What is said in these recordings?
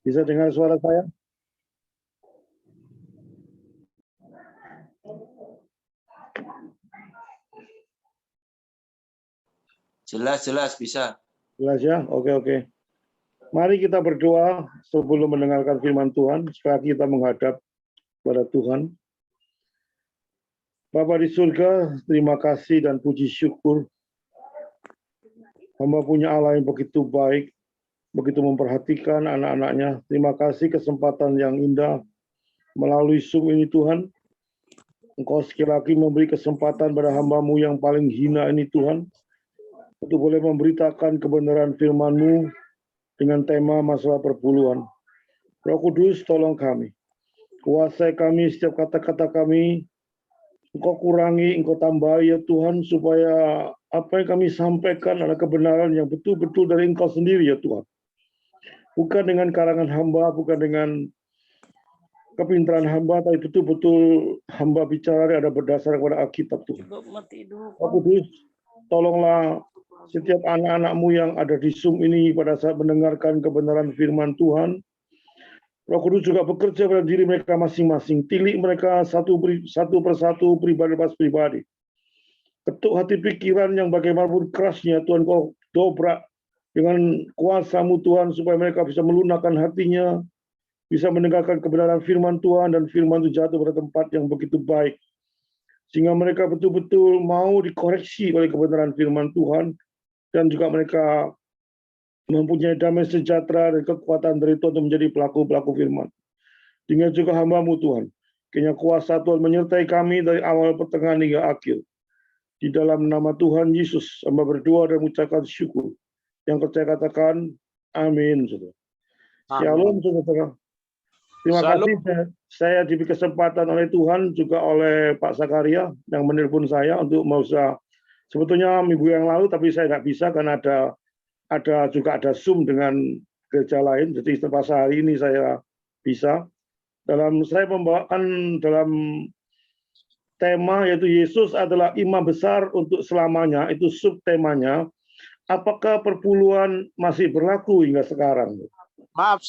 Bisa dengar suara saya? Jelas bisa. Jelas ya? Oke. Mari kita berdoa sebelum mendengarkan firman Tuhan, supaya kita menghadap kepada Tuhan. Bapa di surga, terima kasih dan puji syukur. Hamba punya Allah yang begitu baik, begitu memperhatikan anak-anaknya. Terima kasih kesempatan yang indah melalui Zoom ini Tuhan. Engkau sekali lagi memberi kesempatan pada hamba-Mu yang paling hina ini Tuhan, untuk boleh memberitakan kebenaran firman-Mu dengan tema masalah perpuluhan. Roh Kudus, tolong kami. Kuasai kami setiap kata-kata kami. Engkau kurangi, Engkau tambahi ya Tuhan, supaya apa yang kami sampaikan adalah kebenaran yang betul-betul dari Engkau sendiri ya Tuhan. Bukan dengan karangan hamba, bukan dengan kepintaran hamba, tapi betul-betul hamba bicara ada berdasar kepada Alkitab Tuhan. Roh Kudus, tolonglah setiap anak-anak-Mu yang ada di Zoom ini pada saat mendengarkan kebenaran firman Tuhan. Roh Kudus juga bekerja pada diri mereka masing-masing. Tilik mereka satu persatu, pribadi pas pribadi. Ketuk hati pikiran yang bagaimanapun kerasnya, Tuhan Kau dobrak dengan kuasa-Mu Tuhan, supaya mereka bisa melunakkan hatinya, bisa mendengarkan kebenaran firman Tuhan, dan firman itu jatuh pada tempat yang begitu baik. Sehingga mereka betul-betul mau dikoreksi oleh kebenaran firman Tuhan, dan juga mereka mempunyai damai sejahtera dan kekuatan dari Tuhan untuk menjadi pelaku-pelaku firman. Dengan juga hamba-Mu Tuhan, kiranya kuasa Tuhan menyertai kami dari awal, pertengahan, hingga akhir. Di dalam nama Tuhan Yesus, hamba berdoa dan mengucapkan syukur. Yang saya katakan, amin. Shalom, saudara. Terima kasih, saya diberi kesempatan oleh Tuhan, juga oleh Pak Sakaria, yang menelpon saya untuk mau sebetulnya minggu yang lalu, tapi saya nggak bisa karena juga ada Zoom dengan gereja lain, jadi terpaksa hari ini saya bisa. Saya membawakan dalam tema yaitu Yesus adalah imam besar untuk selamanya, itu subtemanya. Apakah perpuluhan masih berlaku hingga sekarang? Maaf,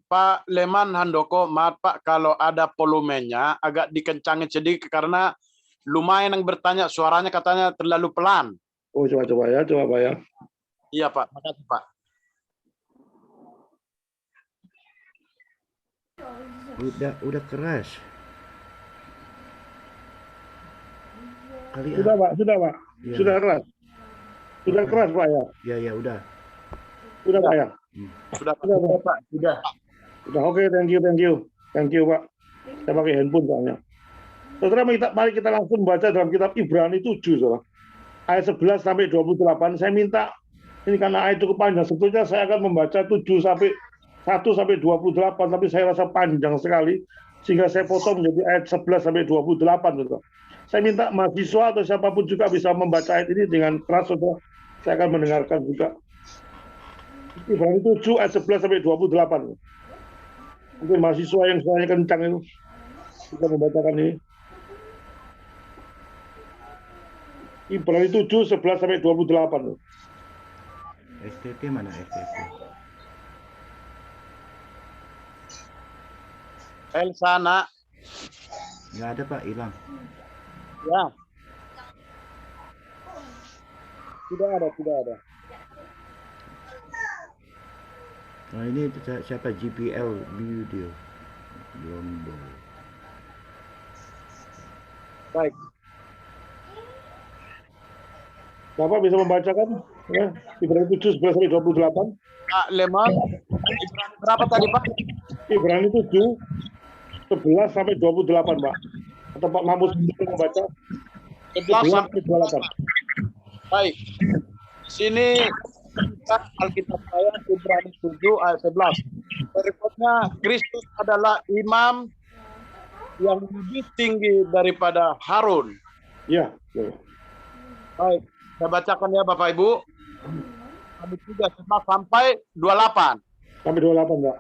Pak Leman Handoko, maaf Pak, kalau ada volumenya agak dikencangin sedikit karena lumayan yang bertanya, suaranya katanya terlalu pelan. Oh, coba ya. Iya Pak, makasih Pak. Udah keras. Sudah Pak. Ya. Sudah keras. Sudah keras Pak ya. Ya udah. Sudah Pak ya. Sudah Pak. Sudah. Oke, thank you Pak. Saya pakai handphone soalnya. Saudara, mari kita langsung baca dalam kitab Ibrani 7, saudara. Ayat 11 sampai 28. Saya minta, ini karena ayat cukup panjang, sebetulnya saya akan membaca 1 sampai 28, tapi saya rasa panjang sekali, sehingga saya potong menjadi ayat 11 sampai 28, saudara. Saya minta mahasiswa atau siapapun juga bisa membaca ayat ini dengan keras, saudara. Saya akan mendengarkan juga. Ibrani 7 ayat 11 sampai 28. Mungkin mahasiswa yang suaranya kencang itu bisa membacakan ini. Ibrani 7, 11 sampai 28. STT mana STT? Elsana. Nggak ada Pak, hilang. Ya. Tidak ada. Nah ini siapa? GPL video. Lombok. Baik. Bapak bisa membacakan ya, Ibrani 7, 11 sampai 28. Pak Leman, berapa tadi Pak? Ibrani 7, 11 sampai 28, Pak. Atau Pak Mahmud sendiri membaca 11 sampai 28. Baik. Di sini Alkitab saya Ibrani 7 ayat 11. Berikutnya, Kristus adalah imam yang lebih tinggi daripada Harun. Ya. Baik, saya bacakan ya Bapak Ibu. Kami 3 sampai 28. Sampai 28, Pak.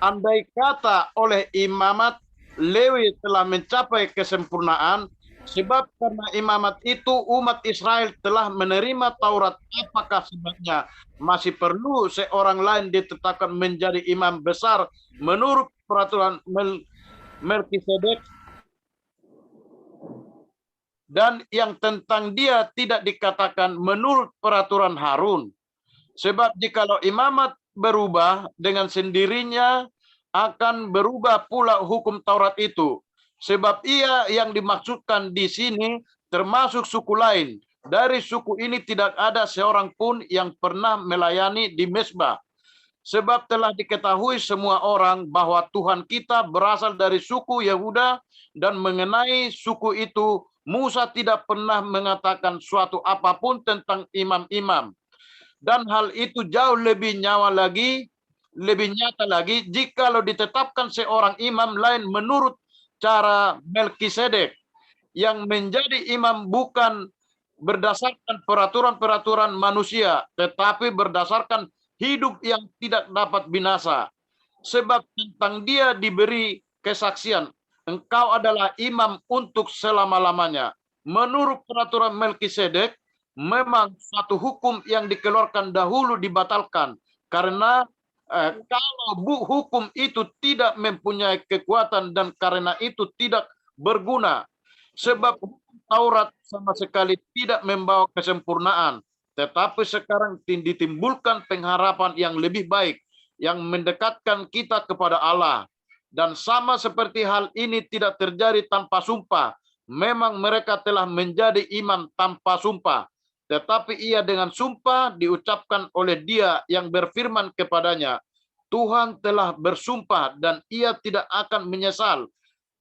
Andai kata oleh imamat Lewi telah mencapai kesempurnaan, Sebab karena imamat itu umat Israel telah menerima Taurat, apakah sebabnya masih perlu seorang lain ditetapkan menjadi imam besar menurut peraturan Melkisedek, dan yang tentang dia tidak dikatakan menurut peraturan Harun. Sebab jikalau imamat berubah dengan sendirinya, akan berubah pula hukum Taurat itu. Sebab ia yang dimaksudkan di sini termasuk suku lain. Dari suku ini tidak ada seorang pun yang pernah melayani di mezbah. Sebab telah diketahui semua orang bahwa Tuhan kita berasal dari suku Yehuda, dan mengenai suku itu Musa tidak pernah mengatakan suatu apapun tentang imam-imam. Dan hal itu jauh lebih nyata lagi jikalau ditetapkan seorang imam lain menurut cara Melkisedek, yang menjadi imam bukan berdasarkan peraturan-peraturan manusia, tetapi berdasarkan hidup yang tidak dapat binasa. Sebab tentang dia diberi kesaksian, engkau adalah imam untuk selama-lamanya. Menurut peraturan Melkisedek, memang satu hukum yang dikeluarkan dahulu dibatalkan, karena kalau hukum itu tidak mempunyai kekuatan dan karena itu tidak berguna. Sebab Taurat sama sekali tidak membawa kesempurnaan, tetapi sekarang ditimbulkan pengharapan yang lebih baik, yang mendekatkan kita kepada Allah. Dan sama seperti hal ini tidak terjadi tanpa sumpah, memang mereka telah menjadi imam tanpa sumpah, tetapi ia dengan sumpah diucapkan oleh dia yang berfirman kepadanya, Tuhan telah bersumpah dan ia tidak akan menyesal.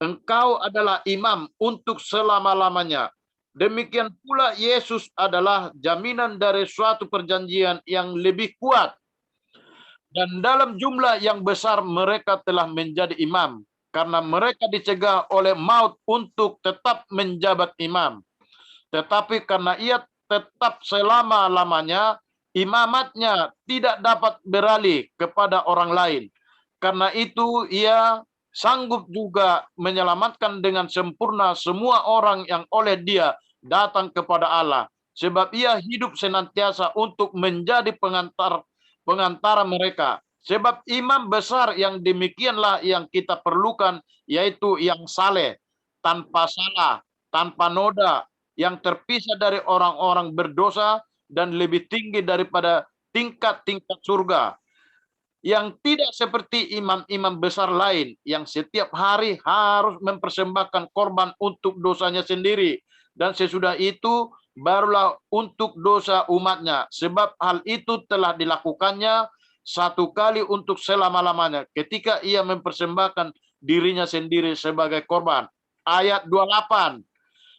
Engkau adalah imam untuk selama-lamanya. Demikian pula Yesus adalah jaminan dari suatu perjanjian yang lebih kuat. Dan dalam jumlah yang besar mereka telah menjadi imam, karena mereka dicegah oleh maut untuk tetap menjabat imam. Tetapi karena ia tetap selama-lamanya, imamatnya tidak dapat beralih kepada orang lain. Karena itu ia sanggup juga menyelamatkan dengan sempurna semua orang yang oleh dia datang kepada Allah. Sebab ia hidup senantiasa untuk menjadi pengantara mereka. Sebab imam besar yang demikianlah yang kita perlukan, yaitu yang saleh, tanpa salah, tanpa noda, yang terpisah dari orang-orang berdosa dan lebih tinggi daripada tingkat-tingkat surga, yang tidak seperti imam-imam besar lain yang setiap hari harus mempersembahkan korban untuk dosanya sendiri, dan sesudah itu barulah untuk dosa umatnya, sebab hal itu telah dilakukannya satu kali untuk selama-lamanya ketika ia mempersembahkan dirinya sendiri sebagai korban. Ayat 28.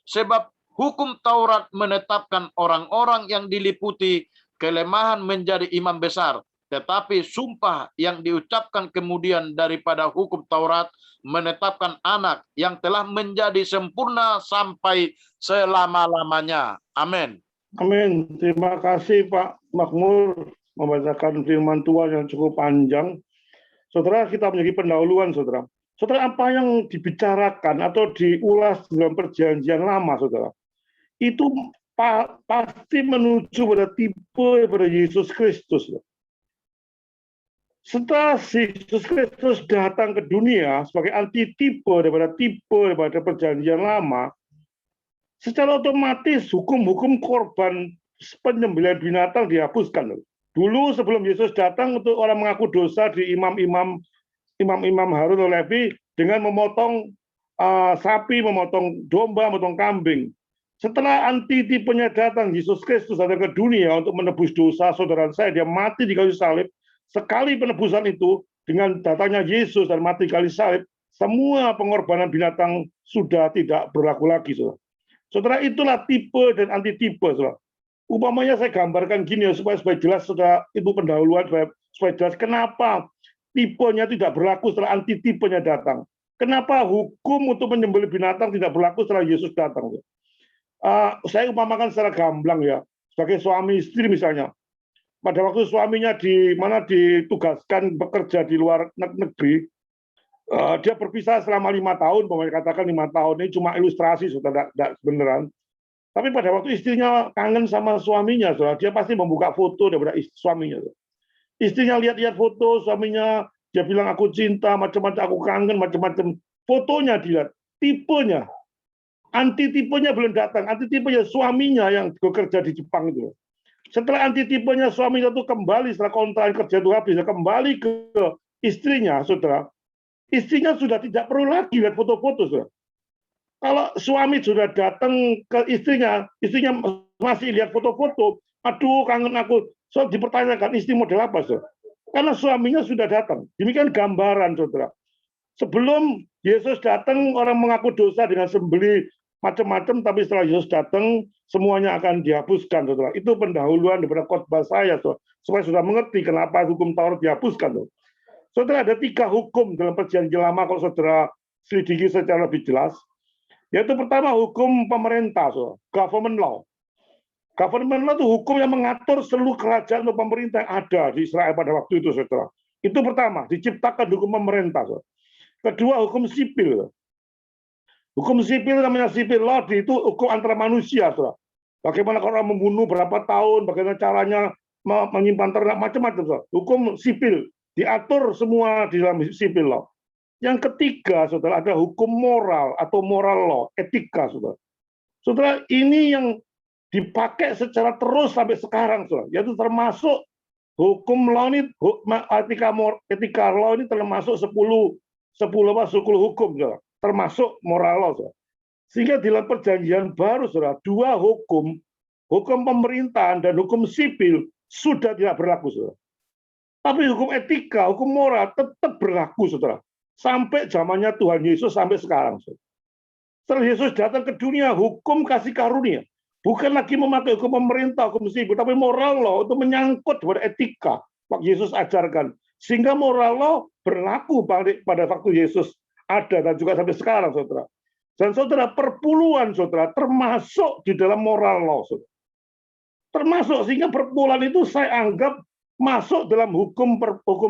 Sebab hukum Taurat menetapkan orang-orang yang diliputi kelemahan menjadi imam besar, tetapi sumpah yang diucapkan kemudian daripada hukum Taurat menetapkan anak yang telah menjadi sempurna sampai selama-lamanya. Amin. Amin. Terima kasih Pak Makmur membacakan firman Tuhan yang cukup panjang. Saudara, kita memiliki pendahuluan, saudara. Saudara, apa yang dibicarakan atau diulas dalam perjanjian lama, saudara, itu pasti menuju pada tipe pada Yesus Kristus. Setelah Yesus Kristus datang ke dunia sebagai antitipe daripada perjanjian lama, secara otomatis hukum-hukum korban penyembelihan binatang dihapuskan. Dulu sebelum Yesus datang, untuk orang mengaku dosa di imam-imam Harun Levi dengan memotong sapi, memotong domba, memotong kambing. Setelah antitipenya datang, Yesus Kristus datang ke dunia untuk menebus dosa saudara saya, dia mati di kayu salib. Sekali penebusan itu, dengan datangnya Yesus dan mati di kayu salib, semua pengorbanan binatang sudah tidak berlaku lagi, saudara. Saudara, itulah tipe dan antitipe, saudara. Umpamanya saya gambarkan gini ya, supaya jelas, saudara, itu pendahuluan, supaya jelas kenapa tipenya tidak berlaku setelah antitipenya datang. Kenapa hukum untuk menyembelih binatang tidak berlaku setelah Yesus datang, saudara. Saya umpamakan secara gamblang ya, sebagai suami istri misalnya, pada waktu suaminya ditugaskan bekerja di luar negeri, Dia berpisah selama 5 tahun, pokoknya katakan 5 tahun ini cuma ilustrasi, saudara, tidak beneran. Tapi pada waktu istrinya kangen sama suaminya, saudara, dia pasti membuka foto daripada suaminya. Saudara. Istrinya lihat-lihat foto suaminya, dia bilang aku cinta, macam-macam, aku kangen, macam-macam. Fotonya dilihat, tipenya, anti-tipenya belum datang, anti-tipenya suaminya yang bekerja di Jepang itu. Setelah anti-tipenya suaminya itu kembali, setelah kontrak kerja itu habis, kembali ke istrinya, saudara. Istrinya sudah tidak perlu lagi lihat foto-foto, saudara. Kalau suami sudah datang ke istrinya masih lihat foto-foto, aduh kangen aku. So dipertanyakan istri model apa, saudara? Karena suaminya sudah datang. Demikian gambaran, saudara. Sebelum Yesus datang, orang mengaku dosa dengan sembelih macam-macam, tapi setelah Yesus datang, semuanya akan dihapuskan, saudara. Itu pendahuluan daripada khotbah saya, saudara. Supaya sudah mengerti kenapa hukum Taurat dihapuskan, saudara. Saudara, ada 3 hukum dalam Perjanjian Lama kalau saudara selidiki secara lebih jelas. Yaitu pertama hukum pemerintah, saudara. Government law. Government law itu hukum yang mengatur seluruh kerajaan atau pemerintah yang ada di Israel pada waktu itu, saudara. Itu pertama, diciptakan hukum pemerintah, saudara. Kedua, hukum sipil. Hukum sipil namanya sipil law, itu hukum antara manusia, saudara. Bagaimana kalau orang membunuh berapa tahun, bagaimana caranya menyimpan ternak, macam-macam, saudara. Hukum sipil. Diatur semua di dalam sipil law. Yang ketiga, saudara, ada hukum moral atau moral law, etika, saudara. Saudara, ini yang dipakai secara terus sampai sekarang, saudara. Yaitu termasuk hukum law ini, etika law ini termasuk 10 hukum, saudara. Termasuk moral law, saudara. Sehingga di dalam perjanjian baru, saudara, 2 hukum pemerintahan dan hukum sipil sudah tidak berlaku, saudara. Tapi hukum etika, hukum moral tetap berlaku, saudara. Sampai zamannya Tuhan Yesus sampai sekarang. Saudara. Setelah Yesus datang ke dunia, hukum kasih karunia. Bukan lagi memakai hukum pemerintah, hukum sipil, tapi moral law itu menyangkut pada etika. Waktu Yesus ajarkan. Sehingga moral law berlaku pada waktu Yesus ada dan juga sampai sekarang, saudara. Dan saudara, perpuluhan, saudara, termasuk di dalam moral law, saudara. Termasuk, sehingga perpuluhan itu saya anggap masuk dalam hukum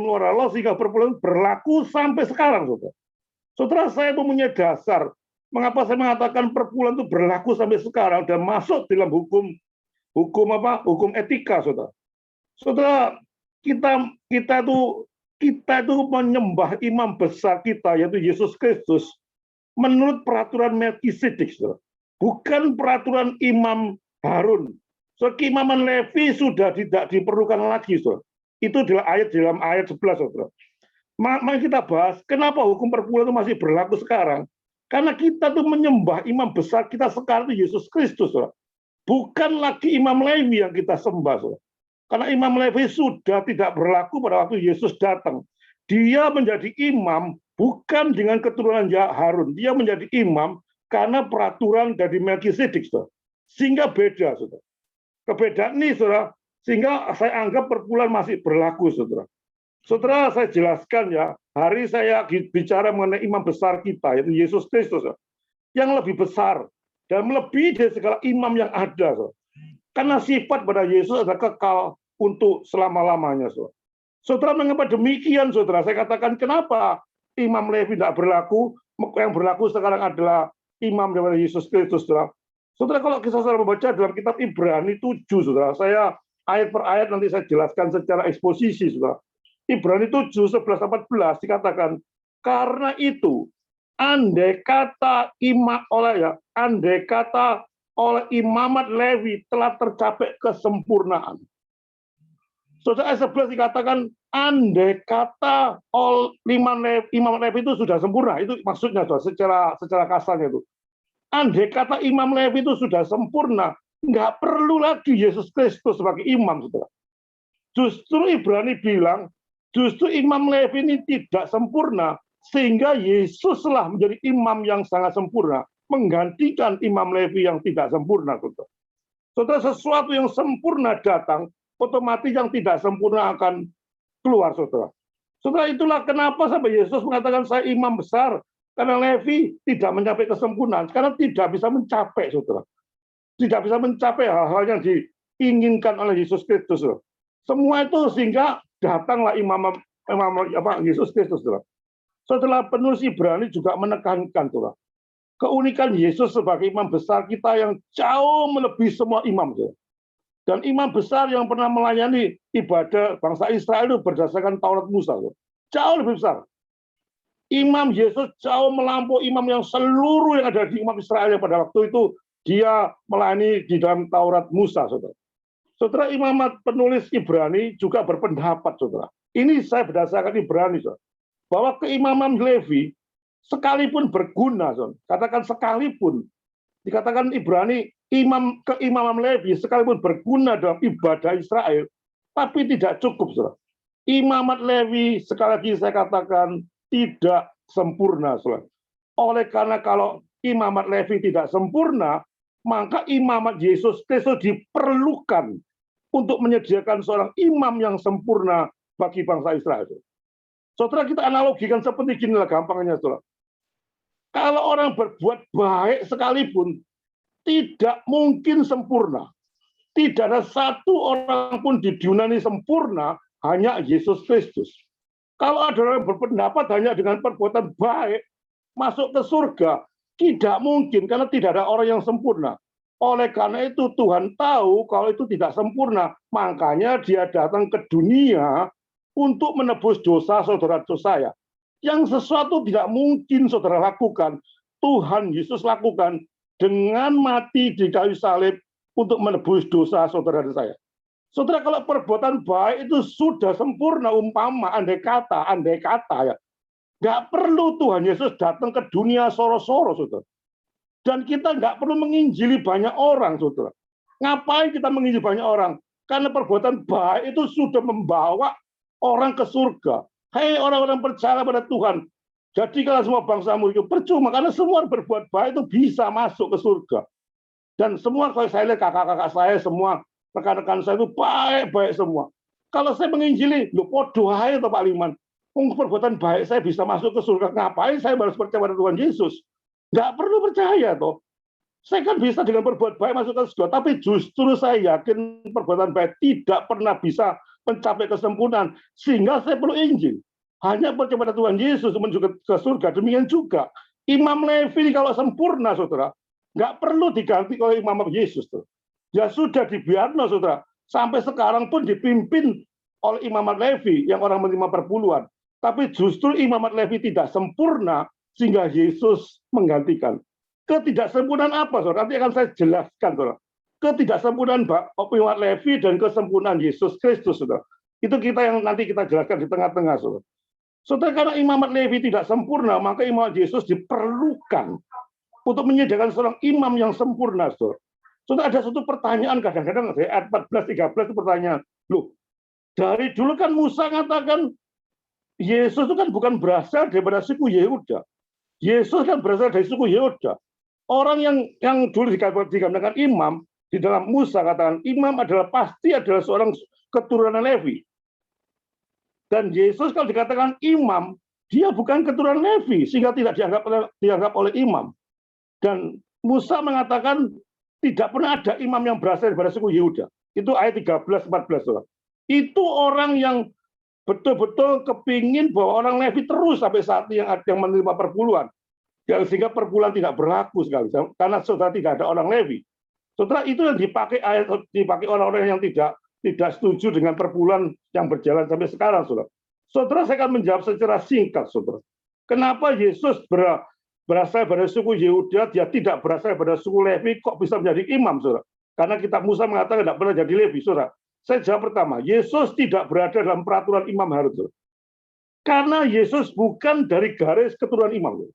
moral law sehingga perpuluhan berlaku sampai sekarang, saudara. Saudara, saya mempunyai dasar mengapa saya mengatakan perpuluhan itu berlaku sampai sekarang dan masuk dalam hukum etika, saudara. Saudara, kita itu menyembah imam besar kita yaitu Yesus Kristus menurut peraturan Melkisedek, saudara. Bukan peraturan Imam Harun. So, keimaman Levi sudah tidak diperlukan lagi, saudara. Itu dalam ayat 11, saudara. Mari kita bahas kenapa hukum perpuluhan itu masih berlaku sekarang. Karena kita tuh menyembah imam besar kita sekarang itu Yesus Kristus, saudara. Bukan lagi Imam Levi yang kita sembah, saudara. Karena Imam Levi sudah tidak berlaku pada waktu Yesus datang. Dia menjadi imam bukan dengan keturunan Harun. Dia menjadi imam karena peraturan dari Melkisedek, saudara. Sehingga beda, saudara. Perbedaan ini, saudara, sehingga saya anggap perpuluhan masih berlaku, saudara. Saudara, saya jelaskan ya, hari saya bicara mengenai imam besar kita, yaitu Yesus Kristus, saudara, yang lebih besar dan melebihi dari segala imam yang ada, saudara. Karena sifat pada Yesus adalah kekal untuk selama-lamanya, saudara. Saudara, mengapa demikian, saudara? Saya katakan kenapa Imam Levi tidak berlaku, yang berlaku sekarang adalah imam daripada Yesus Kristus, saudara. Saudara, kalau kita saudara membaca dalam kitab Ibrani 7, saudara, saya ayat per ayat nanti saya jelaskan secara eksposisi, saudara. Ibrani 7, 11, 14 dikatakan, karena itu, andai kata oleh imamat Lewi telah tercapai kesempurnaan. Saudara, ayat 11 dikatakan, andai kata imam Lewi itu sudah sempurna, itu maksudnya, saudara, secara kasarnya itu. Andai kata Imam Levi itu sudah sempurna, nggak perlu lagi Yesus Kristus sebagai imam, saudara. Justru Ibrani bilang, justru Imam Levi ini tidak sempurna, sehingga Yesuslah menjadi imam yang sangat sempurna, menggantikan Imam Levi yang tidak sempurna, saudara. Saudara, sesuatu yang sempurna datang, otomatis yang tidak sempurna akan keluar, saudara. Saudara, itulah kenapa sampai Yesus mengatakan saya imam besar. Karena Levi tidak mencapai kesempurnaan, karena tidak bisa mencapai, saudara. Tidak bisa mencapai hal-hal yang diinginkan oleh Yesus Kristus. Saudara. Semua itu sehingga datanglah imam Yesus Kristus. Saudara. Setelah penulis Ibrani juga menekankan, saudara, keunikan Yesus sebagai imam besar kita yang jauh melebihi semua imam, saudara. Dan imam besar yang pernah melayani ibadah bangsa Israel itu berdasarkan Taurat Musa, saudara. Jauh lebih besar. Imam Yesus jauh melampaui imam yang seluruh yang ada di imam Israel yang pada waktu itu dia melayani di dalam Taurat Musa, saudara. Saudara, imamat penulis Ibrani juga berpendapat, saudara. Ini saya berdasarkan Ibrani, saudara, bahwa keimaman Levi sekalipun berguna, saudara. Katakan sekalipun, dikatakan Ibrani, keimaman Levi sekalipun berguna dalam ibadah Israel, tapi tidak cukup, saudara. Imamat Levi, sekali lagi saya katakan, tidak sempurna, saudara. Oleh karena kalau imamat Levi tidak sempurna, maka imamat Yesus Kristus diperlukan untuk menyediakan seorang imam yang sempurna bagi bangsa Israel. Saudara, kita analogikan seperti gini lah gampangnya, saudara. Kalau orang berbuat baik sekalipun, tidak mungkin sempurna. Tidak ada satu orang pun di dunia ini sempurna, hanya Yesus Kristus. Kalau ada orang berpendapat hanya dengan perbuatan baik masuk ke surga, tidak mungkin karena tidak ada orang yang sempurna. Oleh karena itu Tuhan tahu kalau itu tidak sempurna, makanya dia datang ke dunia untuk menebus dosa saudara-saudara saya. Yang sesuatu tidak mungkin saudara lakukan, Tuhan Yesus lakukan dengan mati di kayu salib untuk menebus dosa saudara saya. Saudara, kalau perbuatan baik itu sudah sempurna, umpama andai kata ya, nggak perlu Tuhan Yesus datang ke dunia soro-soro, saudara. Dan kita nggak perlu menginjili banyak orang, saudara. Ngapain kita menginjili banyak orang? Karena perbuatan baik itu sudah membawa orang ke surga. Hei orang-orang percaya pada Tuhan, jadikanlah semua bangsamu itu percuma, karena semua berbuat baik itu bisa masuk ke surga. Dan semua, kalau saya lihat kakak-kakak saya semua, rekan-rekan saya itu baik-baik semua. Kalau saya menginjili, loh podo ae toh Pak Liman. Perbuatan baik saya bisa masuk ke surga. Ngapain saya harus percaya pada Tuhan Yesus? Nggak perlu percaya toh. Saya kan bisa dengan berbuat baik masuk ke surga, tapi justru saya yakin perbuatan baik tidak pernah bisa mencapai kesempurnaan, sehingga saya perlu Injil. Hanya percaya pada Tuhan Yesus menuju ke surga. Demikian juga Imam Levi kalau sempurna, saudara, nggak perlu diganti oleh Imam Yesus tuh. Ya sudah dibiarkan, saudara. Sampai sekarang pun dipimpin oleh Imamat Levi yang orang menerima perpuluhan. Tapi justru Imamat Levi tidak sempurna sehingga Yesus menggantikan. Ketidaksempurnaan apa, saudara? Nanti akan saya jelaskan, saudara. Ketidaksempurnaan Imamat Levi dan kesempurnaan Yesus Kristus, saudara. Itu kita yang nanti kita jelaskan di tengah-tengah, saudara. Saudara, karena Imamat Levi tidak sempurna, maka Imamat Yesus diperlukan untuk menyediakan seorang imam yang sempurna, saudara. Saudara, ada satu pertanyaan kadang-kadang dari ayat 14-13 itu pertanyaan. Loh, dari dulu kan Musa mengatakan Yesus itu kan bukan berasal daripada suku Yehuda. Yesus kan berasal dari suku Yehuda. Orang yang dulu dikatakan imam, di dalam Musa katakan imam pasti adalah seorang keturunan Levi. Dan Yesus kalau dikatakan imam, dia bukan keturunan Levi, sehingga tidak dianggap oleh imam. Dan Musa mengatakan tidak pernah ada imam yang berasal dari suku Yehuda. Itu ayat 13-14. Itu orang yang betul-betul kepingin bahwa orang Levi terus sampai saat yang menerima perpuluhan. Sehingga perpuluhan tidak berlaku sekali. Karena saudara tidak ada orang Levi. Saudara, itu yang dipakai orang-orang yang tidak setuju dengan perpuluhan yang berjalan sampai sekarang, saudara. Saudara, saya akan menjawab secara singkat, saudara. Kenapa Yesus berasal dari suku Yehuda, dia tidak berasal dari suku Levi, kok bisa menjadi imam, saudara? Karena kitab Musa mengatakan tidak pernah jadi Levi, saudara. Saya jawab pertama, Yesus tidak berada dalam peraturan imam Harun, saudara. Karena Yesus bukan dari garis keturunan imam, saudara.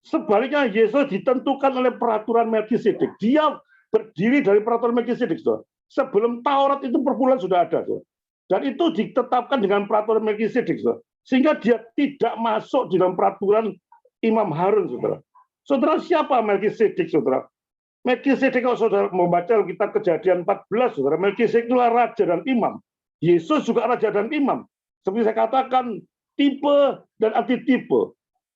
Sebaliknya, Yesus ditentukan oleh peraturan Melkisedek. Dia berdiri dari peraturan Melkisedek, saudara. Sebelum Taurat itu perpuluhan sudah ada, saudara. Dan itu ditetapkan dengan peraturan Melkisedek, saudara. Sehingga dia tidak masuk di dalam peraturan Imam Harun, saudara. Saudara, siapa Melkisedek, saudara? Melkisedek, kalau saudara membaca kitab Kejadian 14, saudara, Melkisedek itulah raja dan imam. Yesus juga raja dan imam. Seperti saya katakan, tipe dan antitipe.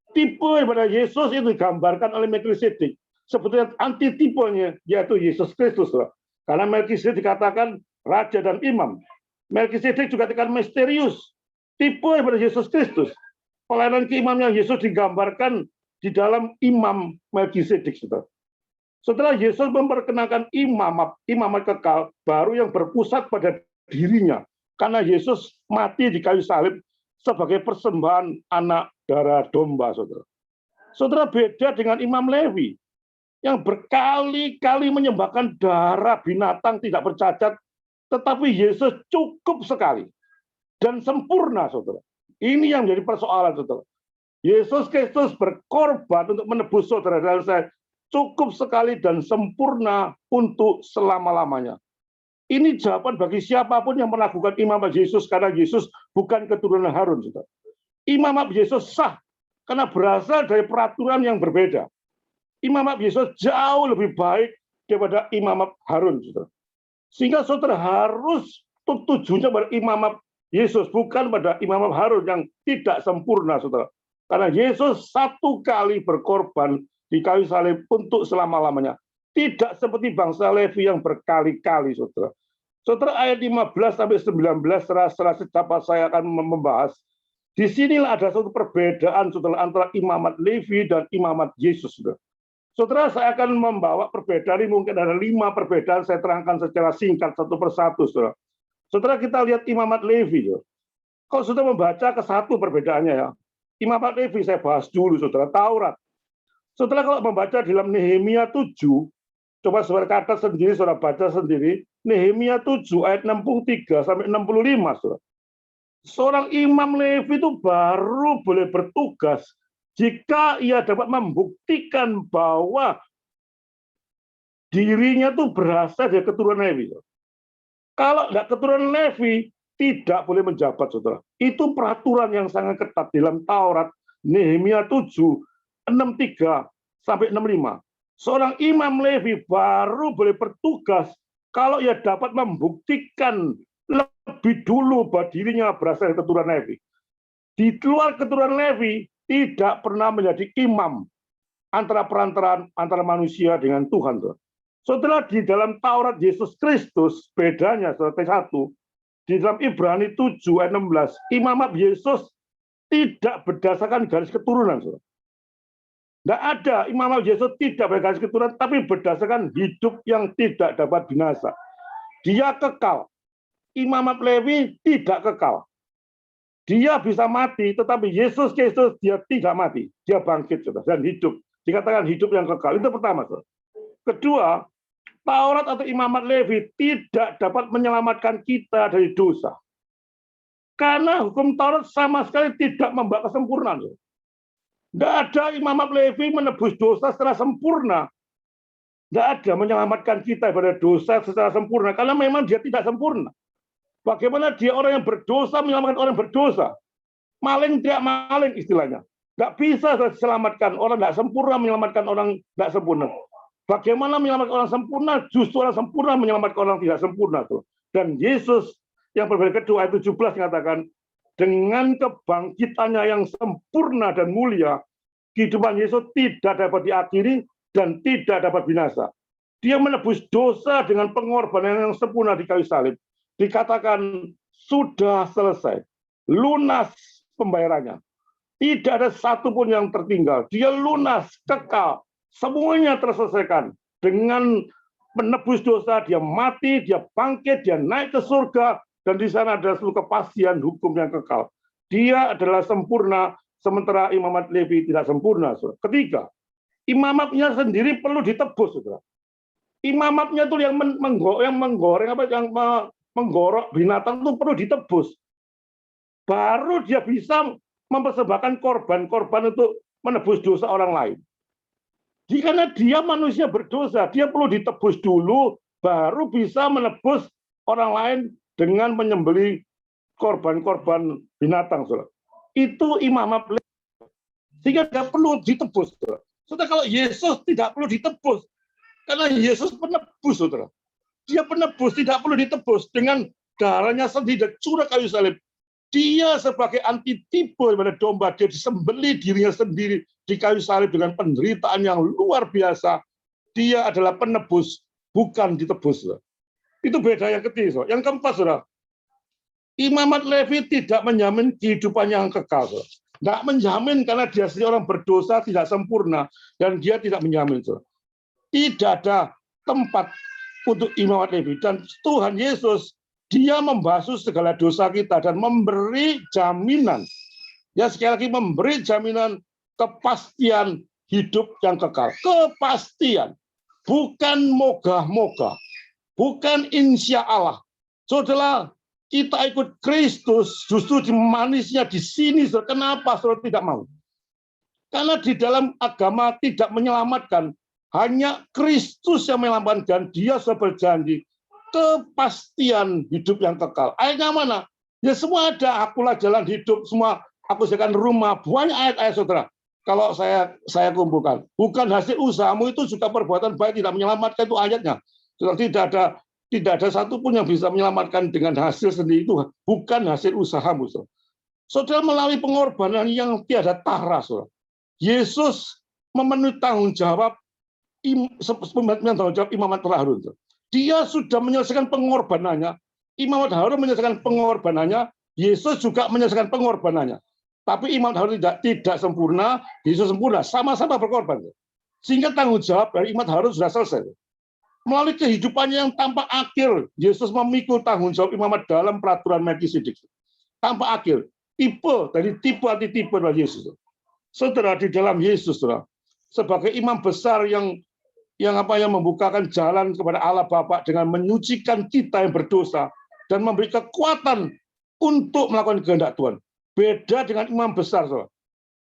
Tipe daripada Yesus itu digambarkan oleh Melkisedek. Sebetulnya antitipenya yaitu Yesus Kristus, saudara. Karena Melkisedek dikatakan raja dan imam. Melkisedek juga dikatakan misterius. Tipe daripada Yesus Kristus. pelayanan keimamnya Yesus digambarkan di dalam imam Melkisedek, saudara. Setelah Yesus memperkenalkan imamat kekal baru yang berpusat pada dirinya, karena Yesus mati di kayu salib sebagai persembahan anak darah domba, saudara. Saudara, beda dengan Imam Lewi yang berkali-kali menyembahkan darah binatang tidak bercacat, tetapi Yesus cukup sekali dan sempurna, saudara. Ini yang menjadi persoalan, saudara. Yesus Kristus berkorban untuk menebus saudara dan saya, cukup sekali dan sempurna untuk selama-lamanya. Ini jawaban bagi siapapun yang melakukan imamat Yesus, karena Yesus bukan keturunan Harun, saudara. Imamat Yesus sah karena berasal dari peraturan yang berbeda. Imamat Yesus jauh lebih baik daripada imamat Harun, saudara. Sehingga saudara harus tujuannya pada imamat Yesus, bukan pada imamat Harun yang tidak sempurna, saudara. Karena Yesus satu kali berkorban di kayu salib untuk selama-lamanya. Tidak seperti bangsa Levi yang berkali-kali, saudara. Saudara, ayat 15-19, serah setapat saya akan membahas. Di sinilah ada satu perbedaan, saudara, antara imamat Levi dan imamat Yesus, saudara. Saudara, saya akan membawa perbedaan ini, mungkin ada 5 perbedaan, saya terangkan secara singkat satu persatu, saudara. Saudara, kita lihat imamat Levi, saudara. Kalau sudah membaca ke satu perbedaannya ya, imamat Levi saya bahas dulu, saudara. Taurat. Saudara, kalau membaca dalam Nehemia 7, coba saudara kata sendiri, saudara baca sendiri, Nehemia 7 ayat 63 sampai 65, saudara. Seorang imam Levi itu baru boleh bertugas jika ia dapat membuktikan bahwa dirinya itu berasal dari keturunan Levi. Kalau tidak keturunan Levi, tidak boleh menjabat, saudara. Itu peraturan yang sangat ketat dalam Taurat, Nehemia 7, 63 sampai 65. Seorang imam Levi baru boleh bertugas kalau ia dapat membuktikan lebih dulu bahwa dirinya berasal dari keturunan Levi. Di luar keturunan Levi tidak pernah menjadi imam antara perantaraan antara manusia dengan Tuhan. Saudara, di dalam Taurat Yesus Kristus bedanya, saudara, satu, di dalam Ibrani 7 ayat 16, imamat Yesus tidak berdasarkan garis keturunan, saudara. Tidak ada imamat Yesus tidak bergaris keturunan, tapi berdasarkan hidup yang tidak dapat binasa. Dia kekal. Imamat Levi tidak kekal. Dia bisa mati, tetapi Yesus Kristus dia tidak mati. Dia bangkit, saudara, dan hidup. Dikatakan hidup yang kekal. Itu pertama, saudara. Kedua, Taurat atau imamat Levi tidak dapat menyelamatkan kita dari dosa. Karena hukum Taurat sama sekali tidak membawa kesempurnaan, saudara. Tidak ada imamat Levi menebus dosa secara sempurna. Tidak ada menyelamatkan kita pada dosa secara sempurna, karena memang dia tidak sempurna. Bagaimana dia orang yang berdosa menyelamatkan orang yang berdosa? Maling tidak maling istilahnya. Tidak bisa diselamatkan orang tidak sempurna menyelamatkan orang tidak sempurna. Bagaimana menyelamatkan orang sempurna? Justru orang sempurna menyelamatkan orang tidak sempurna. Dan Yesus yang berbeda kedua ayat 17 mengatakan, dengan kebangkitannya yang sempurna dan mulia, kehidupan Yesus tidak dapat diakhiri dan tidak dapat binasa. Dia menebus dosa dengan pengorbanan yang sempurna di kayu salib. Dikatakan sudah selesai, lunas pembayarannya. Tidak ada satupun yang tertinggal. Dia lunas, kekal, semuanya terselesaikan. Dengan menebus dosa, dia mati, dia bangkit, dia naik ke surga, dan di sana ada seluruh kepastian hukum yang kekal. Dia adalah sempurna, sementara imamat Levi tidak sempurna. Saudara. Ketiga, imamatnya sendiri perlu ditebus, saudara. Imamatnya itu yang menggorok binatang itu perlu ditebus. Baru dia bisa mempersembahkan korban-korban untuk menebus dosa orang lain. Karena dia manusia berdosa, dia perlu ditebus dulu, baru bisa menebus orang lain dengan menyembelih korban-korban binatang. Saudara. Itu imamat Levi. Sehingga dia perlu ditebus. Saudara. Saudara, kalau Yesus tidak perlu ditebus, karena Yesus penebus, saudara. Dia penebus, tidak perlu ditebus. Dengan darahnya sendiri, curah kayu salib. Dia sebagai antitipe daripada domba, dia disembelih dirinya sendiri di kayu salib dengan penderitaan yang luar biasa. Dia adalah penebus, bukan ditebus. Saudara. Itu beda yang ketiga. Saudara. Yang keempat, saudara. Imamat Levi tidak menjamin kehidupan yang kekal. Saudara. Nggak menjamin karena dia sendiri orang berdosa, tidak sempurna, dan dia tidak menjamin. Tidak ada tempat untuk imamat Levi. Dan Tuhan Yesus, dia membasuh segala dosa kita dan memberi jaminan. Ya, sekali lagi memberi jaminan kepastian hidup yang kekal. Kepastian. Bukan mogah-mogah. Bukan insya Allah. Saudara, kita ikut Kristus, justru di manisnya di sini. Kenapa saudara tidak mau? Karena di dalam agama tidak menyelamatkan. Hanya Kristus yang menyelamatkan. Dia sudah berjanji. Kepastian hidup yang kekal. Ayatnya mana? Ya semua ada. Akulah jalan hidup. Semua aku sediakan rumah. Banyak ayat-ayat saudara. Kalau saya kumpulkan. Bukan hasil usahamu itu juga perbuatan baik tidak menyelamatkan, itu ayatnya. Tidak ada satupun yang bisa menyelamatkan dengan hasil sendiri, itu bukan hasil usahamu. Saudara, melalui pengorbanan yang tiada tara, saudara. Yesus memenuhi tanggung jawab imamat Harun. Dia sudah menyelesaikan pengorbanannya. Imamat Harun menyelesaikan pengorbanannya. Yesus juga menyelesaikan pengorbanannya. Tapi imamat Harun tidak sempurna, Yesus sempurna, sama-sama berkorban. Sehingga tanggung jawab dari imamat Harun sudah selesai. Melalui kehidupannya yang tanpa akhir, Yesus memikul tanggung jawab imamat dalam peraturan Melkisedek. Tanpa akhir, tipe anti-tipe dari Yesus. Saudara, di dalam Yesus, saudara, sebagai imam besar yang membukakan jalan kepada Allah Bapa dengan menyucikan kita yang berdosa dan memberi kekuatan untuk melakukan kehendak Tuhan. Beda dengan imam besar, saudara.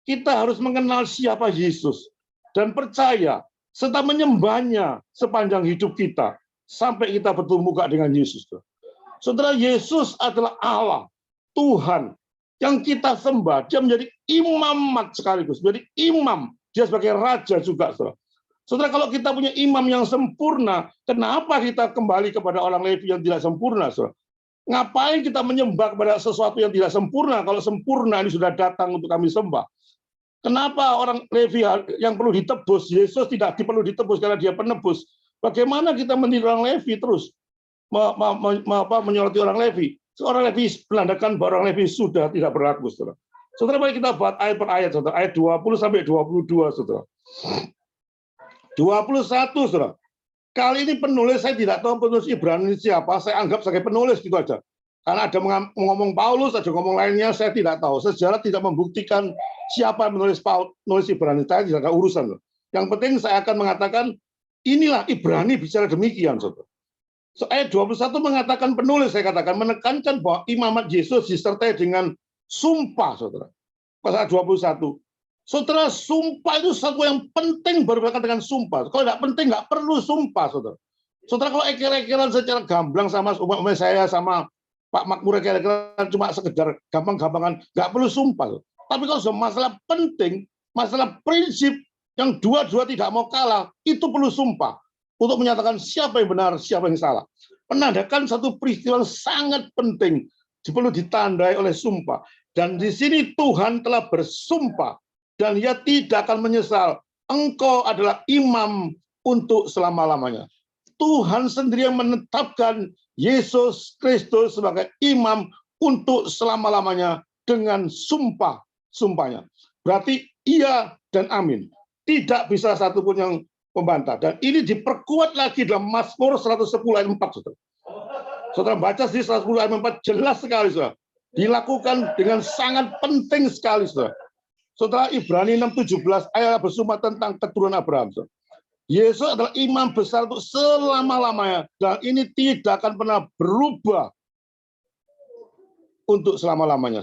Kita harus mengenal siapa Yesus dan percaya serta menyembahnya sepanjang hidup kita sampai kita bertemu muka dengan Yesus. Saudara, Yesus adalah Allah, Tuhan yang kita sembah. Dia menjadi imamat sekaligus, menjadi imam. Dia sebagai raja juga, saudara. Saudara, kalau kita punya imam yang sempurna, kenapa kita kembali kepada orang Levi yang tidak sempurna, saudara? Ngapain kita menyembah kepada sesuatu yang tidak sempurna kalau sempurna ini sudah datang untuk kami sembah? Kenapa orang Levi yang perlu ditebus, Yesus tidak perlu ditebus karena dia penebus? Bagaimana kita meniru orang Levi terus menyoroti orang Levi? Seorang Levi menandakan bahwa orang Levi sudah tidak berlaku, saudara. Saudara, mari kita buat ayat per ayat, saudara. Ayat 20 sampai 22, saudara. 21, saudara. Kali ini penulis, saya tidak tahu penulis Ibrani siapa, saya anggap sebagai penulis gitu aja. Karena ada ngomong Paulus, ada ngomong lainnya, saya tidak tahu. Sejarah tidak membuktikan siapa yang menulis Ibrani, saya tidak ada urusan. Yang penting saya akan mengatakan, inilah Ibrani bicara demikian, saudara. So, ayat 21 mengatakan penulis, saya katakan, menekankan bahwa imamat Yesus disertai dengan sumpah, saudara. Pasal 21. Saudara, sumpah itu sesuatu yang penting berkaitan dengan sumpah. Kalau tidak penting, nggak perlu sumpah, saudara. Saudara, kalau eker-ekeran secara gamblang sama saya sama Pak Makmur, eker-ekeran cuma sekedar gampang-gampangan, nggak perlu sumpah. Tapi kalau sudah masalah penting, masalah prinsip yang dua-dua tidak mau kalah, itu perlu sumpah untuk menyatakan siapa yang benar, siapa yang salah. Menandakan satu peristiwa yang sangat penting, perlu ditandai oleh sumpah. Dan di sini Tuhan telah bersumpah. Dan ia tidak akan menyesal. Engkau adalah imam untuk selama-lamanya. Tuhan sendiri yang menetapkan Yesus Kristus sebagai imam untuk selama-lamanya dengan sumpahnya. Berarti iya dan amin. Tidak bisa satupun yang membantah. Dan ini diperkuat lagi dalam Mazmur 110 ayat 4. Saudara, saudara baca di 110 ayat 4 jelas sekali, saudara. Dilakukan dengan sangat penting sekali, saudara. Saudara, Ibrani 6:17 ayat bersumpah tentang keturunan Abraham. Yesus adalah imam besar untuk selama-lamanya. Dan ini tidak akan pernah berubah untuk selama-lamanya.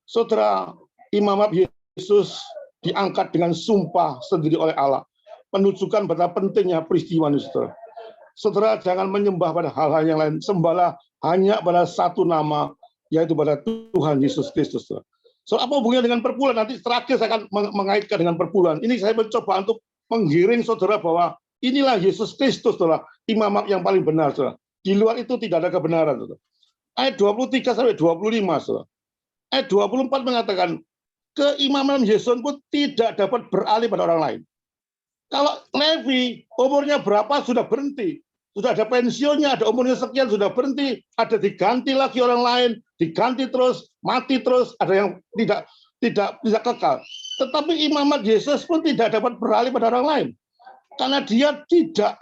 Saudara, imamat Yesus diangkat dengan sumpah sendiri oleh Allah. Menunjukkan betapa pentingnya peristiwa ini, saudara. Saudara, jangan menyembah pada hal-hal yang lain. Sembahlah hanya pada satu nama, yaitu pada Tuhan Yesus Kristus, saudara. So, apa hubungannya dengan perpuluhan? Nanti terakhir saya akan mengaitkan dengan perpuluhan. Ini saya mencoba untuk menggiring saudara bahwa inilah Yesus Kristus, saudara, imamat yang paling benar, saudara. Di luar itu tidak ada kebenaran, saudara. Ayat 23 sampai 25, saudara. Ayat 24 mengatakan, keimaman Yesus pun tidak dapat beralih pada orang lain. Kalau Levi umurnya berapa sudah berhenti. Sudah ada pensiunnya, ada umurnya sekian, sudah berhenti. Ada diganti lagi orang lain, diganti terus, mati terus. Ada yang tidak tidak kekal. Tetapi imamat Yesus pun tidak dapat beralih pada orang lain. Karena dia tidak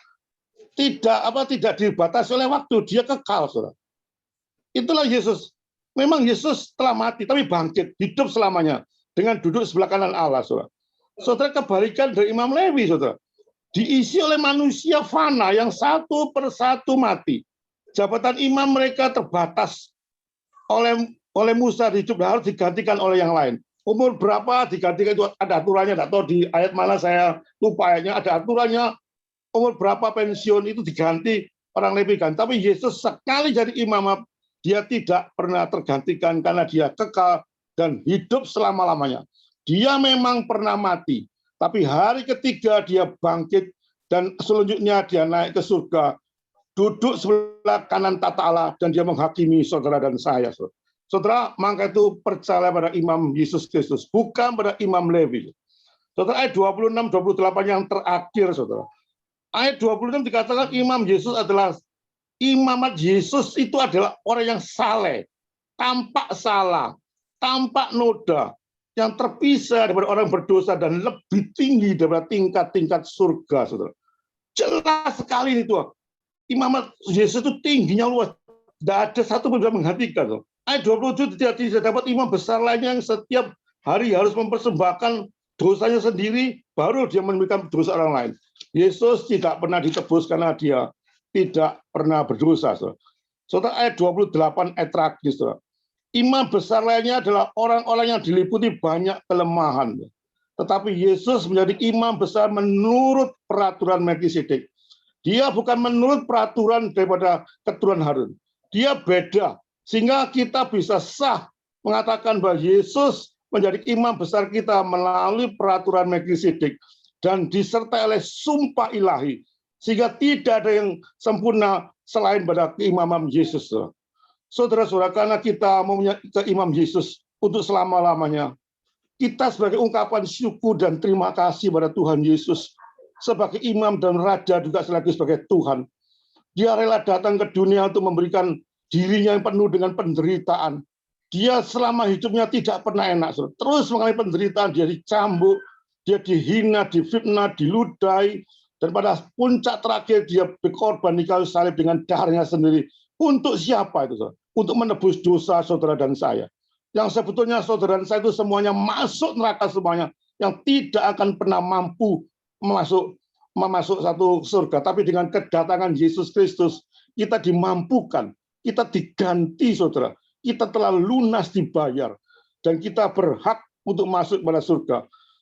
dibatasi oleh waktu, dia kekal, saudara. Itulah Yesus. Memang Yesus telah mati, tapi bangkit, hidup selamanya dengan duduk sebelah kanan Allah, saudara. Saudara, kebalikan dari Imam Lewi, saudara, diisi oleh manusia fana yang satu persatu mati. Jabatan imam mereka terbatas oleh Musa hidup, harus digantikan oleh yang lain. Umur berapa digantikan itu ada aturannya, tidak tahu di ayat mana, saya lupa ayatnya, ada aturannya. Umur berapa pensiun itu diganti orang Lewi kan. Tapi Yesus sekali jadi imam, dia tidak pernah tergantikan karena dia kekal dan hidup selama-lamanya. Dia memang pernah mati, tapi hari ketiga dia bangkit dan selanjutnya dia naik ke surga, duduk sebelah kanan tata Allah, dan dia menghakimi saudara dan saya. Saudara, maka itu percaya pada Imam Yesus Kristus, bukan pada Imam Lewi. Saudara, ayat 26-28 yang terakhir, saudara. Ayat 26 dikatakan Imam Yesus adalah, imamat Yesus itu adalah orang yang saleh, tampak salah, tampak noda, yang terpisah daripada orang berdosa dan lebih tinggi daripada tingkat-tingkat surga, saudara. Jelas sekali itu. Imamat Yesus itu tingginya luas. Tidak ada satu pun bisa menghentikan. Saudara. Ayat 27 tidak dapat imam besar lainnya yang setiap hari harus mempersembahkan dosanya sendiri, baru dia menemukan dosa orang lain. Yesus tidak pernah ditebus karena dia tidak pernah berdosa. Saudara, ayat 28 ayat terakhir, saudara. Imam besar lainnya adalah orang-orang yang diliputi banyak kelemahan. Tetapi Yesus menjadi imam besar menurut peraturan Melkisedek. Dia bukan menurut peraturan daripada keturunan Harun. Dia beda. Sehingga kita bisa sah mengatakan bahwa Yesus menjadi imam besar kita melalui peraturan Melkisedek dan disertai oleh sumpah ilahi. Sehingga tidak ada yang sempurna selain pada keimaman Yesus. Saudara-saudara, karena kita mempunyai imam Yesus untuk selama-lamanya, kita sebagai ungkapan syukur dan terima kasih pada Tuhan Yesus, sebagai imam dan raja juga sekaligus sebagai Tuhan. Dia rela datang ke dunia untuk memberikan dirinya yang penuh dengan penderitaan. Dia selama hidupnya tidak pernah enak. Terus mengalami penderitaan, dia dicambuk, dia dihina, difitnah, diludahi, dan pada puncak terakhir dia berkorban di kayu salib dengan darahnya sendiri. Untuk siapa itu? Saudara? Untuk menebus dosa saudara dan saya. Yang sebetulnya saudara dan saya itu semuanya masuk neraka semuanya, yang tidak akan pernah mampu masuk satu surga. Tapi dengan kedatangan Yesus Kristus, kita dimampukan, kita diganti, saudara. Kita telah lunas dibayar, dan kita berhak untuk masuk pada surga.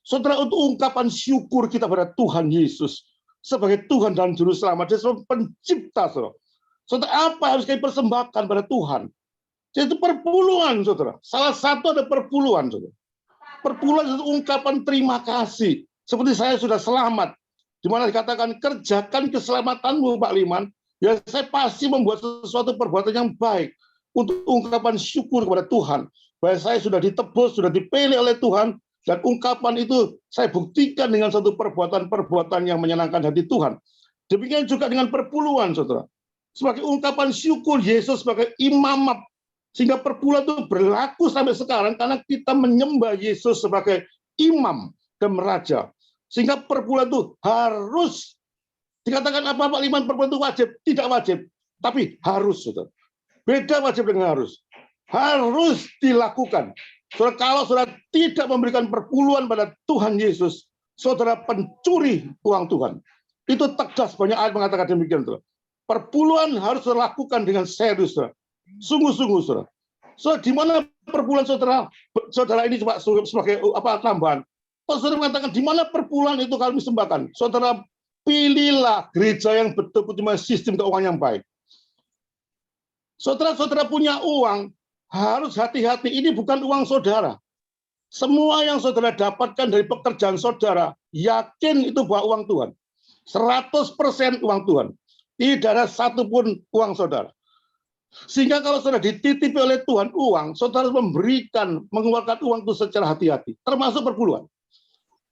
Saudara, untuk ungkapan syukur kita pada Tuhan Yesus sebagai Tuhan dan Juru Selamat, dia sebagai pencipta, saudara. Saudara, apa yang harus kita persembahkan pada Tuhan? Yaitu perpuluhan, saudara. Salah satu ada perpuluhan, saudara. Perpuluhan itu ungkapan terima kasih. Seperti saya sudah selamat, di mana dikatakan kerjakan keselamatanmu, Pak Liman. Ya, saya pasti membuat sesuatu perbuatan yang baik untuk ungkapan syukur kepada Tuhan. Bahwa saya sudah ditebus, sudah dipilih oleh Tuhan, dan ungkapan itu saya buktikan dengan satu perbuatan-perbuatan yang menyenangkan hati Tuhan. Demikian juga dengan perpuluhan, saudara. Sebagai ungkapan syukur Yesus sebagai imamat, sehingga perpuluhan itu berlaku sampai sekarang karena kita menyembah Yesus sebagai imam dan raja. Sehingga perpuluhan itu harus dikatakan apa Pak Liman, perpuluhan itu wajib? Tidak wajib, tapi harus, saudara. Beda wajib dengan harus. Harus dilakukan. Saudara, kalau saudara tidak memberikan perpuluhan pada Tuhan Yesus, saudara pencuri uang Tuhan. Itu tegas, banyak ayat mengatakan demikian, saudara. Perpuluhan harus dilakukan dengan serius, saudara. Sungguh-sungguh, saudara. So, di mana perpuluhan saudara? Saudara ini coba sebagai tambahan. Kalau saudara mengatakan di mana perpuluhan itu kami sembahkan, saudara pilihlah gereja yang betul-betul sistem keuangan yang baik. Saudara-saudara punya uang, harus hati-hati. Ini bukan uang saudara. Semua yang saudara dapatkan dari pekerjaan saudara, yakin itu bahwa uang Tuhan. 100% uang Tuhan. Tidak ada satupun uang saudara. Sehingga kalau saudara dititipi oleh Tuhan uang, saudara harus mengeluarkan uang itu secara hati-hati. Termasuk perpuluhan.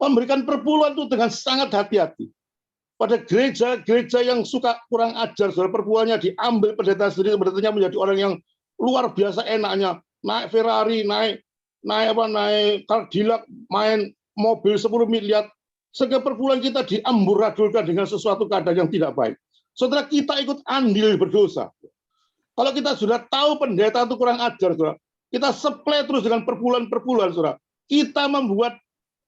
Memberikan perpuluhan itu dengan sangat hati-hati. Pada gereja-gereja yang suka kurang ajar, saudara, perpuluhannya diambil pendeta sendiri, pendetanya menjadi orang yang luar biasa enaknya. Naik Ferrari, naik naik Cadillac, main mobil 10 miliar, sehingga per bulan kita diamburadulkan dengan sesuatu keadaan yang tidak baik. Saudara, kita ikut andil berdosa. Kalau kita sudah tahu pendeta itu kurang ajar, saudara, kita supply terus dengan perbulan, saudara. Kita membuat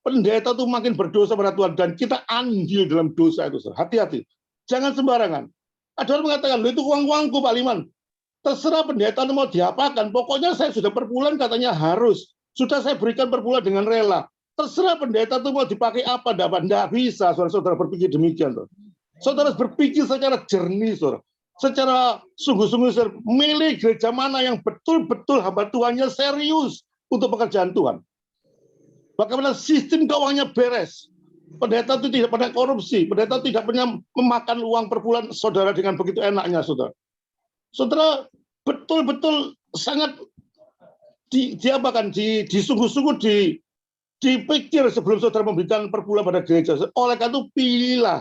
pendeta itu makin berdosa pada Tuhan, dan kita andil dalam dosa itu, saudara. Hati-hati, jangan sembarangan. Ada orang mengatakan, itu uang-uangku Pak Liman. Terserah pendeta itu mau diapakan, pokoknya saya sudah per bulan katanya harus. Sudah saya berikan per bulan dengan rela. Terserah pendeta itu mau dipakai apa, tidak bisa, saudara-saudara berpikir demikian. Saudara harus berpikir secara jernih, saudara. Secara sungguh-sungguh milih gereja mana yang betul-betul hamba Tuhannya serius untuk pekerjaan Tuhan. Bagaimana sistem keuangannya beres. Pendeta itu tidak pernah korupsi, pendeta tidak pernah memakan uang per bulan saudara dengan begitu enaknya, saudara. Saudara betul-betul sangat disungguh-sungguh dipikir sebelum saudara memberikan per bulan pada gereja. Oleh karena itu pilihlah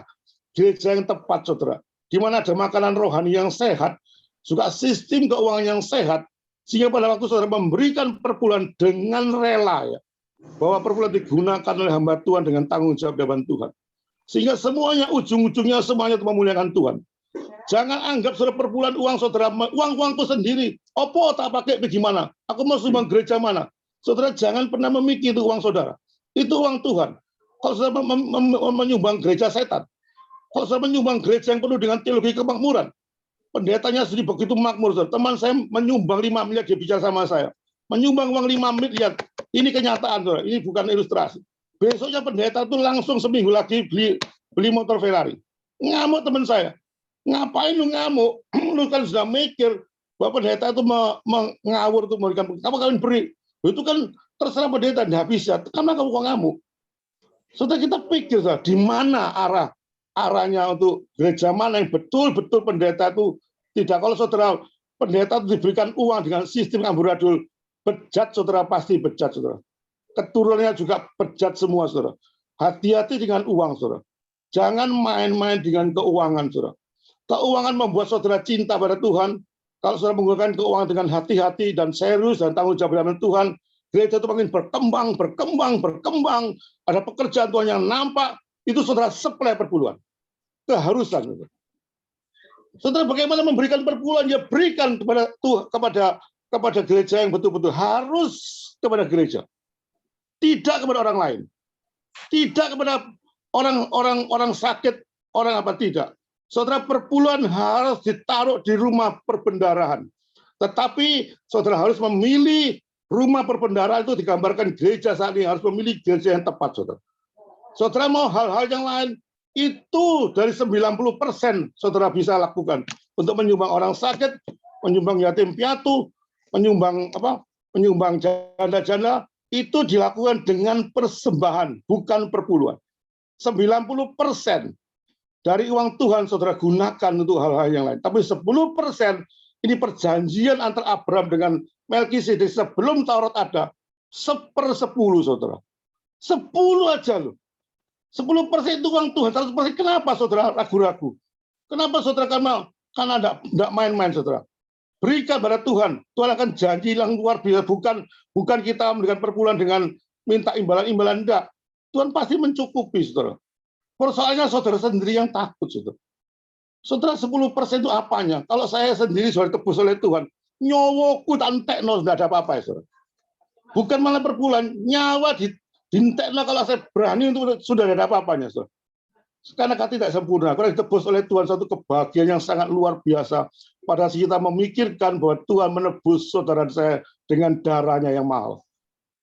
gereja yang tepat, saudara. Di mana ada makanan rohani yang sehat, juga sistem keuangan yang sehat, sehingga pada waktu saudara memberikan per bulan dengan rela, ya, bahwa per bulan digunakan oleh hamba Tuhan dengan tanggung jawab di hadapan Tuhan. Sehingga semuanya ujung-ujungnya semuanya itu memuliakan Tuhan. Jangan anggap saudara per bulan uang saudara, uangku sendiri. Opo tak pakai bagaimana? Aku mau sumbang gereja mana? Saudara jangan pernah memikir itu uang saudara. Itu uang Tuhan. Kalau saudara menyumbang gereja setan, kalau saudara menyumbang gereja yang penuh dengan teologi kemakmuran, pendetanya sendiri begitu makmur. Saudara. Teman saya menyumbang 5 miliar, dia bicara sama saya. Menyumbang uang 5 miliar, ini kenyataan, saudara. Ini bukan ilustrasi. Besoknya pendeta itu langsung seminggu lagi beli motor Ferrari. Ngamuk teman saya. Ngapain lu ngamuk? Lu kan sudah mikir bahwa pendeta itu mengawur untuk memberikan. Kamu kalian beri. Itu kan terserah pendeta, tidak bisa. Karena kamu kok ngamuk. Saudara kita pikir, saudara, di mana arahnya untuk gereja mana yang betul-betul pendeta itu tidak. Kalau saudara pendeta itu diberikan uang dengan sistem amburadul, bejat saudara, pasti bejat saudara. Keturunannya juga bejat semua saudara. Hati-hati dengan uang saudara. Jangan main-main dengan keuangan saudara. Keuangan membuat saudara cinta pada Tuhan. Kalau saudara menggunakan keuangan dengan hati-hati dan serius dan tanggung jawab dengan Tuhan, gereja itu makin berkembang. Ada pekerjaan Tuhan yang nampak. Itu saudara supply per bulan. Keharusan. Saudara bagaimana memberikan per bulan? Ya berikan kepada gereja yang betul-betul harus kepada gereja. Tidak kepada orang lain. Tidak kepada orang sakit, orang apa tidak. Saudara per bulan harus ditaruh di rumah perbendaharaan. Tetapi saudara harus memilih rumah perbendaharaan itu digambarkan gereja saat ini harus memilih gereja yang tepat, saudara. Saudara mau hal-hal yang lain, itu dari 90% saudara bisa lakukan untuk menyumbang orang sakit, menyumbang yatim piatu, menyumbang janda-janda, itu dilakukan dengan persembahan, bukan perpuluhan. 90% dari uang Tuhan saudara gunakan untuk hal-hal yang lain. Tapi 10% ini perjanjian antara Abraham dengan Melkisedek sebelum Taurat ada, 1/10 saudara. 10 aja loh. 10% itu uang Tuhan, 100% kenapa saudara ragu-ragu? Kenapa saudara karena tidak main-main saudara? Berikan pada Tuhan, Tuhan akan janji yang luar biasa, bukan kita memberikan perpuluhan dengan minta imbalan-imbalan, enggak. Tuhan pasti mencukupi saudara. Persoalannya saudara sendiri yang takut saudara. Saudara 10% itu apanya? Kalau saya sendiri sudah tebus oleh Tuhan, nyawaku tantekno tidak ada apa-apa ya saudara. Bukan malah perpuluhan, nyawa dintekno kalau saya berani untuk sudah ada apa-apanya, saudara. Karena kita tidak sempurna, karena ditebus oleh Tuhan satu kebahagiaan yang sangat luar biasa. Pada saat kita memikirkan bahwa Tuhan menebus saudara saya dengan darahnya yang mahal.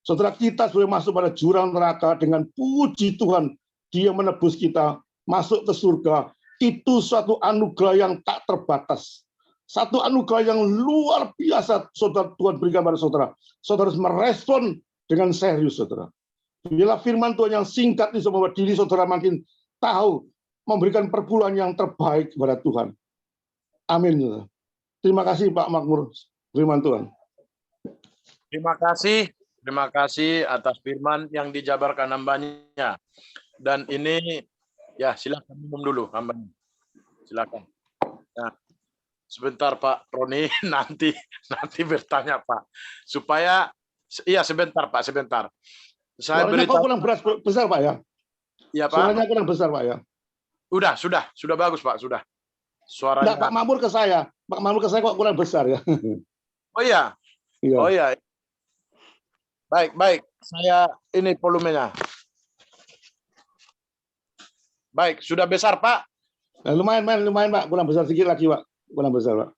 Saudara kita sudah masuk pada jurang neraka dengan puji Tuhan, Dia menebus kita masuk ke surga. Itu suatu anugerah yang tak terbatas. Satu anugerah yang luar biasa saudara Tuhan berikan pada saudara. Saudara harus merespon dengan serius saudara. Bila firman Tuhan yang singkat ini membuat diri saudara makin tahu memberikan perpuluhan yang terbaik kepada Tuhan. Amin. Terima kasih Pak Makmur. Firman Tuhan. Terima kasih atas firman yang dijabarkan hambanya. Dan ini ya silakan minum dulu hambanya. Silakan. Nah, sebentar Pak Roni nanti bertanya Pak supaya Iya, sebentar Pak, sebentar. Saya Suaranya kok beritahu. kurang besar Pak ya? Ya Pak. Suaranya kurang besar Pak ya? Sudah bagus Pak, sudah. Enggak, Suaranya. Pak Makmur ke saya. Pak Makmur ke saya kok kurang besar ya? Oh iya. Iya. Oh iya. Baik. Saya ini volumenya. Baik, sudah besar Pak. Nah, lumayan Pak, kurang besar sedikit lagi Pak. Kurang besar Pak.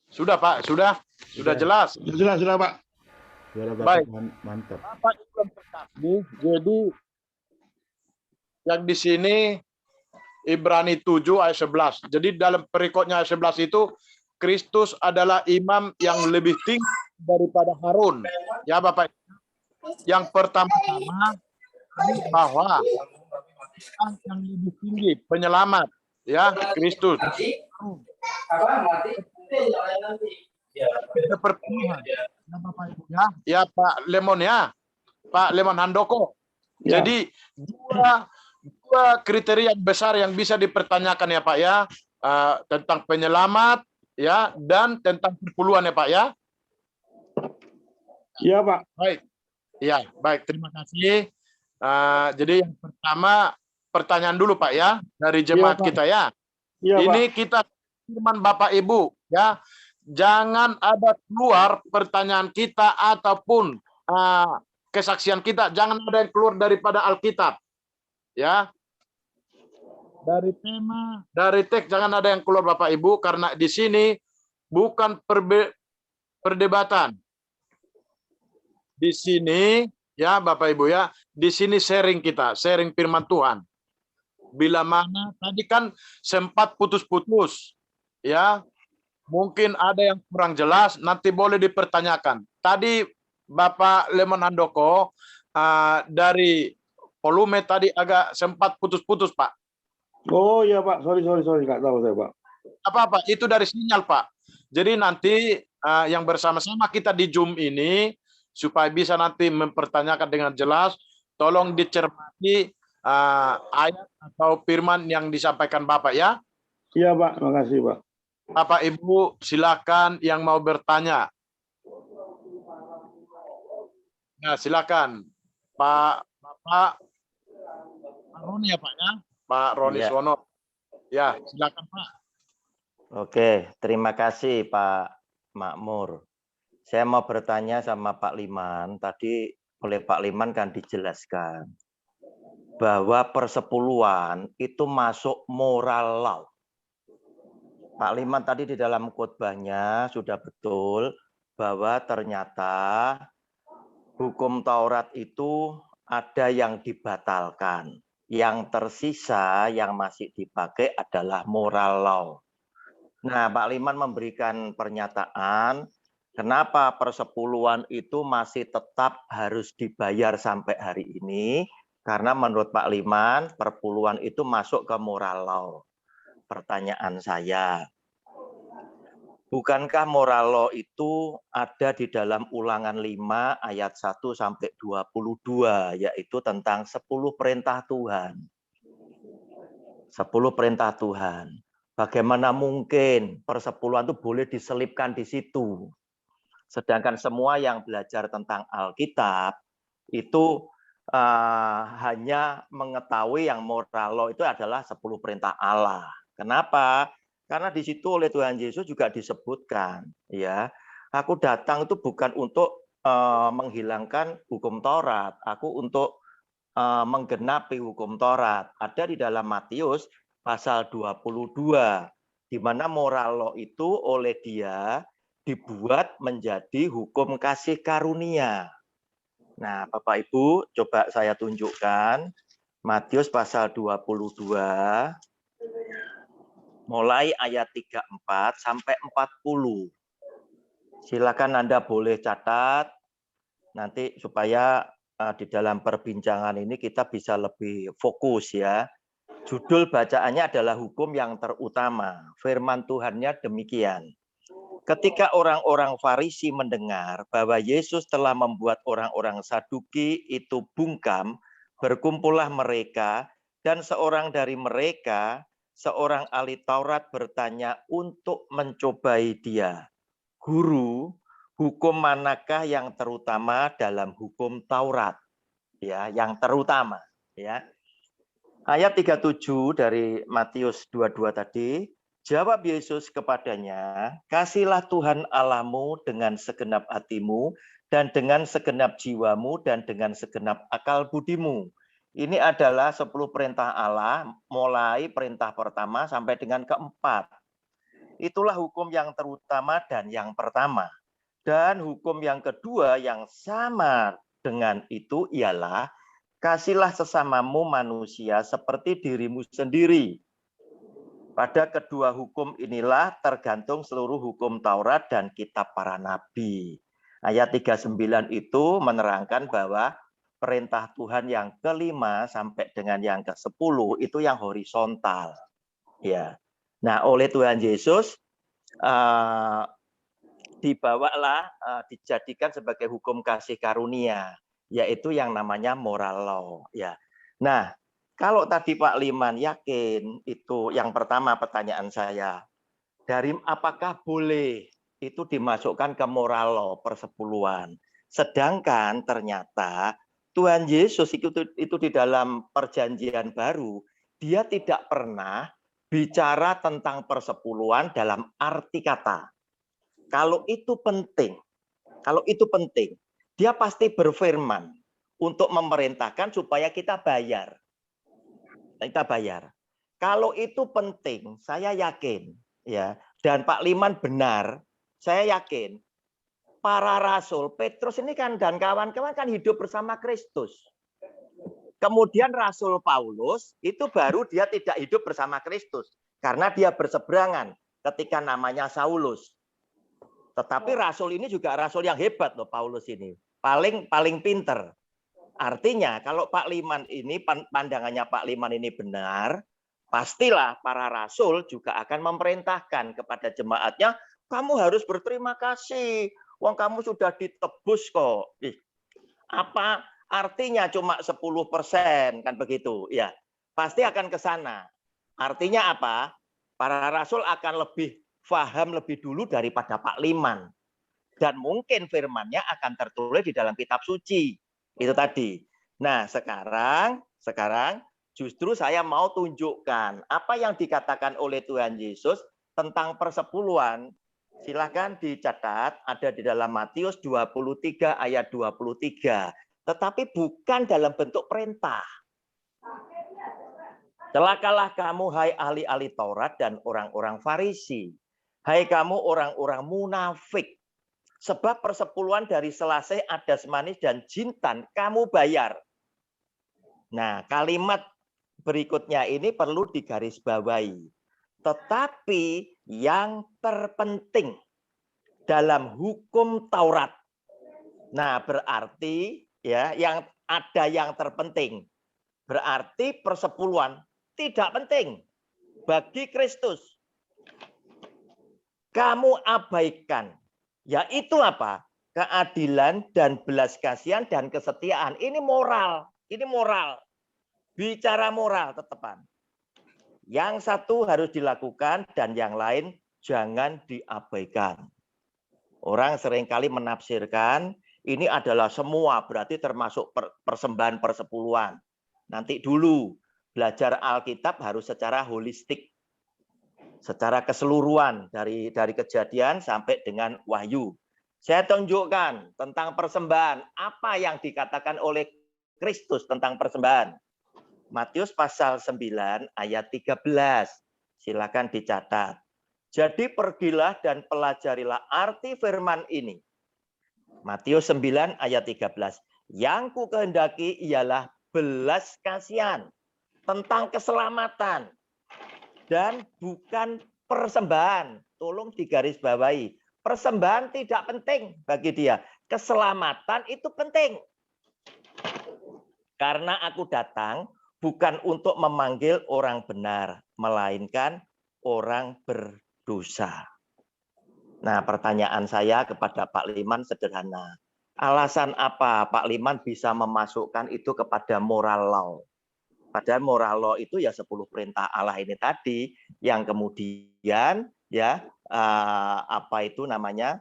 Sudah Pak, sudah jelas. Sudah Pak. Suara Bapak Baik. mantap. Bapak Ibu yang terkasih, jadi yang di sini Ibrani 7 ayat 11. Jadi dalam perikopnya ayat 11 itu Kristus adalah imam yang lebih tinggi daripada Harun. Ya Bapak. Yang pertama-tama bahwa yang lebih tinggi penyelamat ya Kristus. Perpenuhan. Ya Bapak Ibu ya. Ya Pak Lemon ya. Pak Lemon Handoko. Ya. Jadi dua kriteria besar yang bisa dipertanyakan ya Pak ya, tentang penyelamat ya dan tentang perpuluhan ya Pak ya. Iya Pak. Baik. Ya, baik. Terima kasih. Jadi yang pertama pertanyaan dulu Pak ya dari jemaat Pak. kita ya. Iya Ini Pak. kita firman Bapak Ibu ya. Jangan ada keluar pertanyaan kita ataupun kesaksian kita, jangan ada yang keluar daripada Alkitab. Ya. Dari tema, dari teks jangan ada yang keluar Bapak Ibu karena di sini bukan perdebatan. Di sini ya Bapak Ibu ya, di sini sharing kita, sharing firman Tuhan. Bila mana tadi kan sempat putus-putus ya. Mungkin ada yang kurang jelas, nanti boleh dipertanyakan. Tadi Bapak Lemon Handoko dari volume tadi agak sempat putus-putus Pak. Oh iya Pak, sorry, nggak tahu saya Pak. Apa-apa, itu dari sinyal Pak. Jadi nanti yang bersama-sama kita di Zoom ini, supaya bisa nanti mempertanyakan dengan jelas, tolong dicermati ayat atau firman yang disampaikan Bapak ya. Iya Pak, makasih Pak. Bapak Ibu silakan yang mau bertanya. Nah, silakan Bapak Roni ya Pak ya. Pak Roni Ya. Sono. Ya, silakan Pak. Oke, terima kasih Pak Makmur. Saya mau bertanya sama Pak Liman. Tadi oleh Pak Liman kan dijelaskan bahwa persepuluhan itu masuk moral law. Pak Liman tadi di dalam khotbahnya sudah betul bahwa ternyata hukum Taurat itu ada yang dibatalkan. Yang tersisa yang masih dipakai adalah moral law. Nah, Pak Liman memberikan pernyataan kenapa persepuluhan itu masih tetap harus dibayar sampai hari ini. Karena menurut Pak Liman, perpuluhan itu masuk ke moral law. Pertanyaan saya, bukankah moral law itu ada di dalam Ulangan 5 ayat 1 sampai 22, yaitu tentang 10 perintah Tuhan. 10 perintah Tuhan. Bagaimana mungkin persepuluhan itu boleh diselipkan di situ? Sedangkan semua yang belajar tentang Alkitab itu hanya mengetahui yang moral law itu adalah 10 perintah Allah. Kenapa? Karena di situ oleh Tuhan Yesus juga disebutkan, ya, aku datang itu bukan untuk menghilangkan hukum Taurat, aku untuk menggenapi hukum Taurat. Ada di dalam Matius pasal 22, di mana moral law itu oleh Dia dibuat menjadi hukum kasih karunia. Nah, Bapak Ibu, coba saya tunjukkan Matius pasal 22. Mulai ayat 34 sampai 40. Silakan Anda boleh catat nanti supaya di dalam perbincangan ini kita bisa lebih fokus ya. Judul bacaannya adalah hukum yang terutama. Firman Tuhannya demikian. Ketika orang-orang Farisi mendengar bahwa Yesus telah membuat orang-orang Saduki itu bungkam, berkumpullah mereka dan seorang dari mereka seorang ahli Taurat bertanya untuk mencobai dia, "Guru, hukum manakah yang terutama dalam hukum Taurat?" Ya, yang terutama, ya. Ayat 37 dari Matius 22 tadi, jawab Yesus kepadanya, "Kasihlah Tuhan Allahmu dengan segenap hatimu dan dengan segenap jiwamu dan dengan segenap akal budimu." Ini adalah 10 perintah Allah, mulai perintah pertama sampai dengan keempat. Itulah hukum yang terutama dan yang pertama. Dan hukum yang kedua yang sama dengan itu ialah kasihlah sesamamu manusia seperti dirimu sendiri. Pada kedua hukum inilah tergantung seluruh hukum Taurat dan kitab para nabi. Ayat 39 itu menerangkan bahwa perintah Tuhan yang kelima sampai dengan yang ke-10 itu yang horizontal. Ya. Nah, oleh Tuhan Yesus dibawalah dijadikan sebagai hukum kasih karunia, yaitu yang namanya moral law. Ya. Nah, kalau tadi Pak Liman yakin itu yang pertama pertanyaan saya, dari apakah boleh itu dimasukkan ke moral law persepuluhan? Sedangkan ternyata Tuhan Yesus itu di dalam perjanjian baru, dia tidak pernah bicara tentang persepuluhan dalam arti kata. Kalau itu penting, dia pasti berfirman untuk memerintahkan supaya kita bayar. Kalau itu penting, saya yakin, ya. Dan Pak Liman benar, saya yakin. Para rasul, Petrus ini kan dan kawan-kawan kan hidup bersama Kristus. Kemudian Rasul Paulus itu baru dia tidak hidup bersama Kristus karena dia berseberangan ketika namanya Saulus. Tetapi rasul ini juga rasul yang hebat loh, Paulus ini. Paling pinter. Artinya kalau Pak Liman ini pandangannya Pak Liman ini benar, pastilah para rasul juga akan memerintahkan kepada jemaatnya, kamu harus berterima kasih. Wong kamu sudah ditebus kok. Apa artinya cuma 10% kan begitu? Ya, pasti akan ke sana. Artinya apa? Para rasul akan lebih paham lebih dulu daripada Pak Liman. Dan mungkin firman-Nya akan tertulis di dalam kitab suci. Itu tadi. Nah, sekarang justru saya mau tunjukkan apa yang dikatakan oleh Tuhan Yesus tentang persepuluhan. Silahkan dicatat, ada di dalam Matius 23 ayat 23. Tetapi bukan dalam bentuk perintah. Celakalah kamu, hai ahli-ahli Taurat dan orang-orang Farisi. Hai kamu orang-orang munafik. Sebab persepuluhan dari selasih, adas manis, dan jintan kamu bayar. Nah, kalimat berikutnya ini perlu digarisbawahi. Tetapi yang terpenting dalam hukum Taurat. Nah, berarti ya yang ada yang terpenting. Berarti persepuluhan tidak penting bagi Kristus. Kamu abaikan. Yaitu apa? Keadilan dan belas kasihan dan kesetiaan. Ini moral. Ini moral. Bicara moral tetepan. Yang satu harus dilakukan dan yang lain jangan diabaikan. Orang seringkali menafsirkan ini adalah semua, berarti termasuk persembahan persepuluhan. Nanti dulu belajar Alkitab harus secara holistik. Secara keseluruhan dari Kejadian sampai dengan Wahyu. Saya tunjukkan tentang persembahan. Apa yang dikatakan oleh Kristus tentang persembahan. Matius pasal 9 ayat 13. Silakan dicatat. Jadi pergilah dan pelajarilah arti firman ini. Matius 9 ayat 13. Yang ku kehendaki ialah belas kasihan tentang keselamatan dan bukan persembahan. Tolong digarisbawahi. Persembahan tidak penting bagi dia. Keselamatan itu penting. Karena aku datang bukan untuk memanggil orang benar, melainkan orang berdosa. Nah, pertanyaan saya kepada Pak Liman sederhana. Alasan apa Pak Liman bisa memasukkan itu kepada moral law? Padahal moral law itu ya 10 perintah Allah ini tadi yang kemudian ya apa itu namanya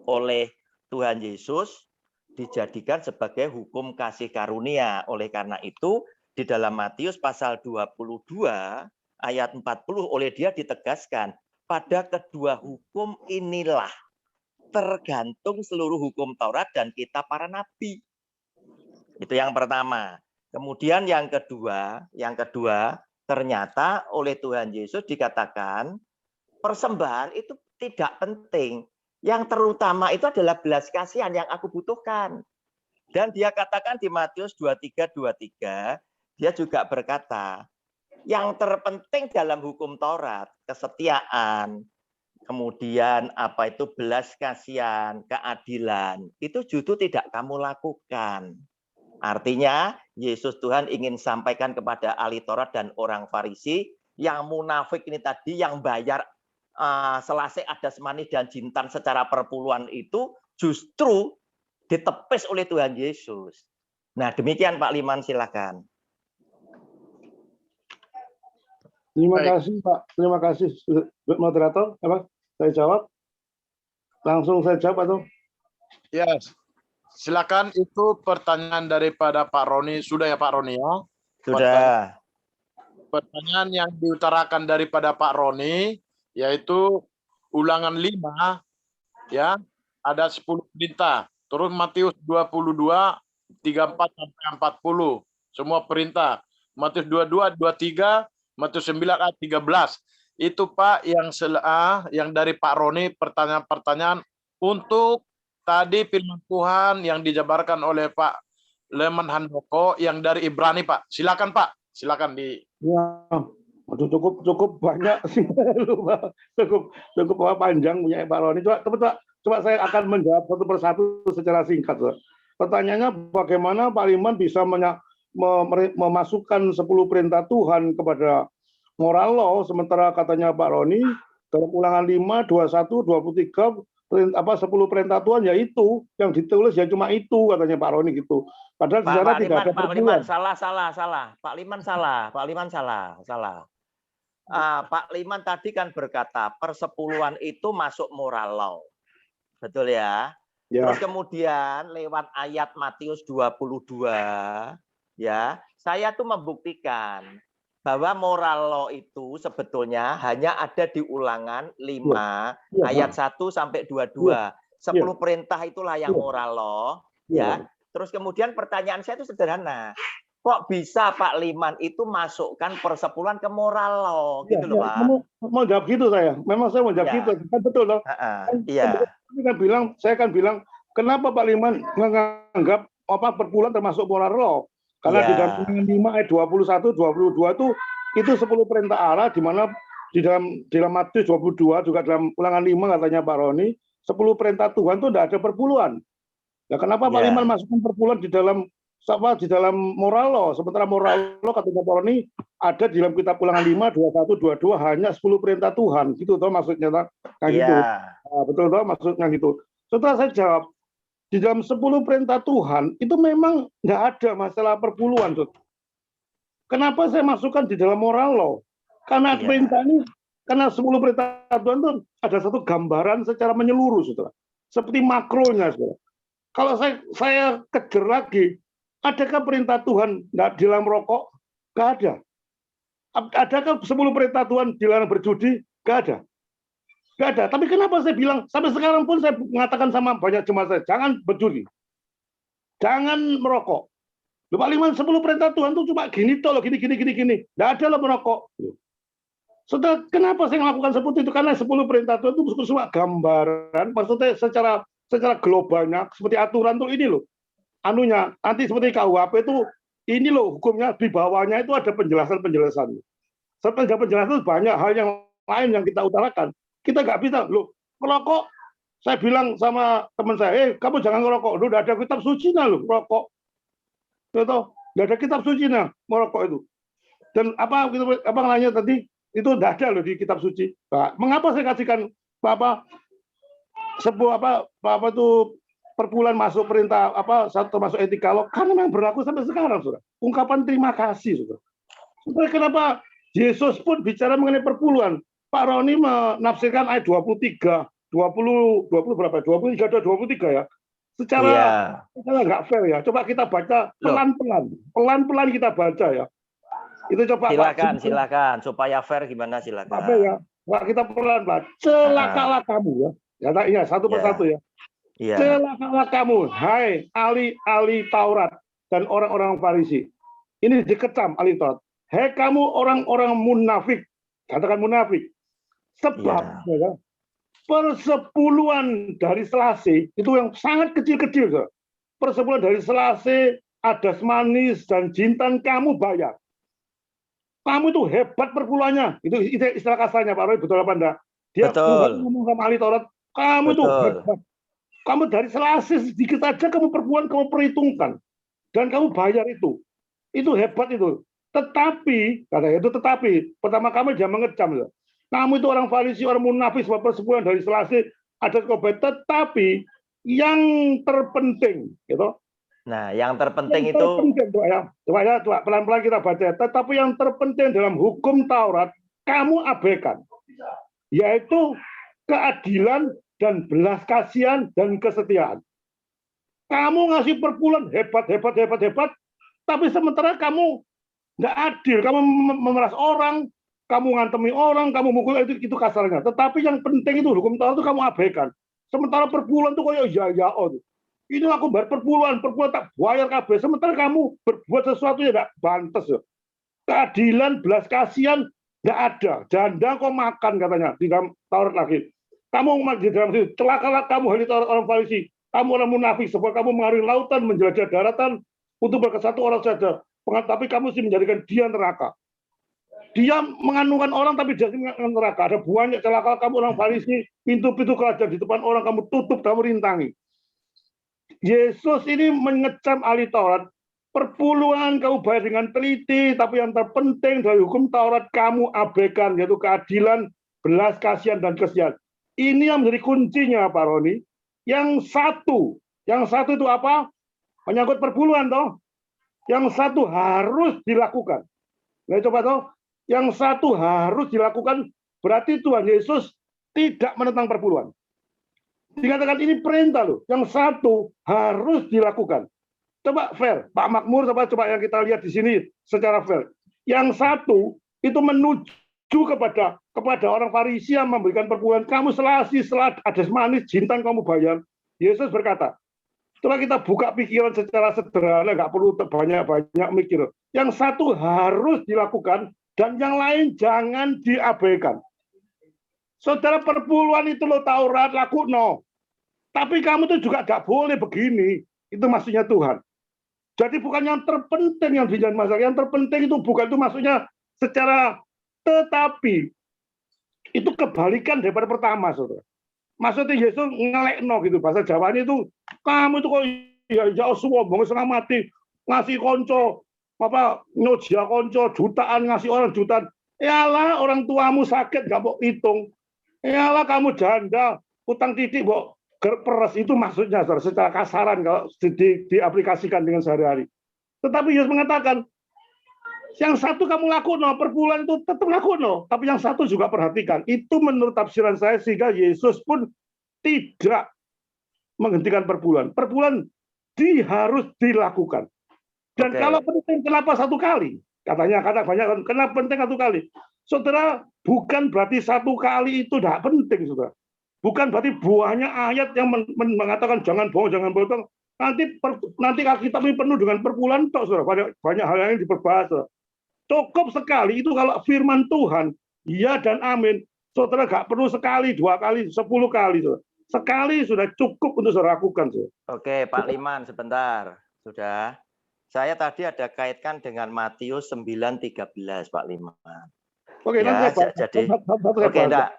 oleh Tuhan Yesus dijadikan sebagai hukum kasih karunia. Oleh karena itu di dalam Matius pasal 22 ayat 40 oleh dia ditegaskan, pada kedua hukum inilah tergantung seluruh hukum Taurat dan kitab para nabi. Itu yang pertama. Kemudian yang kedua ternyata oleh Tuhan Yesus dikatakan persembahan itu tidak penting. Yang terutama itu adalah belas kasihan yang aku butuhkan. Dan dia katakan di Matius 23:23, dia juga berkata, yang terpenting dalam hukum Taurat, kesetiaan, kemudian apa itu belas kasihan, keadilan, itu justru tidak kamu lakukan. Artinya Yesus Tuhan ingin sampaikan kepada ahli Taurat dan orang Farisi yang munafik ini tadi, yang bayar selasih adas manis dan jintan secara perpuluhan itu justru ditepis oleh Tuhan Yesus. Nah demikian Pak Liman, silakan. Terima Baik. kasih Pak, terima kasih moderator. Apa? Saya jawab. Langsung saya jawab atau? Yes. Silakan, itu pertanyaan daripada Pak Roni. Sudah ya Pak Roni ya? Sudah. Pertanyaan yang diutarakan daripada Pak Roni yaitu Ulangan 5 ya, ada 10 perintah. Terus Matius 22 34 sampai 40 semua perintah. Matius 22 23, Matius 9 ayat 13. Itu Pak yang dari Pak Roni, pertanyaan-pertanyaan untuk tadi firman Tuhan yang dijabarkan oleh Pak Leman Handoko yang dari Ibrani Pak. Silakan Pak, silakan di. Ya, aduh, cukup banyak sih, cukup panjang punya Pak Roni. Coba saya akan menjawab satu persatu secara singkat. Pertanyaannya, bagaimana Pak Liman bisa memasukkan 10 perintah Tuhan kepada moral law, sementara katanya Pak Roni dalam Ulangan 5, 21, 23 10 perintah Tuhan ya itu yang ditulis ya cuma itu katanya Pak Roni gitu. Padahal di sana tidak ada Pak Liman salah. Pak Liman salah. Pak Liman tadi kan berkata persepuluhan itu masuk moral law. Betul ya? Ya. Terus kemudian lewat ayat Matius 22 ya, saya tuh membuktikan bahwa moral law itu sebetulnya hanya ada di Ulangan 5 ayat 1 sampai 22. 10 perintah itulah yang moral law ya. Terus kemudian pertanyaan saya itu sederhana. Kok bisa Pak Liman itu masukkan persepuluhan ke moral law gitu loh Pak? Mau jawab gitu saya. Memang saya mau jawab gitu. Kan betul loh. Iya. Saya kan bilang kenapa Pak Liman menganggap perpuluhan termasuk moral law? Karena di dalam Ulangan 5 ayat 21 22 itu 10 perintah Allah, di mana di dalam Matius 22 juga dalam Ulangan 5 katanya Pak Roni 10 perintah Tuhan itu tidak ada perpuluhan. Nah, kenapa Pak Liman masukkan perpuluhan di dalam moral law, sementara moral law katanya Pak Roni ada di dalam kitab Ulangan 5 21 22 hanya 10 perintah Tuhan. Gitu toh maksudnya gitu. Nah, betul toh maksudnya gitu. Setelah saya jawab, di dalam 10 perintah Tuhan itu memang nggak ada masalah perpuluhan. Kenapa saya masukkan di dalam moral law? Karena perintah ini, karena 10 perintah Tuhan itu ada satu gambaran secara menyeluruh, saudara. Seperti makronya, saudara. Kalau saya kejar lagi, adakah perintah Tuhan nggak dilarang merokok? Nggak ada. Adakah 10 perintah Tuhan dilarang berjudi? Nggak ada. Nggak ada. Tapi kenapa saya bilang, sampai sekarang pun saya mengatakan sama banyak jemaat saya, jangan berjudi. Jangan merokok. Pak Liman 10 perintah Tuhan itu cuma gini toh, gini. Nggak ada lah merokok. Setelah kenapa saya melakukan seperti itu? Karena 10 perintah Tuhan itu cuma gambaran, maksudnya secara globalnya, seperti aturan tuh ini loh. Anunya, nanti seperti KUHP itu, ini loh hukumnya, di bawahnya itu ada penjelasan-penjelasan. Setelah penjelasan banyak hal yang lain yang kita utarakan. Kita nggak bisa, loh, merokok, saya bilang sama teman saya, kamu jangan ngerokok, loh, udah ada kitab sucinya loh, merokok. Nggak ada kitab sucinya, merokok itu. Dan apa namanya tadi, itu nggak ada loh di kitab suci. Nah, mengapa saya kasihkan perpuluhan masuk perintah termasuk etika law karena memang berlaku sampai sekarang, saudara. Ungkapan terima kasih, saudara. Saudara, kenapa Yesus pun bicara mengenai perpuluhan? Pak Roni menafsirkan ayat 23, 20 berapa? 23 atau 23 ya. Secara nggak fair ya. Coba kita baca pelan-pelan. Pelan-pelan kita baca ya. Itu coba Silakan supaya fair gimana, silakan. Apa ya? Pak, kita pelan-pelan. Celakalah kamu ya. Ya, satu persatu ya. Celakalah kamu, hai ahli Taurat dan orang-orang Farisi. Ini dikecam ahli Taurat. Hai kamu orang-orang munafik. Katakan munafik. Sebab persepuluhan dari Selasi itu yang sangat kecil-kecil. Persepuluhan dari Selasi, adas manis dan jintan kamu bayar. Kamu itu hebat perpuluhannya. Itu istilah kasarnya Pak Roy, betul apa enggak? Dia ngomong sama ahli Taurat, kamu itu hebat. Kamu dari Selasi sedikit saja kamu perpuluhan, kamu perhitungkan. Dan kamu bayar itu. Itu hebat itu. Tetapi, katanya itu pertama kamu jangan mengecam. Ya. Kamu itu orang Farisi, orang munafik, sebab persepuluhan dari Selasi, adat kobat. Tetapi yang terpenting, gitu. Nah, yang terpenting itu. Coba pelan-pelan kita baca. Tetapi yang terpenting dalam hukum Taurat, kamu abaikan. Yaitu keadilan dan belas kasihan dan kesetiaan. Kamu ngasih perpuluhan hebat. Tapi sementara kamu nggak adil. Kamu memeras orang, kamu ngantemi orang, kamu mukul, itu kasarnya. Tetapi yang penting itu hukum Taurat itu kamu abaikan. Sementara perpuluhan itu kayak ini aku bayar perpuluhan tak bayar kabeh. Sementara kamu berbuat sesuatu yang tidak pantas. Ya. Keadilan, belas kasihan nggak ada. Janda kok makan katanya di dalam Taurat lagi. Kamu di dalam situ, celakalah kamu ahli Taurat orang Farisi. Kamu orang munafik, sebab kamu mengarungi lautan, menjelajah daratan untuk berkesatu orang saja. Tapi kamu sih menjadikan dia neraka. Dia mengandungkan orang tapi dia mengandungkan neraka. Ada banyak celaka kamu orang Farisi, pintu-pintu kerajaan di depan orang kamu tutup, kamu rintangi. Yesus ini mengecam ahli Taurat. Perpuluhan kamu bayar dengan teliti, tapi yang terpenting dari hukum Taurat kamu abaikan, yaitu keadilan, belas kasihan dan kesetiaan. Ini yang menjadi kuncinya, Pak Roni. Yang satu itu apa? Menyangkut perpuluhan, toh. Yang satu harus dilakukan. Nah, coba toh. Yang satu harus dilakukan, berarti Tuhan Yesus tidak menentang perpuluhan. Dikatakan ini perintah loh. Yang satu harus dilakukan. Coba fair, Pak Makmur, coba yang kita lihat di sini secara fair. Yang satu itu menuju kepada orang Farisi yang memberikan perpuluhan. Kamu Selasi, adas manis, jintan kamu bayar. Yesus berkata, coba kita buka pikiran secara sederhana, nggak perlu banyak mikir. Yang satu harus dilakukan dan yang lain jangan diabaikan. Saudara, perpuluhan itu lo Taurat laku no. Tapi kamu tuh juga tidak boleh begini. Itu maksudnya Tuhan. Jadi bukan yang terpenting yang dijadikan masalah. Yang terpenting itu bukan itu maksudnya secara, tetapi itu kebalikan daripada pertama, saudara. Maksudnya Yesus ngelekno gitu, bahasa Jawanya itu kamu itu kok ya sombong setengah mati ngasih konco nyojia konco jutaan, ngasih orang jutaan. Yalah orang tuamu sakit gak mau hitung. Yalah kamu janda utang titik mau peres, itu maksudnya saudara, secara kasaran kalau diaplikasikan dengan sehari-hari. Tetapi Yesus mengatakan yang satu kamu lakukan, perpuluhan itu tetap lakukan, tapi yang satu juga perhatikan. Itu menurut tafsiran saya, sehingga Yesus pun tidak menghentikan perpuluhan. Perpuluhan harus dilakukan. Dan kalau penting, kenapa satu kali? Katanya banyak, kenapa penting satu kali? Saudara, bukan berarti satu kali itu tidak penting, saudara. Bukan berarti buahnya ayat yang mengatakan jangan bohong, jangan bohong. Nanti Alkitab ini penuh dengan perpuluhan, saudara. Banyak hal yang diperbahas, saudara. Cukup sekali itu kalau firman Tuhan, ya dan amin. Saudara nggak perlu sekali, 2 kali, 10 kali. Saudara. Sekali sudah cukup untuk saudara lakukan. Saudara. Oke, Pak Liman, sebentar. Sudah. Saya tadi ada kaitkan dengan Matius 9:13, Pak Liman. Oke, ya, nanti enggak,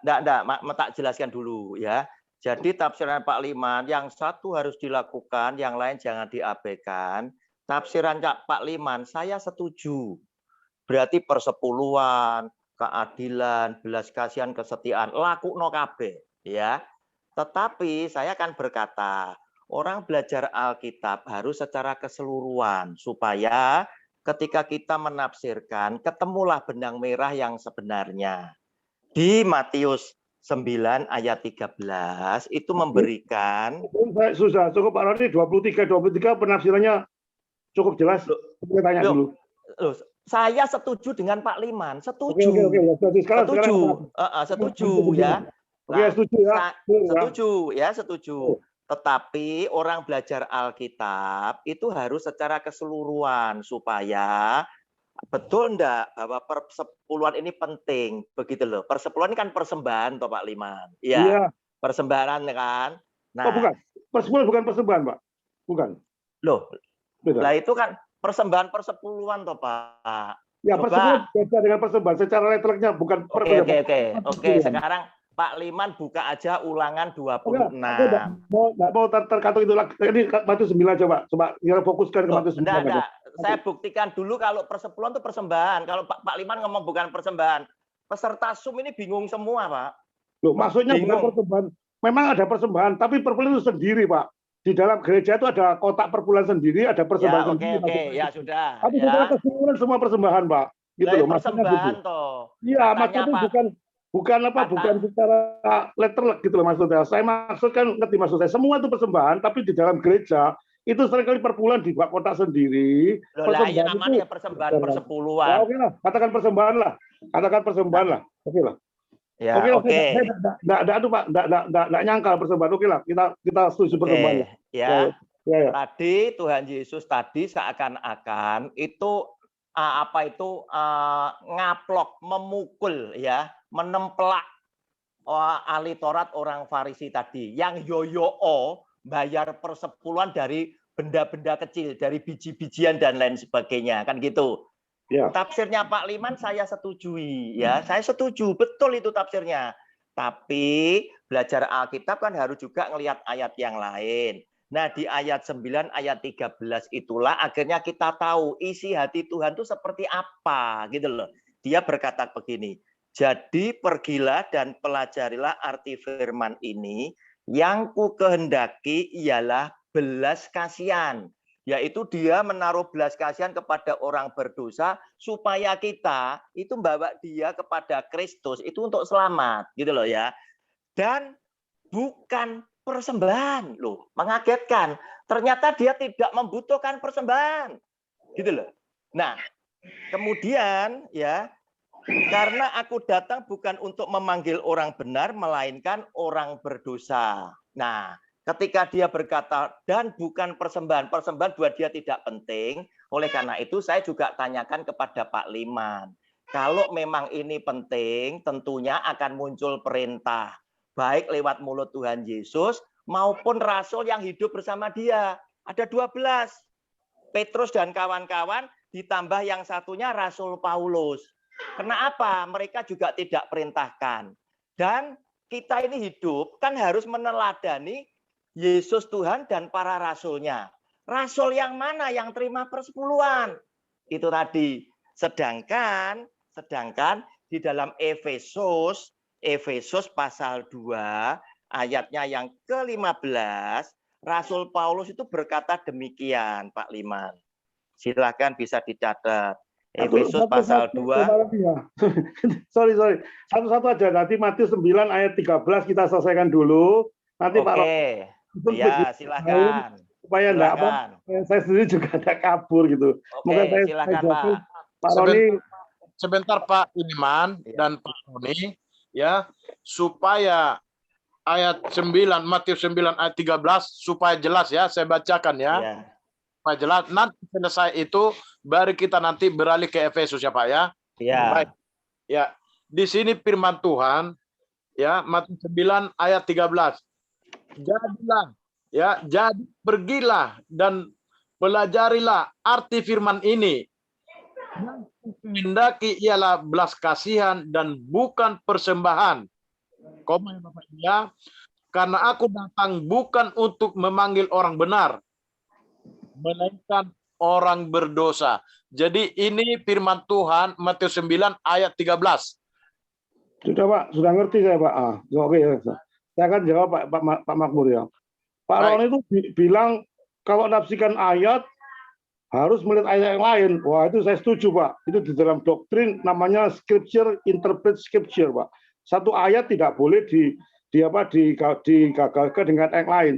tak jelaskan dulu ya. Jadi tafsiran Pak Liman, yang satu harus dilakukan, yang lain jangan diabaikan. Tafsiran Pak Liman, saya setuju. Berarti persepuluhan, keadilan, belas kasihan, kesetiaan, laku no kabeh, ya. Tetapi saya akan berkata, orang belajar Alkitab harus secara keseluruhan supaya ketika kita menafsirkan ketemulah benang merah yang sebenarnya. Di Matius 9 ayat 13 itu memberikan Susah, cukup Pak Roni 23 penafsirannya cukup jelas. Saya tanya Loh, dulu. loh, saya setuju dengan Pak Liman, setuju. Oke. Sekarang Setuju ya. Oke, Nah, setuju ya. Setuju. Tetapi orang belajar Alkitab itu harus secara keseluruhan supaya betul enggak bahwa persepuluhan ini penting, begitu loh. Persepuluhan ini kan persembahan toh Pak Liman. Iya. Persembahan kan. Nah, Oh, bukan. Persepuluhan bukan persembahan, Pak. Bukan. Loh, Beda. lah itu kan persembahan persepuluhan toh Pak. Ya, Coba. persepuluhan beda dengan persembahan secara letternya bukan Oke, sekarang Pak Liman buka aja Ulangan 26. Nggak mau terkantong itu lagi. Ini Matius 9 coba kita fokuskan ke Matius 9. Enggak. Saya buktikan dulu kalau persepuluhan itu persembahan. Kalau Pak Liman ngomong bukan persembahan. Peserta Zoom ini bingung semua, Pak. Loh, maksudnya Bingung. bukan persembahan. Memang ada persembahan, tapi perpuluhan itu sendiri, Pak. Di dalam gereja itu ada kotak perpuluhan sendiri, ada persembahan sendiri. Oke, ya sudah. Tapi secara keseluruhan semua persembahan, Pak. Gitu Lah, loh, maksudnya persembahan gitu. toh. Iya, Katanya, maksudnya Pak. bukan secara letterlek gitu loh maksudnya. Saya maksudkan, ngerti maksud saya. Semua itu persembahan, tapi di dalam gereja itu seringkali perpuluhan dibuat kotak sendiri. Loh, lah, ya namanya persembahan persepuluhan. Ya, oke lah, katakan persembahan lah. Oke lah. Ya, Oke. Nggak nyangkal persembahan. Oke lah, kita setuju persembahan. Ya. Ya. Tadi Tuhan Yesus tadi seakan-akan itu ngaplok, memukul ya, menemplak ahli Taurat orang Farisi tadi yang bayar persepuluhan dari benda-benda kecil, dari biji-bijian dan lain sebagainya, kan gitu. Ya. Tafsirnya Pak Liman saya setujui ya, saya setuju, betul itu tafsirnya. Tapi belajar Alkitab kan harus juga ngelihat ayat yang lain. Nah, di ayat 9 ayat 13 itulah akhirnya kita tahu isi hati Tuhan itu seperti apa gitu loh. Dia berkata begini, "Jadi pergilah dan pelajarilah arti firman ini, yang ku kehendaki ialah belas kasihan." Yaitu dia menaruh belas kasihan kepada orang berdosa supaya kita itu bawa dia kepada Kristus itu untuk selamat gitu loh ya. Dan bukan persembahan loh, mengagetkan. Ternyata dia tidak membutuhkan persembahan. Gitu loh. Nah, kemudian ya, karena aku datang bukan untuk memanggil orang benar melainkan orang berdosa. Nah, ketika dia berkata dan bukan persembahan buat dia tidak penting. Oleh karena itu saya juga tanyakan kepada Pak Liman. Kalau memang ini penting, tentunya akan muncul perintah. Baik lewat mulut Tuhan Yesus maupun rasul yang hidup bersama dia. Ada 12. Petrus dan kawan-kawan ditambah yang satunya Rasul Paulus. Kenapa? Mereka juga tidak perintahkan. Dan kita ini hidup kan harus meneladani Yesus Tuhan dan para rasulnya. Rasul yang mana yang terima persepuluhan? Itu tadi. Sedangkan di dalam Efesus pasal 2 ayatnya yang ke-15, Rasul Paulus itu berkata demikian, Pak Liman. Silakan bisa dicatat. Efesus pasal 2. Sorry. Satu-satu aja. Nanti Matius 9 ayat 13 kita selesaikan dulu. Nanti Pak Ya, silakan. Supaya enggak apa, saya sendiri juga ada kabur gitu. Oke, silakan Pak. Roni. Sebentar Pak Iman dan Pak Roni ya, supaya ayat 9 Matius 9 ayat 13 supaya jelas ya, saya bacakan ya. Supaya jelas, nanti selesai itu baru kita nanti beralih ke Efesus ya Pak ya. Iya. Baik. Ya, di sini firman Tuhan ya, Matius 9 ayat 13. Jadilah ya, jadi pergilah dan pelajarilah arti firman ini. Yang kuhendaki ialah belas kasihan dan bukan persembahan. Koma ya Bapak ya, karena aku datang bukan untuk memanggil orang benar, melainkan orang berdosa. Jadi ini firman Tuhan Matius 9 ayat 13. Sudah Pak, sudah ngerti saya Pak. Oke, saya akan jawab Pak Makmur ya. Pak Baik. Roni itu bilang kalau nafsikan ayat harus melihat ayat yang lain. Wah, itu saya setuju, Pak. Itu di dalam doktrin namanya scripture interpret scripture, Pak. Satu ayat tidak boleh digagalkan dengan ayat yang lain.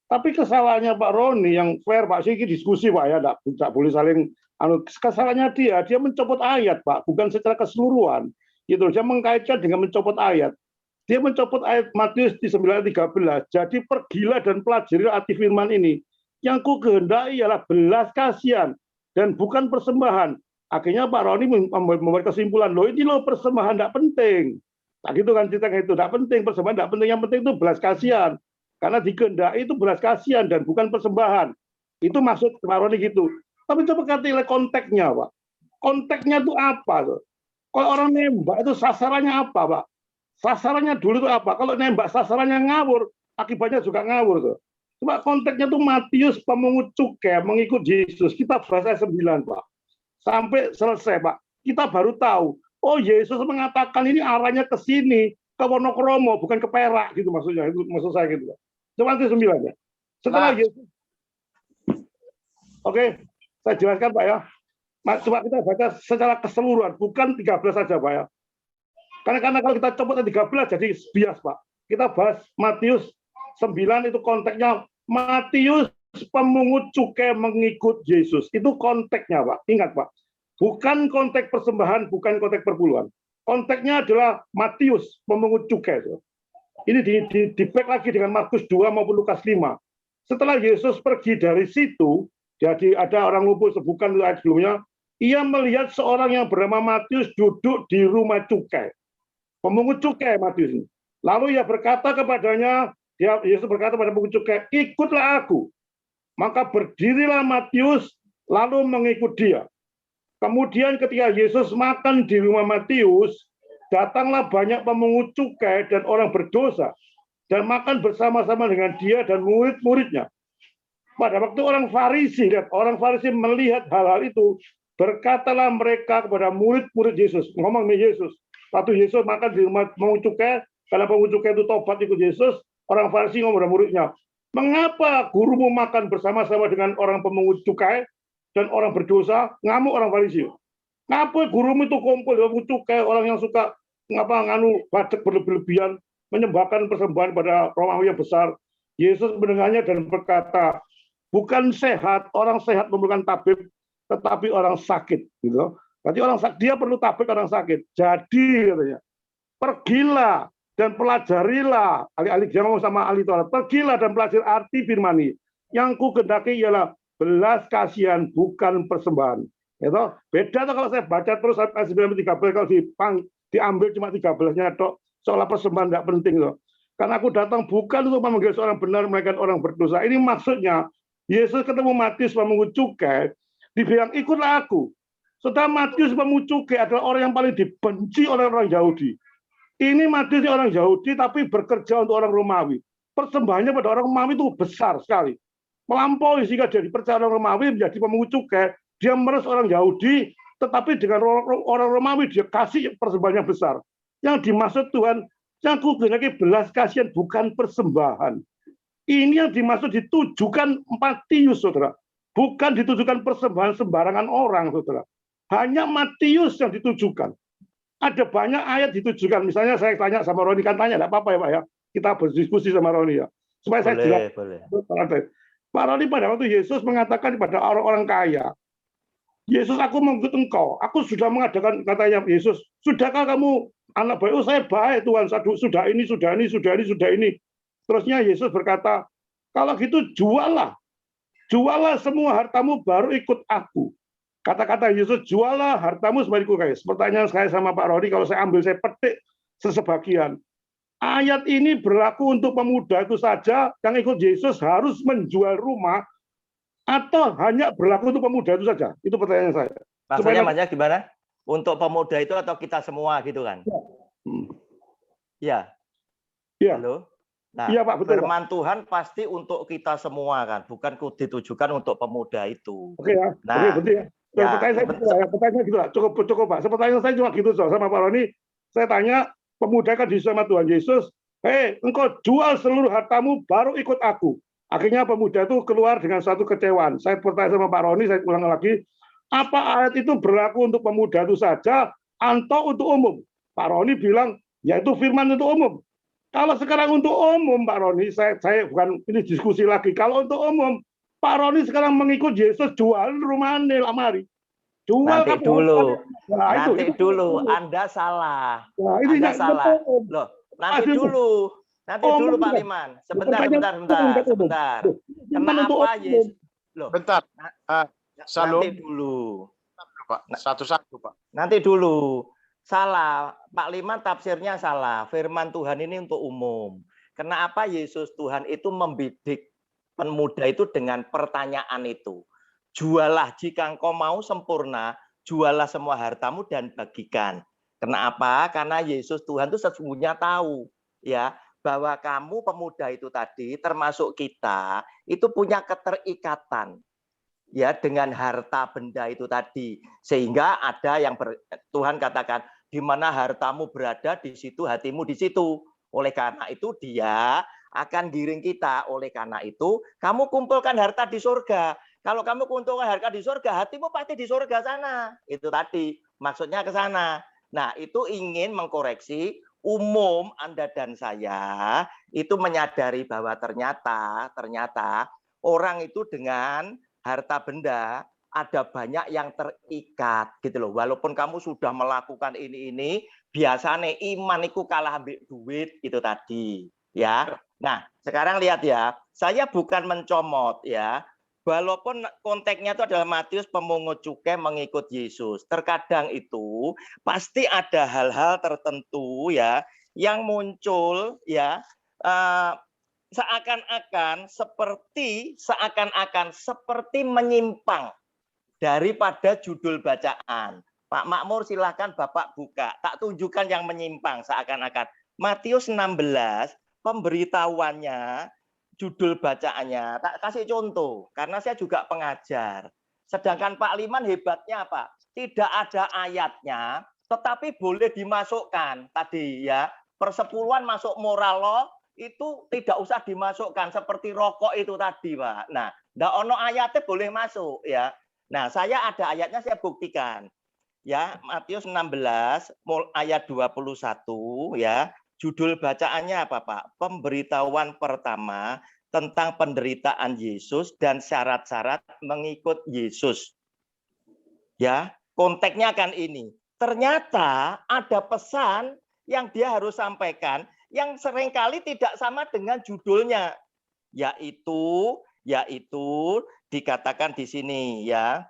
Tapi kesalahannya Pak Roni yang fair, Pak, sih diskusi, Pak, ya, tidak boleh saling kesalahannya dia mencopot ayat, Pak, bukan secara keseluruhan. Gitu, dia mengkaitkan dengan mencopot ayat. Dia mencopot ayat Matius di 9:13. Jadi pergilah dan pelajarilah arti firman ini. Yang ku kehendaki ialah belas kasihan dan bukan persembahan. Akhirnya Pak Roni membuat kesimpulan, loh ini loh persembahan tidak penting. Nah gitu kan ceritanya itu, tidak penting, persembahan tidak penting, yang penting itu belas kasihan. Karena dikehendaki itu belas kasihan dan bukan persembahan. Itu maksud Pak Roni gitu. Tapi coba katakan konteksnya, Pak. Konteksnya itu apa? Tuh? Kalau orang nembak itu sasarannya apa, Pak? Sasarannya dulu itu apa? Kalau nembak sasarannya ngawur, akibatnya juga ngawur tuh. Coba konteksnya tuh Matius pemungut cukai mengikut Yesus. Kita bahas ayat 9, Pak. Sampai selesai, Pak. Kita baru tahu, oh Yesus mengatakan ini arahnya ke sini, ke Wonokromo, bukan ke Perak gitu maksudnya. Itu maksud saya gitu, Pak. Coba ayat 9 ya. Setelah Yesus. Oke, saya jelaskan, Pak ya. Coba kita baca secara keseluruhan, bukan 13 saja, Pak ya. Karena kalau kita coba 13 jadi bias, Pak. Kita bahas Matius 9 itu konteksnya Matius pemungut cukai mengikut Yesus. Itu konteksnya, Pak. Ingat, Pak. Bukan konteks persembahan, bukan konteks perpuluhan. Konteksnya adalah Matius pemungut cukai. Ini di back lagi dengan Markus 2 maupun Lukas 5. Setelah Yesus pergi dari situ, jadi ada orang ngumpul sebukan ayat sebelumnya, ia melihat seorang yang bernama Matius duduk di rumah cukai. Pemungut cukai Matius ini. Lalu ia berkata kepadanya, Yesus berkata pada pemungut cukai, ikutlah aku. Maka berdirilah Matius, lalu mengikut dia. Kemudian ketika Yesus makan di rumah Matius, datanglah banyak pemungut cukai dan orang berdosa, dan makan bersama-sama dengan dia dan murid-muridnya. Pada waktu orang Farisi melihat hal-hal itu, berkatalah mereka kepada murid-murid Yesus, ngomong sama Yesus. Waktu Yesus makan di rumah pemungut cukai, karena pemungut cukai itu tobat ikut Yesus, orang Farisi ngomong kepada muridnya, mengapa gurumu makan bersama-sama dengan orang pemungut cukai dan orang berdosa? Ngamuk orang Farisi. Ngapa gurumu itu kumpul dengan pemungut cukai, orang yang suka badek berlebihan, menyembahkan persembahan pada Romawi yang besar? Yesus mendengarnya dan berkata, bukan sehat, orang sehat memerlukan tabib, tetapi orang sakit. Gitu. Berarti orang sakit, dia perlu tabib orang sakit. Jadi katanya, pergilah dan pelajarilah, alih-alih dia ngomong sama ahli Taurat, pergilah dan pelajari arti firman ini. Yang ku kehendaki ialah belas kasihan, bukan persembahan. Gitu. Beda tuh kalau saya baca terus ayat 9-13, kalau diambil cuma 13-nya tok, seolah persembahan tidak penting. Gitu. Karena aku datang bukan untuk memanggil seorang benar, melainkan orang berdosa. Ini maksudnya, Yesus ketemu Matius pemungut cukai, dibilang ikutlah aku. Setelah Matius pemungut cukai adalah orang yang paling dibenci oleh orang Yahudi. Ini Matius orang Yahudi tapi bekerja untuk orang Romawi. Persembahannya pada orang Romawi itu besar sekali. Melampaui jika dia dipercaya orang Romawi menjadi pemungut cukai, dia meres orang Yahudi, tetapi dengan orang Romawi dia kasih persembahan yang besar. Yang dimaksud Tuhan, yang ku kehendaki belas kasihan, bukan persembahan. Ini yang dimaksud ditujukan Matius, saudara. Bukan ditujukan persembahan sembarangan orang, saudara. Hanya Matius yang ditujukan. Ada banyak ayat ditujukan. Misalnya saya tanya sama Roni, kan tanya, tidak apa-apa ya Pak ya. Kita berdiskusi sama Roni ya. Supaya saya jelas. Pak Roni pada waktu Yesus mengatakan kepada orang-orang kaya, Yesus, aku mengikut engkau. Aku sudah mengadakan, katanya Yesus, sudahkah kamu anak baik? Oh saya baik Tuhan, sudah ini. Terusnya Yesus berkata, kalau gitu jualah semua hartamu baru ikut aku. Kata-kata Yesus, jualah hartamu sebagai kaya. Pertanyaan saya sama Pak Roni, kalau saya ambil, saya petik sesebagian. Ayat ini berlaku untuk pemuda itu saja yang ikut Yesus harus menjual rumah, atau hanya berlaku untuk pemuda itu saja? Itu pertanyaan saya. Maksudnya banyak gimana? Untuk pemuda itu atau kita semua gitu kan? Ya. Ya. Halo? Nah, ya, Pak, betul, firman Pak. Tuhan pasti untuk kita semua kan, bukan ditujukan untuk pemuda itu. Oke ya. Nah, oke, betul ya. Pertanyaan gitu lah. Cukup Pak. Pertanyaan saya cuma gitu sama Pak Roni. Saya tanya, pemuda kan disuruh sama Tuhan Yesus, hei, engkau jual seluruh hartamu baru ikut aku. Akhirnya pemuda itu keluar dengan suatu kecewaan. Saya bertanya sama Pak Roni, saya ulang lagi, apa ayat itu berlaku untuk pemuda itu saja atau untuk umum? Pak Roni bilang, ya itu firman untuk umum. Kalau sekarang untuk umum, Pak Roni, saya bukan ini diskusi lagi. Kalau untuk umum, Pak Roni sekarang mengikut Yesus jual rumah lamari. Jual Nanti kamu. dulu. Nah, Nanti itu dulu. Anda salah. Nah, ini Anda salah. umum. Loh, nanti Masih dulu. Nanti umum dulu Pak kan? Liman. Pertanyaan umum, umum. Sebentar. Firman untuk Kenapa umum. Yesus? Loh, Bentar. Salum. nanti dulu. Pak. Satu-satu, Pak. Nanti dulu. Salah. Pak Liman tafsirnya salah. Firman Tuhan ini untuk umum. Kenapa Yesus Tuhan itu membidik pemuda itu dengan pertanyaan itu? Jualah jika engkau mau sempurna, jualah semua hartamu dan bagikan. Kenapa? Karena Yesus Tuhan itu sesungguhnya tahu ya bahwa kamu pemuda itu tadi termasuk kita itu punya keterikatan ya dengan harta benda itu tadi, sehingga ada yang Tuhan katakan di mana hartamu berada di situ hatimu di situ. Oleh karena itu dia akan giring kita. Oleh karena itu kamu kumpulkan harta di surga. Kalau kamu kumpulkan harta di surga, hatimu pasti di surga sana. Itu tadi maksudnya ke sana. Nah, itu ingin mengkoreksi umum Anda dan saya itu menyadari bahwa ternyata orang itu dengan harta benda ada banyak yang terikat gitu loh. Walaupun kamu sudah melakukan ini biasanya iman itu kalah ambil duit itu tadi ya. Nah, sekarang lihat ya. Saya bukan mencomot ya. Walaupun konteksnya itu adalah Matius pemungut cukai mengikut Yesus. Terkadang itu pasti ada hal-hal tertentu ya yang muncul ya seakan-akan seperti menyimpang daripada judul bacaan. Pak Makmur silahkan Bapak buka. Tak tunjukkan yang menyimpang seakan-akan. Matius 16 pemberitahuannya judul bacaannya, tak kasih contoh, karena saya juga pengajar. Sedangkan Pak Liman hebatnya apa? Tidak ada ayatnya, tetapi boleh dimasukkan. Tadi ya, persepuluhan masuk moral law, itu tidak usah dimasukkan, seperti rokok itu tadi, Pak. Nah, nggak ono ayatnya boleh masuk ya. Nah, saya ada ayatnya, saya buktikan. Ya, Matius 16, ayat 21, ya. Judul bacaannya apa, Pak? Pemberitahuan pertama tentang penderitaan Yesus dan syarat-syarat mengikut Yesus. Ya, konteksnya kan ini. Ternyata ada pesan yang dia harus sampaikan yang seringkali tidak sama dengan judulnya. Yaitu dikatakan di sini ya.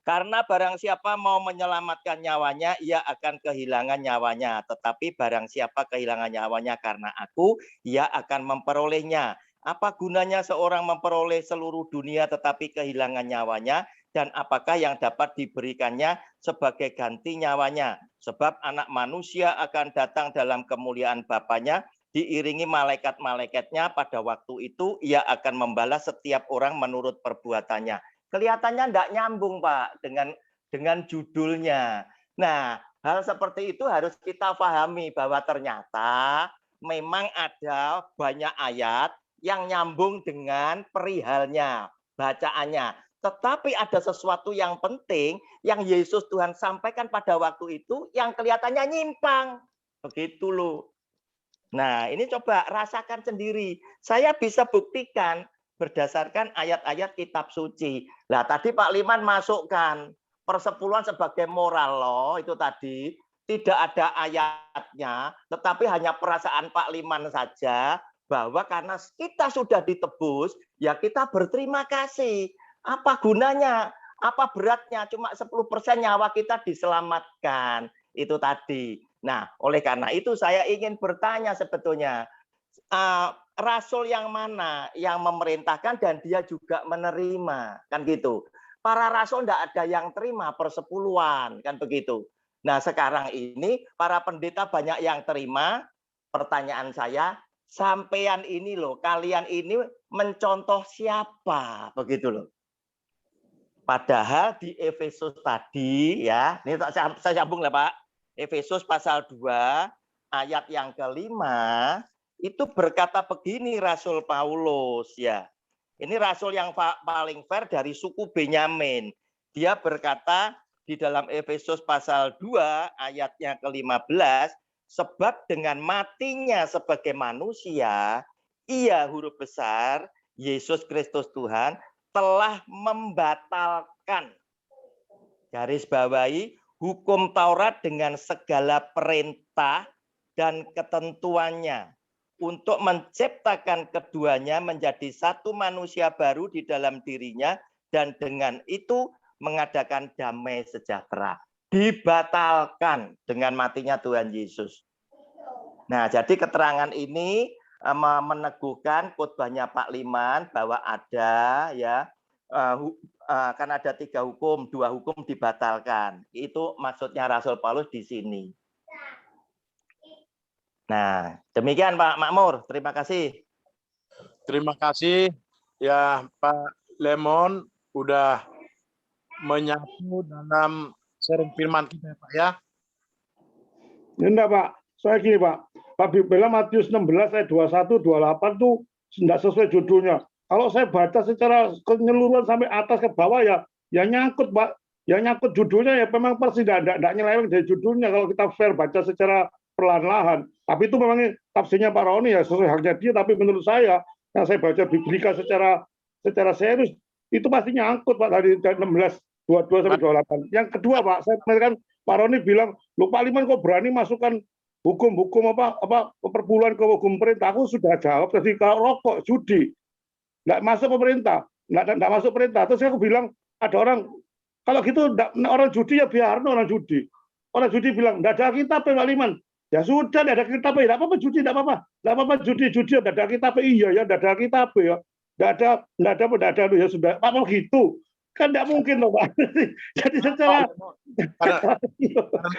Karena barang siapa mau menyelamatkan nyawanya, ia akan kehilangan nyawanya. Tetapi barang siapa kehilangan nyawanya karena aku, ia akan memperolehnya. Apa gunanya seorang memperoleh seluruh dunia tetapi kehilangan nyawanya? Dan apakah yang dapat diberikannya sebagai ganti nyawanya? Sebab anak manusia akan datang dalam kemuliaan Bapanya, diiringi malaikat-malaikatnya. Pada waktu itu ia akan membalas setiap orang menurut perbuatannya. Kelihatannya tidak nyambung, Pak, dengan judulnya. Nah, hal seperti itu harus kita pahami bahwa ternyata memang ada banyak ayat yang nyambung dengan perihalnya, bacaannya. Tetapi ada sesuatu yang penting yang Yesus Tuhan sampaikan pada waktu itu yang kelihatannya nyimpang. Begitu loh. Nah, ini coba rasakan sendiri. Saya bisa buktikan berdasarkan ayat-ayat kitab suci. Nah, tadi Pak Liman masukkan persepuluhan sebagai moral law itu tadi tidak ada ayatnya, tetapi hanya perasaan Pak Liman saja bahwa karena kita sudah ditebus, ya kita berterima kasih. Apa gunanya? Apa beratnya? Cuma 10% nyawa kita diselamatkan. Itu tadi. Nah, oleh karena itu saya ingin bertanya sebetulnya, rasul yang mana yang memerintahkan dan dia juga menerima, kan gitu. Para rasul tidak ada yang terima persepuluhan, kan begitu. Nah, sekarang ini para pendeta banyak yang terima. Pertanyaan saya, sampean ini loh, kalian ini mencontoh siapa, begitu loh. Padahal di Efesus tadi ya, ini saya sambung lah Pak. Efesus pasal 2 ayat yang kelima itu berkata begini Rasul Paulus ya. Ini rasul yang paling fair dari suku Benyamin. Dia berkata di dalam Efesus pasal 2 ayatnya ke-15, sebab dengan matinya sebagai manusia, ia huruf besar, Yesus Kristus Tuhan, telah membatalkan, garis bawahi, hukum Taurat dengan segala perintah dan ketentuannya, untuk menciptakan keduanya menjadi satu manusia baru di dalam dirinya, dan dengan itu mengadakan damai sejahtera. Dibatalkan dengan matinya Tuhan Yesus. Nah, jadi keterangan ini meneguhkan khotbahnya Pak Liman bahwa ada ya kan ada 3 hukum, 2 hukum dibatalkan. Itu maksudnya Rasul Paulus di sini. Nah, demikian Pak Makmur. Terima kasih. Terima kasih ya Pak Lemon udah menyatu dalam sharing firman kita Pak ya. Enggak Pak, saya gini Pak. Pak Bibela Matius 16 ayat 21, 28 tuh enggak sesuai judulnya. Kalau saya baca secara keseluruhan sampai atas ke bawah ya nyangkut Pak. Ya nyangkut judulnya ya memang persis enggak nyeleweng dari judulnya kalau kita fair baca secara perlahan-lahan. Tapi itu memang tafsirnya Pak Roni ya sesuai haknya dia. Tapi menurut saya yang saya baca Biblika secara serius itu pasti nyangkut Pak dari 16, 22 sampai 28. Yang kedua Pak, saya kan Pak Roni bilang, "Loh Pak Liman kok berani masukkan hukum-hukum apa perpuluhan ke hukum pemerintah?" Aku sudah jawab tadi, kalau rokok, judi nggak masuk pemerintah, nggak masuk perintah. Terus aku bilang ada orang kalau gitu orang judi ya biarin orang judi. Orang judi bilang nggak ada kitab Pak Liman. Ya sudah, nggak ada kitab ya, nggak apa-apa judi, nggak apa-apa judi nggak ada kitab iya ya, nggak ada kitab ya, nggak ada ya sudah, apa gitu kan nggak mungkin loh Pak. Jadi secara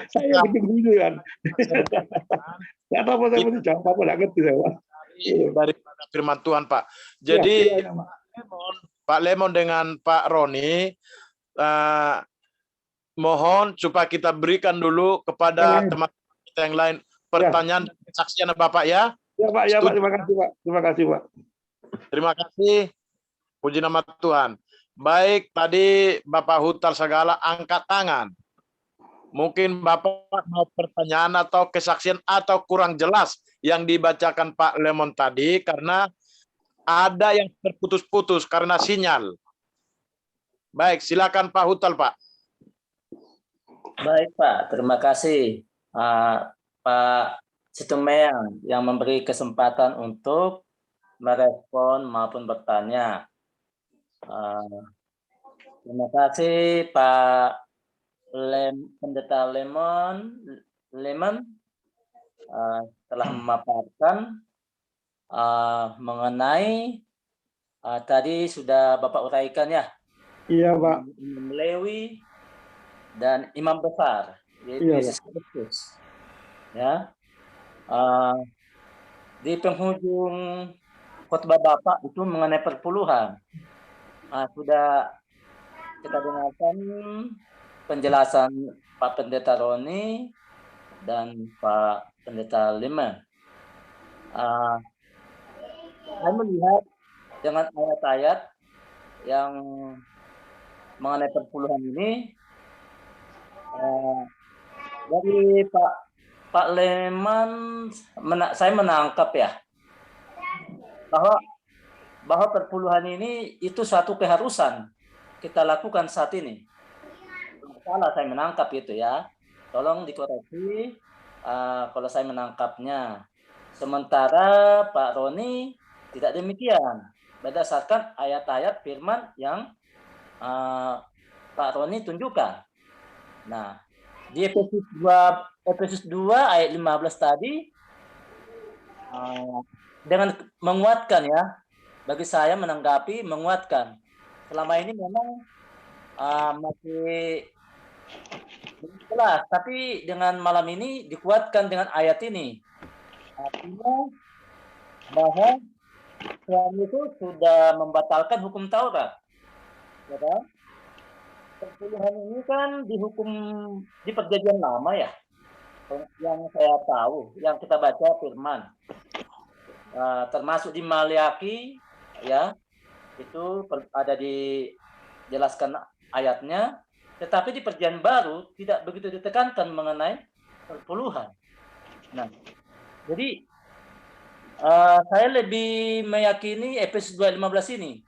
saya bingung kan, nggak tahu saya mesti jawab apa nggak ngerti saya Pak. Dari firman Tuhan Pak. Jadi Pak Lemon dengan Pak Roni mohon supaya kita berikan dulu kepada teman kita yang lain pertanyaan dan kesaksian Bapak ya. Ya Pak, ya Pak, terima kasih Pak. Terima kasih Pak. Terima kasih. Puji nama Tuhan. Baik, tadi Bapak Hutar Sagala angkat tangan. Mungkin Bapak mau pertanyaan atau kesaksian atau kurang jelas yang dibacakan Pak Lemon tadi karena ada yang terputus-putus karena sinyal. Baik, silakan Pak Hutar Pak. Baik Pak, terima kasih Pak Situmeyang yang memberi kesempatan untuk merespon maupun bertanya. Terima kasih Pak Pendeta Lemon telah memaparkan mengenai tadi sudah Bapak uraikan ya. Iya Pak. Imam Lewi dan imam besar yaitu Iya, Yesus Kristus. Ya, di penghujung khotbah Bapak itu mengenai perpuluhan. Sudah kita dengarkan penjelasan Pak Pendeta Roni dan Pak Pendeta Liman. Saya melihat dengan ayat-ayat yang mengenai perpuluhan ini dari Pak Leman, saya menangkap ya bahwa perpuluhan ini itu suatu keharusan kita lakukan saat ini. Salah saya menangkap itu ya. Tolong dikoreksi kalau saya menangkapnya. Sementara Pak Roni tidak demikian. Berdasarkan ayat-ayat firman yang Pak Roni tunjukkan. Nah, di Efesus 2 ayat 15 tadi dengan menguatkan ya, bagi saya menguatkan. Selama ini memang masih jelas, tapi dengan malam ini dikuatkan dengan ayat ini. Artinya bahwa Tuhan itu sudah membatalkan hukum Taurat. Ya kan? Perpuluhan ini kan dihukum di Perjanjian Lama ya, yang saya tahu, yang kita baca firman. termasuk di Maliaki, ya, itu ada dijelaskan ayatnya, tetapi di Perjanjian Baru tidak begitu ditekankan mengenai perpuluhan. Nah, jadi saya lebih meyakini Efesus 2:15 ini,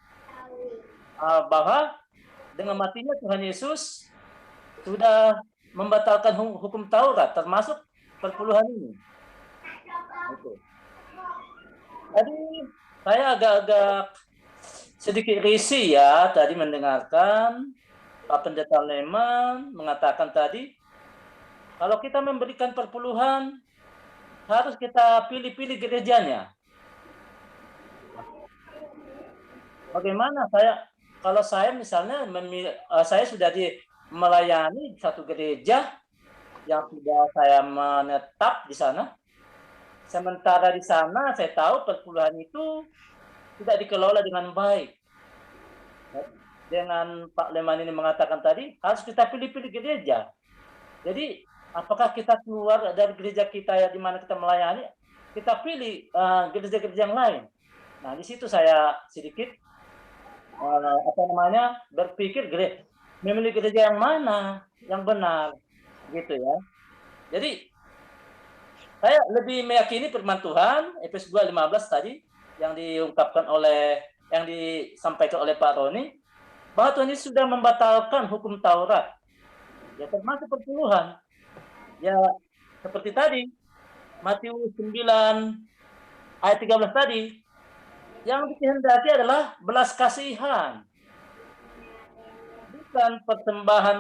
bahwa dengan matinya Tuhan Yesus sudah membatalkan hukum Taurat, termasuk perpuluhan ini. Tadi saya agak-agak sedikit risih ya tadi mendengarkan Pak Pendeta Leman mengatakan tadi, kalau kita memberikan perpuluhan harus kita pilih-pilih gerejanya. Bagaimana kalau saya misalnya saya sudah melayani satu gereja yang sudah saya menetap di sana, sementara di sana saya tahu perpuluhan itu tidak dikelola dengan baik. Dengan Pak Leman ini mengatakan tadi, harus kita pilih-pilih gereja. Jadi, apakah kita keluar dari gereja kita di mana kita melayani, kita pilih gereja-gereja yang lain. Nah, di situ saya sedikit berpikir memilih gereja yang mana yang benar, gitu ya. Jadi saya lebih meyakini firman Tuhan Efesus 2:15 tadi yang disampaikan oleh Pak Roni, bahwa Tuhan Yesus sudah membatalkan hukum Taurat, ya termasuk perpuluhan. Ya seperti tadi Matius 9 ayat 13 tadi, yang dikehendaki adalah belas kasihan, bukan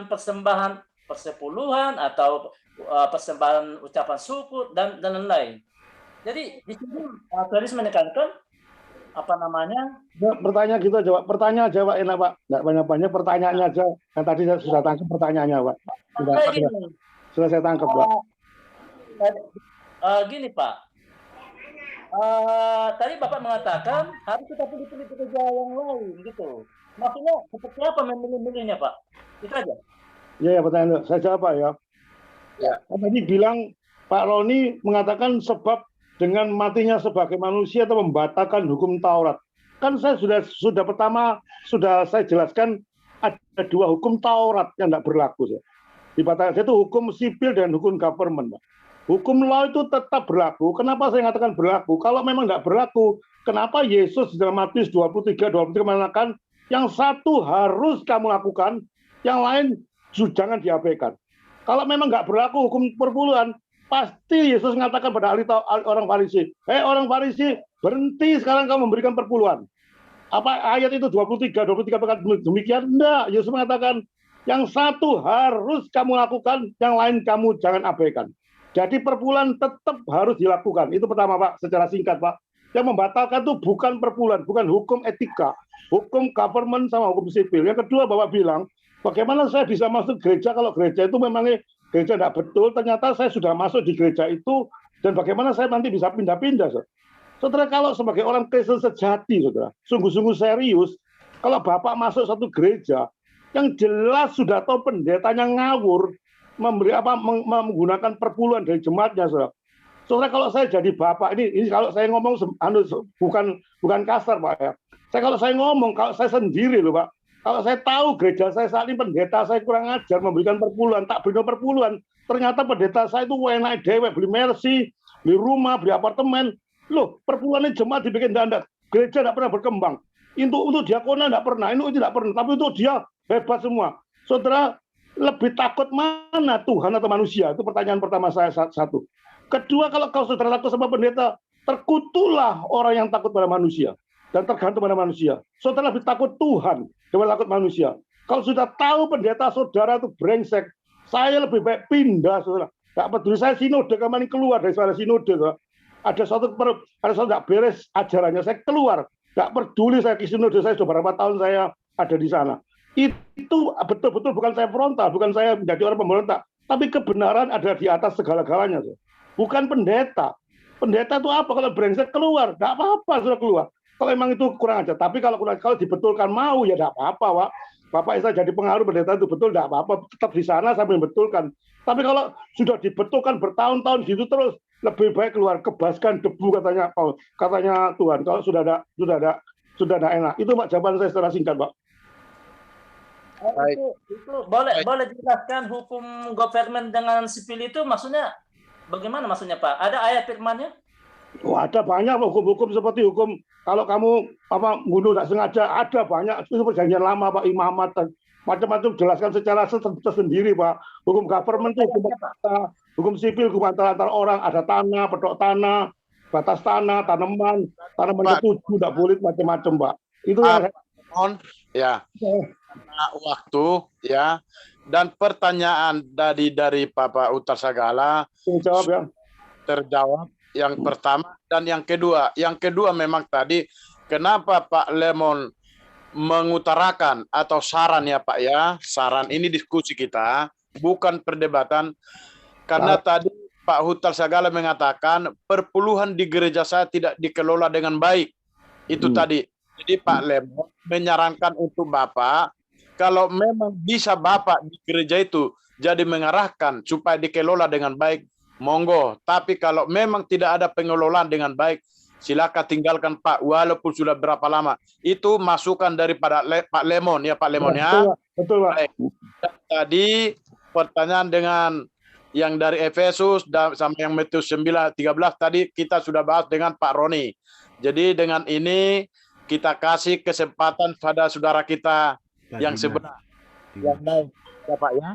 persembahan persepuluhan atau persembahan ucapan syukur dan lain-lain. Jadi di sini Tuhan Yesus menekankan Pertanyaan kita jawab. Pertanyaan jawab enak Pak. Nggak banyak-banyak pertanyaannya aja. Yang tadi saya sudah tangkap pertanyaannya Pak. Sudah saya tangkap Pak. Gini Pak. Tadi Bapak mengatakan harus kita pilih-pilih gereja yang lain gitu. Maksudnya seperti apa memilih-milihnya Pak? Itu aja. Iya, pertanyaan saya jawab Pak ya. Ya. Tadi bilang Pak Roni mengatakan sebab dengan matinya sebagai manusia atau membatalkan hukum Taurat. Kan saya sudah pertama sudah saya jelaskan ada dua hukum Taurat yang tidak berlaku. Dibatalkan itu hukum sipil dan hukum government. Pak. Hukum law itu tetap berlaku. Kenapa saya mengatakan berlaku? Kalau memang tidak berlaku, kenapa Yesus dalam Matius 23 mengatakan yang satu harus kamu lakukan, yang lain jangan diabaikan. Kalau memang nggak berlaku hukum perpuluhan, pasti Yesus mengatakan pada orang Farisi, orang Farisi, berhenti sekarang kamu memberikan perpuluhan. Apa ayat itu 23 berkata demikian? Enggak, Yesus mengatakan yang satu harus kamu lakukan, yang lain kamu jangan abaikan. Jadi perpuluhan tetap harus dilakukan. Itu pertama Pak, secara singkat Pak. Yang membatalkan itu bukan perpuluhan, bukan hukum etika, hukum government sama hukum sipil. Yang kedua Bapak bilang, bagaimana saya bisa masuk gereja kalau gereja itu memangnya gereja tidak betul, ternyata saya sudah masuk di gereja itu, dan bagaimana saya nanti bisa pindah-pindah. Saudara, kalau sebagai orang Kristen sejati, saudara, sungguh-sungguh serius, kalau Bapak masuk satu gereja, yang jelas sudah tahu pendetanya ngawur, menggunakan perpuluhan dari jemaatnya, saudara. Saudara, kalau saya jadi Bapak, ini kalau saya ngomong, bukan kasar Pak ya. Kalau saya ngomong, kalau saya sendiri loh Pak, kalau saya tahu gereja saya saat ini pendeta saya kurang ajar memberikan perpuluhan, tak beri perpuluhan. Ternyata pendeta saya itu enak dewek, beli mercy, beli rumah, beli apartemen. Loh, perpuluhannya jemaat dibikin dandat. Gereja tidak pernah berkembang. Untuk diakonan tidak pernah, itu tidak pernah. Tapi untuk dia hebat semua. Saudara, lebih takut mana Tuhan atau manusia? Itu pertanyaan pertama saya satu. Kedua, kalau kau saudara takut sama pendeta, terkutulah orang yang takut pada manusia dan tergantung pada manusia. Saudara lebih takut Tuhan daripada takut manusia. Kalau sudah tahu pendeta saudara itu brengsek, saya lebih baik pindah, saudara. Tidak peduli saya sinode, kemana keluar dari suara sinode, saudara. Ada suatu tidak beres ajarannya, saya keluar. Tidak peduli saya ke sinode, saya sudah berapa tahun saya ada di sana. Itu betul-betul bukan saya frontal, bukan saya menjadi orang pemberontak, tapi kebenaran ada di atas segala-galanya, saudara. Bukan pendeta. Pendeta itu apa? Kalau brengsek keluar, tidak apa-apa sudah keluar. Kalau memang itu kurang aja, tapi kalau dibetulkan mau ya tidak apa-apa, Pak. Bapak Isa jadi pengaruh pendeta itu betul tidak apa-apa, tetap di sana sampai membetulkan. Tapi kalau sudah dibetulkan bertahun-tahun gitu terus, lebih baik keluar, kebaskan debu katanya Paul, katanya Tuhan. Kalau sudah ada enak. Itu Pak jawaban saya secara singkat, Pak. Baik. Itu boleh Baik. boleh dijelaskan hukum government dengan sipil itu maksudnya bagaimana maksudnya Pak? Ada ayat firmannya? Oh, ada banyak hukum-hukum seperti hukum kalau kamu bunuh tak sengaja, ada banyak itu perjanjian lama Pak, imamat dan macam-macam, jelaskan secara tersendiri Pak. Hukum government itu hukum sipil, hukum antara orang, ada tanah, pedok tanah, batas tanah, tanaman Pak. setuju, tidak boleh macam-macam Pak. Itu yang On ya. Karena waktu ya, dan pertanyaan dari Bapak Utar Sagala saya jawab ya. terjawab yang pertama dan yang kedua. Yang kedua memang tadi kenapa Pak Lemon mengutarakan atau saran ya Pak ya, saran ini diskusi kita bukan perdebatan, karena tadi Pak Hutar Sagala mengatakan perpuluhan di gereja saya tidak dikelola dengan baik. Itu tadi. Jadi Pak Lemon menyarankan untuk Bapak, kalau memang bisa Bapak di gereja itu jadi mengarahkan supaya dikelola dengan baik, monggo. Tapi kalau memang tidak ada pengelolaan dengan baik, silakan tinggalkan Pak, walaupun sudah berapa lama. Itu masukan daripada Pak Lemon ya Pak Lemon ya. Betul Pak. Baik. Dan tadi pertanyaan dengan yang dari Efesus sampai yang Matius 9:13 tadi kita sudah bahas dengan Pak Roni. Jadi dengan ini kita kasih kesempatan pada saudara kita Pak yang Dimas. sebenar. Dimas. Yang lain ya Pak ya.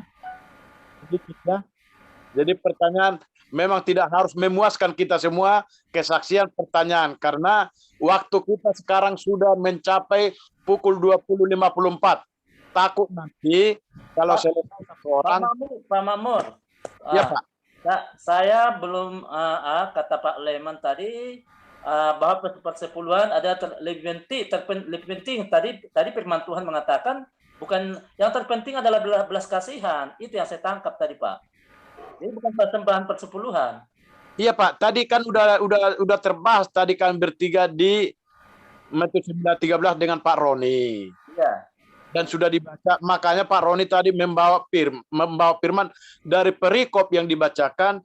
Jadi pertanyaan memang tidak harus memuaskan kita semua kesaksian pertanyaan, karena waktu kita sekarang sudah mencapai pukul 20.54. Takut nanti kalau selesai satu orang. Pak Mamur. Ya Pak. Saya belum kata Pak Leman tadi bahwa persepuluhan ada lebih penting tadi firman Tuhan mengatakan bukan yang terpenting adalah belas kasihan. Itu yang saya tangkap tadi Pak. Ini bukan persembahan persepuluhan. Iya Pak, tadi kan udah terbahas tadi kan bertiga di Matius 9:13 dengan Pak Roni. Iya. Dan sudah dibaca, makanya Pak Roni tadi membawa firman dari perikop yang dibacakan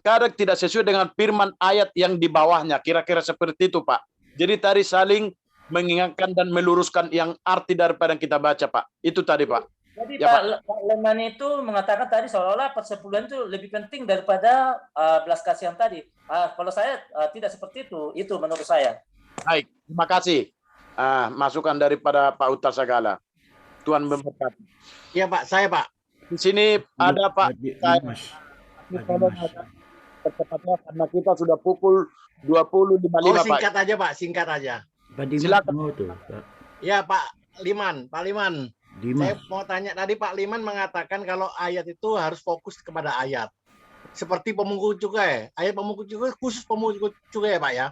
kadang tidak sesuai dengan firman ayat yang di bawahnya, kira-kira seperti itu Pak. Jadi tadi saling mengingatkan dan meluruskan yang arti daripada yang kita baca Pak. Itu tadi Pak. Jadi Ya, Pak Leman itu mengatakan tadi seolah-olah persepuluhan itu lebih penting daripada belas kasihan tadi. Kalau saya tidak seperti itu menurut saya. Baik, terima kasih. Masukan daripada Pak Utar Sagala. Tuhan memberkati. Iya Pak, saya Pak. Di sini ada Pak. Dimas. Percepatnya karena kita sudah pukul 20.55 Oh Pak. singkat aja Pak, singkat aja. Pak Dimas Silakan. mau tuh, Pak. Ya Pak Liman. Saya Dimas. mau tanya tadi Pak Liman mengatakan kalau ayat itu harus fokus kepada ayat. Seperti pemungut cukai. Ayat pemungut cukai khusus pemungut cukai ya Pak ya.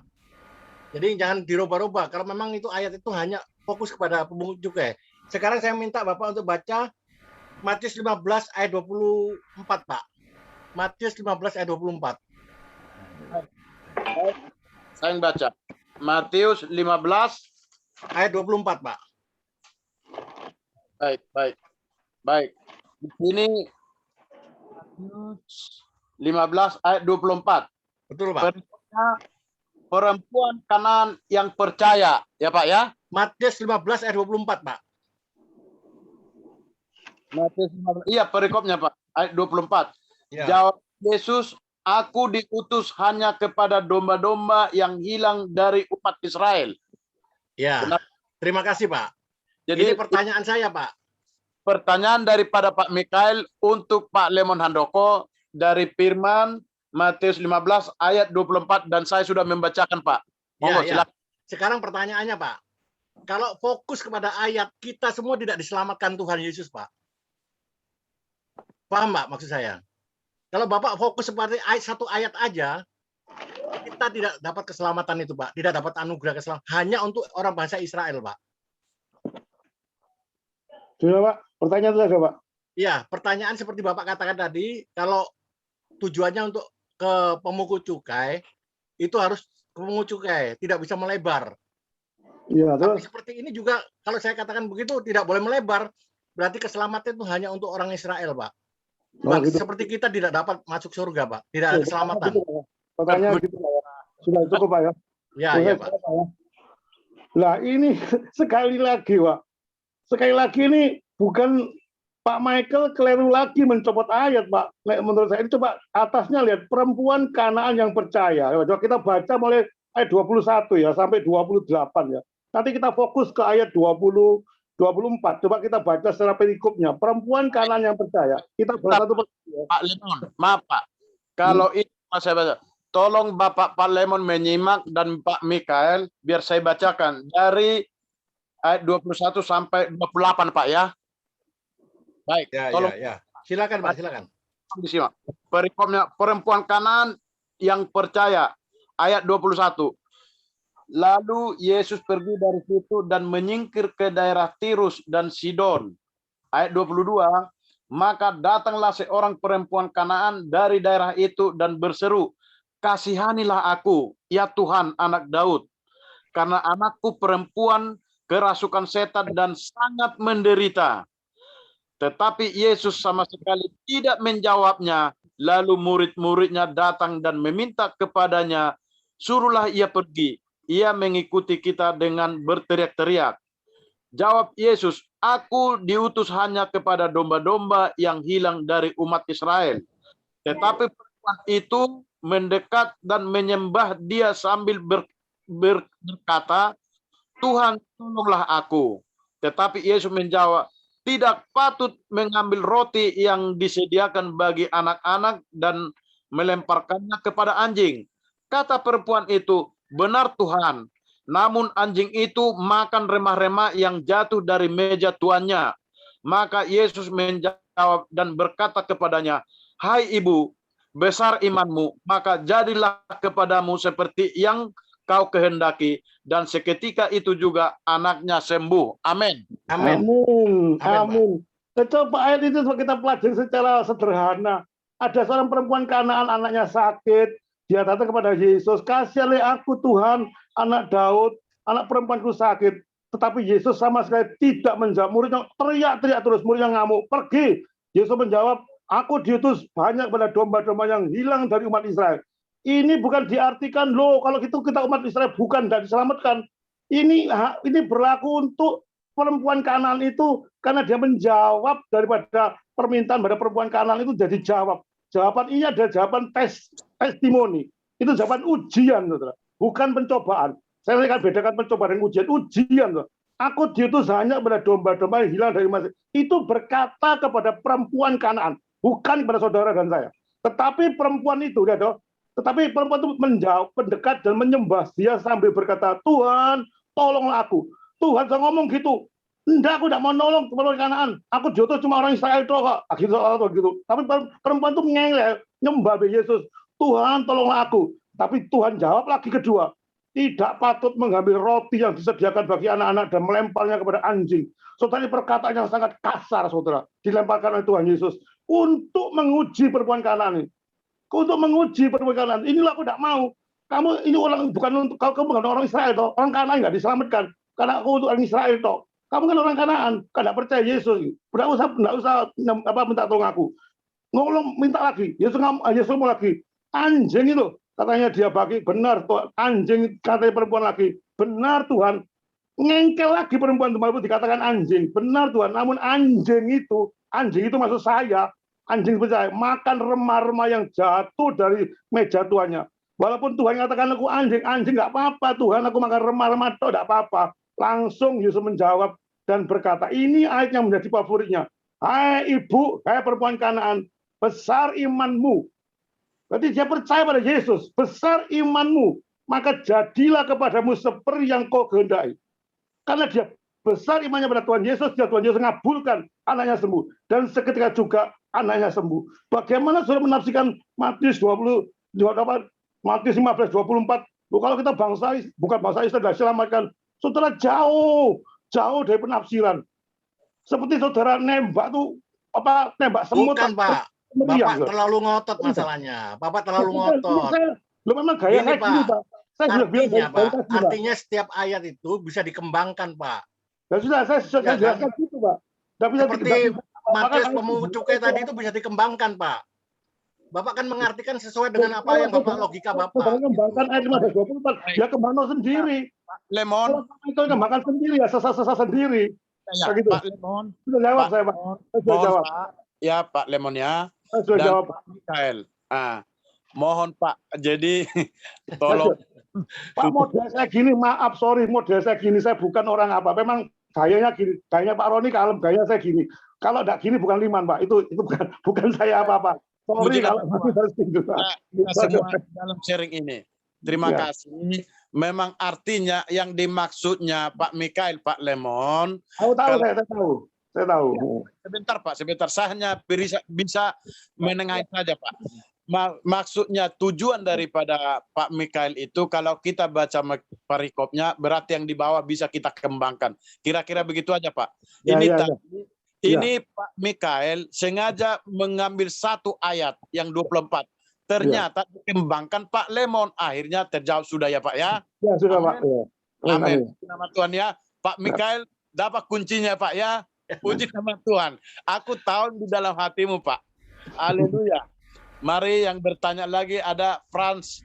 Jadi jangan dirubah-rubah. Kalau memang itu ayat itu hanya fokus kepada pemungut cukai. Sekarang saya minta Bapak untuk baca Matius 15 ayat 24 Pak. Matius 15 ayat 24. Saya yang baca. Matius 15 Ayat 24 Pak. Baik. Di sini 15 ayat 24. Betul Pak. Perempuan Kanaan yang percaya, ya Pak ya. Matius 15 ayat 24 Pak. Matius 15. Iya, perikopnya Pak, ayat 24. Ya. Jawab Yesus, aku diutus hanya kepada domba-domba yang hilang dari umat Israel. Ya. Benar. Terima kasih Pak. Jadi Ini pertanyaan saya Pak. pertanyaan daripada Pak Mikael untuk Pak Lemon Handoko dari firman Matius 15 ayat 24 dan saya sudah membacakan Pak. Monggo Ya. silakan. Sekarang pertanyaannya Pak. Kalau fokus kepada ayat, kita semua tidak diselamatkan Tuhan Yesus Pak. Paham Pak maksud saya? Kalau Bapak fokus seperti satu ayat aja, kita tidak dapat keselamatan itu Pak. Tidak dapat anugerah keselamatan. Hanya untuk orang bangsa Israel Pak. Sudah Pak, pertanyaan itu ada Pak. Iya, pertanyaan seperti Bapak katakan tadi, kalau tujuannya untuk ke pemungut cukai, itu harus ke pemungut cukai, tidak bisa melebar. Iya, Tapi terus seperti ini juga, kalau saya katakan begitu, tidak boleh melebar, berarti keselamatan itu hanya untuk orang Israel, Pak. Oh, gitu. Seperti kita tidak dapat masuk surga, Pak. Tidak ada keselamatan. Pertanyaan gitu Pak ya. Sudah cukup Pak ya. Ya, Boleh, ya, Pak. Pak, ya. Lah ini sekali lagi Pak. Sekali lagi ini bukan Pak Michael keliru lagi mencopot ayat Pak. Menurut saya ini coba atasnya lihat perempuan Kanaan yang percaya. Coba kita baca mulai ayat 21 ya sampai 28 ya. Nanti kita fokus ke ayat 20 24. Coba kita baca secara perikopnya. Perempuan Kanaan yang percaya. Kita baca satu persatu ya. Pak Lemon, maaf Pak. Kalau ini saya baca, tolong Bapak Pak Lemon menyimak dan Pak Mikael biar saya bacakan dari ayat 21 sampai 28 Pak ya. Baik, Ya, tolong ya, ya. Silakan Pak, silakan. disimak. Perikopnya perempuan Kanaan yang percaya ayat 21. Lalu Yesus pergi dari situ dan menyingkir ke daerah Tirus dan Sidon. Ayat 22. Maka datanglah seorang perempuan Kanaan dari daerah itu dan berseru, kasihanilah aku, ya Tuhan anak Daud. Karena anakku perempuan kerasukan setan dan sangat menderita. Tetapi Yesus sama sekali tidak menjawabnya. Lalu murid-muridnya datang dan meminta kepadanya, suruhlah ia pergi. Ia mengikuti kita dengan berteriak-teriak. Jawab Yesus, aku diutus hanya kepada domba-domba yang hilang dari umat Israel. Tetapi perempuan itu mendekat dan menyembah dia sambil berkata, Tuhan tolonglah aku. Tetapi Yesus menjawab, tidak patut mengambil roti yang disediakan bagi anak-anak dan melemparkannya kepada anjing. Kata perempuan itu, benar Tuhan, namun anjing itu makan remah-remah yang jatuh dari meja tuannya. Maka Yesus menjawab dan berkata kepadanya, hai ibu, besar imanmu, maka jadilah kepadamu seperti yang kau kehendaki. Dan seketika itu juga anaknya sembuh. Amin. Amin. Amin. Amin, Amin. Coba ayat itu kita pelajari secara sederhana. Ada seorang perempuan Kanaan, anaknya sakit. Dia datang kepada Yesus, kasihanlah aku Tuhan, anak Daud, anak perempuanku sakit. Tetapi Yesus sama sekali tidak menjawab. Muridnya teriak-teriak terus, muridnya ngamuk, pergi. Yesus menjawab, aku diutus banyak pada domba-domba yang hilang dari umat Israel. Ini bukan diartikan, loh kalau gitu kita umat Israel bukan dan diselamatkan. Ini berlaku untuk perempuan Kanaan itu, karena dia menjawab daripada permintaan pada perempuan Kanaan itu jadi jawab. Jawaban ini adalah jawaban testimoni. Itu jawaban ujian, saudara. Bukan pencobaan. Saya akan bedakan pencobaan dan ujian. Ujian, saudara. Aku diutus hanya pada domba-domba yang hilang dari masjid. Itu berkata kepada perempuan Kanaan, bukan kepada saudara dan saya. Tetapi perempuan itu, tetapi perempuan itu menjawab, mendekat dan menyembah dia sambil berkata, Tuhan, tolonglah aku. Tuhan saya ngomong gitu. Enggak, aku tidak mau nolong perempuan Kanaan. Aku diutus cuma orang Israel itu kok. Gitu. Tapi perempuan itu ngeyel, nyembah Yesus. Tuhan tolonglah aku. Tapi Tuhan jawab lagi kedua. Tidak patut mengambil roti yang disediakan bagi anak-anak dan melemparnya kepada anjing. Saudara, ini perkataan yang sangat kasar, saudara. Dilemparkan oleh Tuhan Yesus. Untuk menguji perempuan Kanaan ini. Untuk menguji perempuan Kanaan. Inilah aku tidak mau. Kamu ini orang bukan untuk kamu bukan orang Israel toh. Orang Kanaan nggak diselamatkan. Karena aku untuk orang Israel toh. Kamu kan orang Kanaan, kan tidak percaya Yesus. Tidak usah minta tolong aku. Ngomong minta lagi. Yesus ngomong lagi. Anjing itu katanya dia bagi benar tuh anjing, katanya perempuan lagi. Benar Tuhan. Ngengkel lagi perempuan itu dikatakan anjing. Benar Tuhan. Namun anjing itu maksud saya. Anjing percaya makan remah-remah yang jatuh dari meja tuannya. Walaupun Tuhan katakan aku anjing nggak apa-apa Tuhan, aku makan remah-remah itu tidak apa-apa. Langsung Yesus menjawab dan berkata, ini ayat yang menjadi favoritnya. Hai ibu, hai perempuan Kanaan, besar imanmu. Berarti dia percaya pada Yesus, besar imanmu, maka jadilah kepadamu seperti yang kau kehendaki. Karena dia besar imannya pada Tuhan Yesus, Tuhan Yesus mengabulkan anaknya sembuh. Dan seketika juga anaknya sembuh. Bagaimana saudara menafsirkan Matius 15, 24. Kalau kita bukan bangsa Israel sudah diselamatkan, saudara jauh dari penafsiran. Seperti saudara nembak semut. Bukan, Pak. Bapak terlalu ngotot masalahnya. Bapak terlalu ngotot. Lo memang gaya Ini, kayak gini, Pak. Artinya setiap ayat itu bisa dikembangkan, Pak. Ya sudah, saya jelaskan gitu, Pak. Seperti Matius pemungut cukai tadi itu bisa dikembangkan, Pak. Bapak kan mengartikan sesuai dengan apa yang Bapak logika Bapak. Mengembangkan ayat 15-24, dia kembangkan sendiri. Lemon, Kalau Pak Michael kembangkan sendiri ya, sesat-sesat sendiri. ya, Begitu. Pak Lemon, Sudah jawab Pak saya, Pak. Lemon, Saya sudah mohon jawab. Pak, ya Pak Lemon ya, Saya sudah dan jawab. Pak Mikael. Mohon Pak, jadi tolong. Pak, model saya gini, maaf, sorry, model saya gini, saya bukan orang apa. Memang gayanya gini, gayanya Pak Roni kalem, gaya saya gini. Kalau enggak gini bukan Liman, Pak. Itu bukan saya apa-apa. Sorry Begini, kalau masih harus gitu, Pak. Kita semua dalam sharing ini. Terima Ya. kasih. Memang artinya yang dimaksudnya Pak Mikael, Pak Lemon. Tahu, Kalau- saya tahu. Saya tahu. Sebentar Pak, sebentar. Saya hanya bisa menengahi saja Pak. Maksudnya tujuan daripada Pak Mikael itu kalau kita baca perikopnya berarti yang di bawah bisa kita kembangkan. Kira-kira begitu aja Pak. Ya, Ini ya, ya. tadi ini Pak Mikael sengaja mengambil satu ayat yang 24. Ternyata dikembangkan Pak Lemon. Akhirnya terjawab sudah ya Pak ya. Ya, sudah, Pak. Amin. Ya. Amin. Nama Tuhan ya. Pak Mikael dapat kuncinya Pak ya. Puji nama Tuhan. Aku tahu di dalam hatimu Pak. Haleluya. Mari yang bertanya lagi ada Franz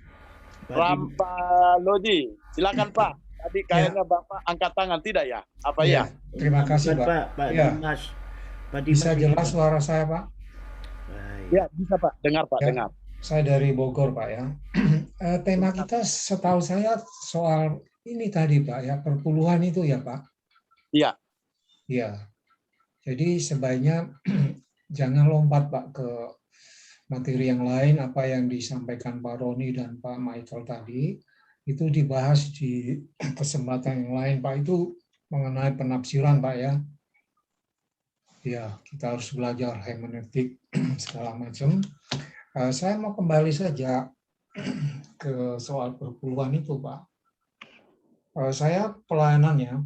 Rampaloji. Silakan Pak. Tadi kayaknya Bapak angkat tangan tidak ya? Apa ya? Terima kasih Pak. Pak Ya. Dimas. Pak Dimas Bisa jelas suara saya Pak? Baik. Ya, bisa Pak. Dengar Pak, Ya. dengar. Saya dari Bogor Pak ya. Tema kita setahu saya soal ini tadi Pak ya, perpuluhan itu ya Pak? Iya. Iya. Jadi sebaiknya jangan lompat Pak ke materi yang lain, apa yang disampaikan Pak Roni dan Pak Michael tadi, itu dibahas di kesempatan yang lain Pak, itu mengenai penafsiran Pak ya. Ya, kita harus belajar hermeneutik segala macam. Saya mau kembali saja ke soal perpuluhan itu Pak. Saya pelayanannya,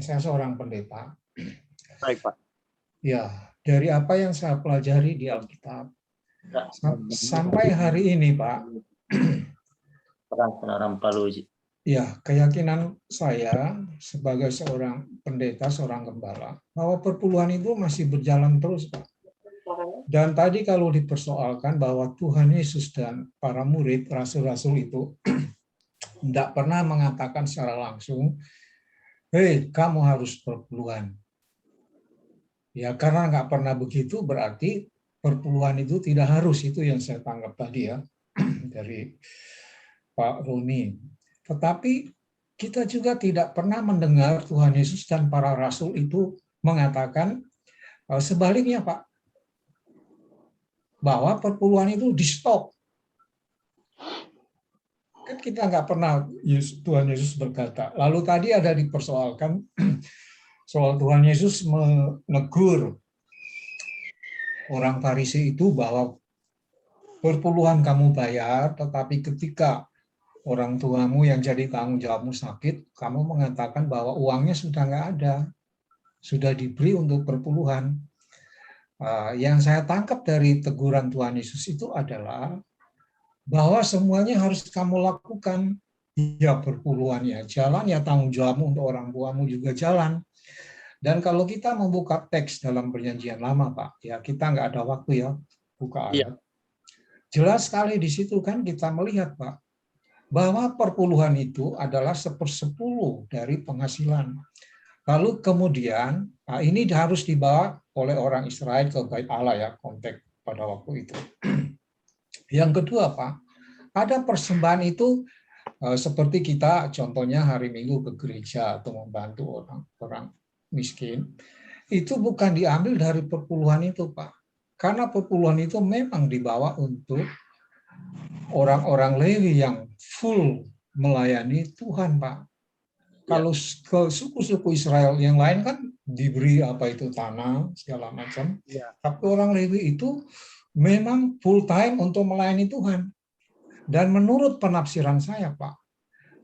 saya seorang pendeta. Baik Pak. Ya, dari apa yang saya pelajari di Alkitab, sampai hari ini Pak, ya keyakinan saya sebagai seorang pendeta, seorang gembala, bahwa perpuluhan itu masih berjalan terus Pak. Dan tadi kalau dipersoalkan bahwa Tuhan Yesus dan para murid, rasul-rasul itu tidak pernah mengatakan secara langsung, hei kamu harus perpuluhan. Ya karena nggak pernah begitu berarti perpuluhan itu tidak harus, itu yang saya tangkap tadi ya dari Pak Roni. Tetapi kita juga tidak pernah mendengar Tuhan Yesus dan para rasul itu mengatakan sebaliknya Pak, bahwa perpuluhan itu di stop. Kan kita nggak pernah Tuhan Yesus berkata. Lalu tadi ada dipersoalkan soal Tuhan Yesus menegur orang Farisi itu bahwa perpuluhan kamu bayar, tetapi ketika orang tuamu yang jadi tanggung jawabmu sakit, kamu mengatakan bahwa uangnya sudah nggak ada, sudah diberi untuk perpuluhan. Yang saya tangkap dari teguran Tuhan Yesus itu adalah bahwa semuanya harus kamu lakukan. Ya perpuluhan ya jalan, ya tanggung jawabmu untuk orang tuamu juga jalan. Dan kalau kita membuka teks dalam Perjanjian Lama, Pak, ya kita nggak ada waktu ya buka ayat. Jelas sekali di situ kan kita melihat, Pak, bahwa perpuluhan itu adalah 1/10 dari penghasilan. Lalu kemudian ini harus dibawa oleh orang Israel ke Bait Allah ya, konteks pada waktu itu. Yang kedua, Pak, ada persembahan itu seperti kita contohnya hari Minggu ke gereja atau membantu orang miskin, itu bukan diambil dari perpuluhan itu, Pak. Karena perpuluhan itu memang dibawa untuk orang-orang Lewi yang full melayani Tuhan, Pak. Kalau ke suku-suku Israel yang lain kan diberi apa itu tanah segala macam, tapi orang Lewi itu memang full time untuk melayani Tuhan. Dan menurut penafsiran saya, Pak,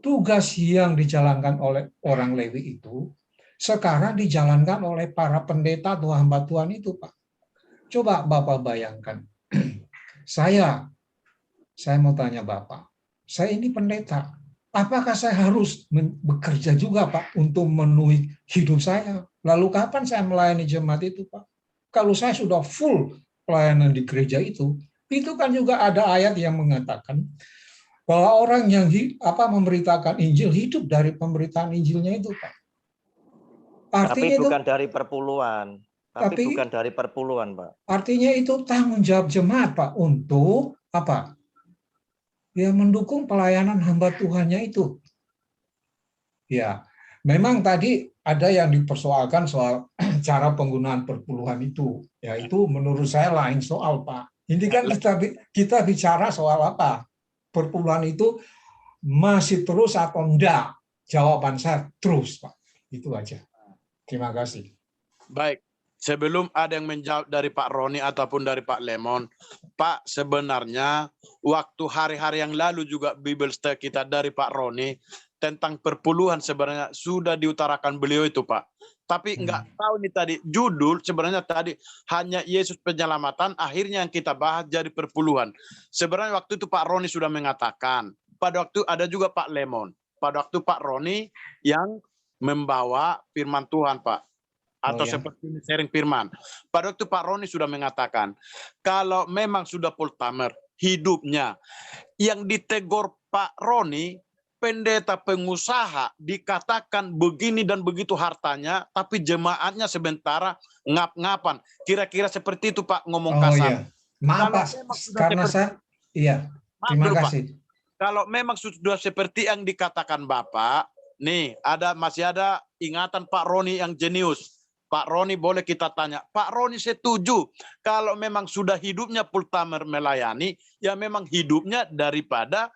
tugas yang dijalankan oleh orang Lewi itu sekarang dijalankan oleh para pendeta atau hamba Tuhan itu, Pak. Coba Bapak bayangkan. Saya mau tanya Bapak, saya ini pendeta. Apakah saya harus bekerja juga, Pak, untuk memenuhi hidup saya? Lalu kapan saya melayani jemaat itu, Pak? Kalau saya sudah full pelayanan di gereja itu, itu kan juga ada ayat yang mengatakan bahwa orang yang memberitakan Injil hidup dari pemberitaan Injilnya itu, Pak. Tapi Artinya itu, bukan dari perpuluhan. Tapi bukan dari perpuluhan, Pak. artinya itu tanggung jawab jemaat, Pak, untuk apa? Ya, mendukung pelayanan hamba Tuhannya itu. Ya, memang tadi ada yang dipersoalkan soal cara penggunaan perpuluhan itu. Ya, itu menurut saya lain soal, Pak. Ini kan kita bicara soal apa? Perpuluhan itu masih terus atau enggak? Jawaban saya terus, Pak. Itu aja. Terima kasih. Baik. Sebelum ada yang menjawab dari Pak Roni ataupun dari Pak Lemon, Pak, sebenarnya waktu hari-hari yang lalu juga Bible study kita dari Pak Roni tentang perpuluhan sebenarnya sudah diutarakan beliau itu, Pak. Tapi nggak tahu nih tadi judul sebenarnya tadi hanya Yesus penyelamatan, akhirnya yang kita bahas jadi perpuluhan. Sebenarnya waktu itu Pak Roni sudah mengatakan, pada waktu ada juga Pak Lemon, pada waktu Pak Roni yang membawa firman Tuhan, Pak. Atau seperti ini sharing firman. Pada waktu Pak Roni sudah mengatakan, kalau memang sudah full timer hidupnya, yang ditegur Pak Roni, pendeta pengusaha dikatakan begini dan begitu hartanya, tapi jemaatnya sementara ngap-ngapan. Kira-kira seperti itu Pak ngomong kasar. Iya. Maaf Pak, karena terima kasih. Kalau memang sudah seperti yang dikatakan Bapak, nih masih ada ingatan Pak Roni yang jenius. Pak Roni boleh kita tanya, Pak Roni setuju kalau memang sudah hidupnya full timer melayani, ya memang hidupnya daripada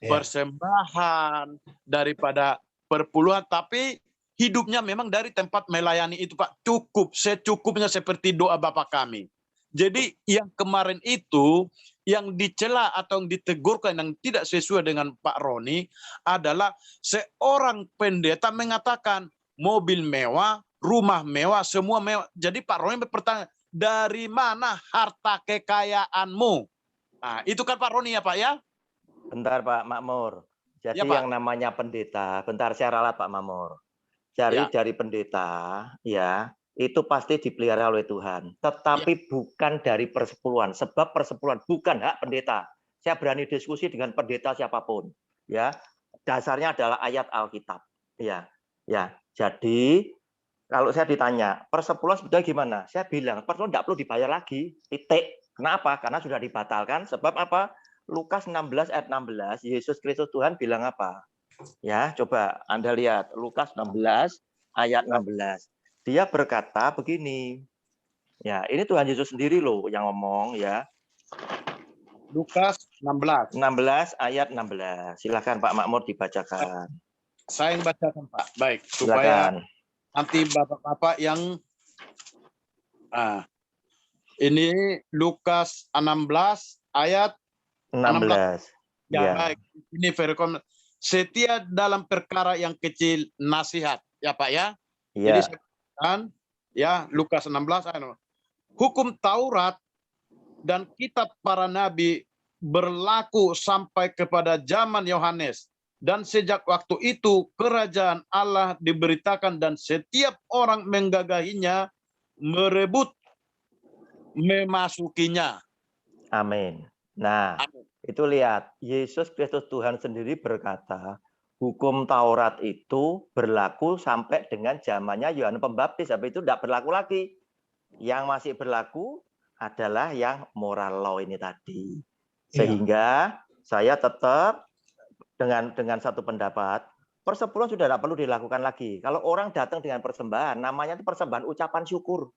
persembahan, daripada perpuluhan, tapi hidupnya memang dari tempat melayani itu Pak, cukup, secukupnya seperti doa Bapak kami. Jadi yang kemarin itu, yang dicela atau yang ditegurkan yang tidak sesuai dengan Pak Roni adalah seorang pendeta mengatakan mobil mewah, rumah mewah, semua mewah. Jadi Pak Roni bertanya, dari mana harta kekayaanmu? Nah, itu kan Pak Roni ya Pak ya? Bentar Pak Makmur. Jadi ya, Pak. Yang namanya pendeta, bentar saya ralat Pak Makmur. Dari pendeta, ya itu pasti dipelihara oleh Tuhan. Tetapi bukan dari persepuluhan. Sebab persepuluhan bukan hak pendeta. Saya berani diskusi dengan pendeta siapapun. Ya, dasarnya adalah ayat Alkitab. Ya. Jadi kalau saya ditanya, persepuluhan sebetulnya gimana? Saya bilang, persepuluhan tidak perlu dibayar lagi. Titik. Kenapa? Karena sudah dibatalkan. Sebab apa? Lukas 16 ayat 16, Yesus Kristus Tuhan bilang apa? Ya, coba Anda lihat. Lukas 16 ayat 16. Dia berkata begini. Ya, ini Tuhan Yesus sendiri loh yang ngomong ya. Lukas 16 ayat 16. Silakan Pak Makmur dibacakan. Saya yang bacakan Pak. Baik, supaya silakan. Nanti bapak-bapak yang ini Lukas 16 ayat 16. Ya, baik. Ini verkom setia dalam perkara yang kecil nasihat ya Pak ya. Jadi ya Lukas 16 ayat. Hukum Taurat dan kitab para nabi berlaku sampai kepada zaman Yohanes. Dan sejak waktu itu kerajaan Allah diberitakan dan setiap orang menggagahinya, merebut, memasukinya. Amin. Nah, itu lihat, Yesus Kristus Tuhan sendiri berkata, hukum Taurat itu berlaku sampai dengan zamannya Yohanes Pembaptis. Tapi itu tidak berlaku lagi. Yang masih berlaku adalah yang moral law ini tadi. Sehingga saya tetap dengan satu pendapat, persepuluhan sudah tidak perlu dilakukan lagi. Kalau orang datang dengan persembahan, namanya itu persembahan ucapan syukur,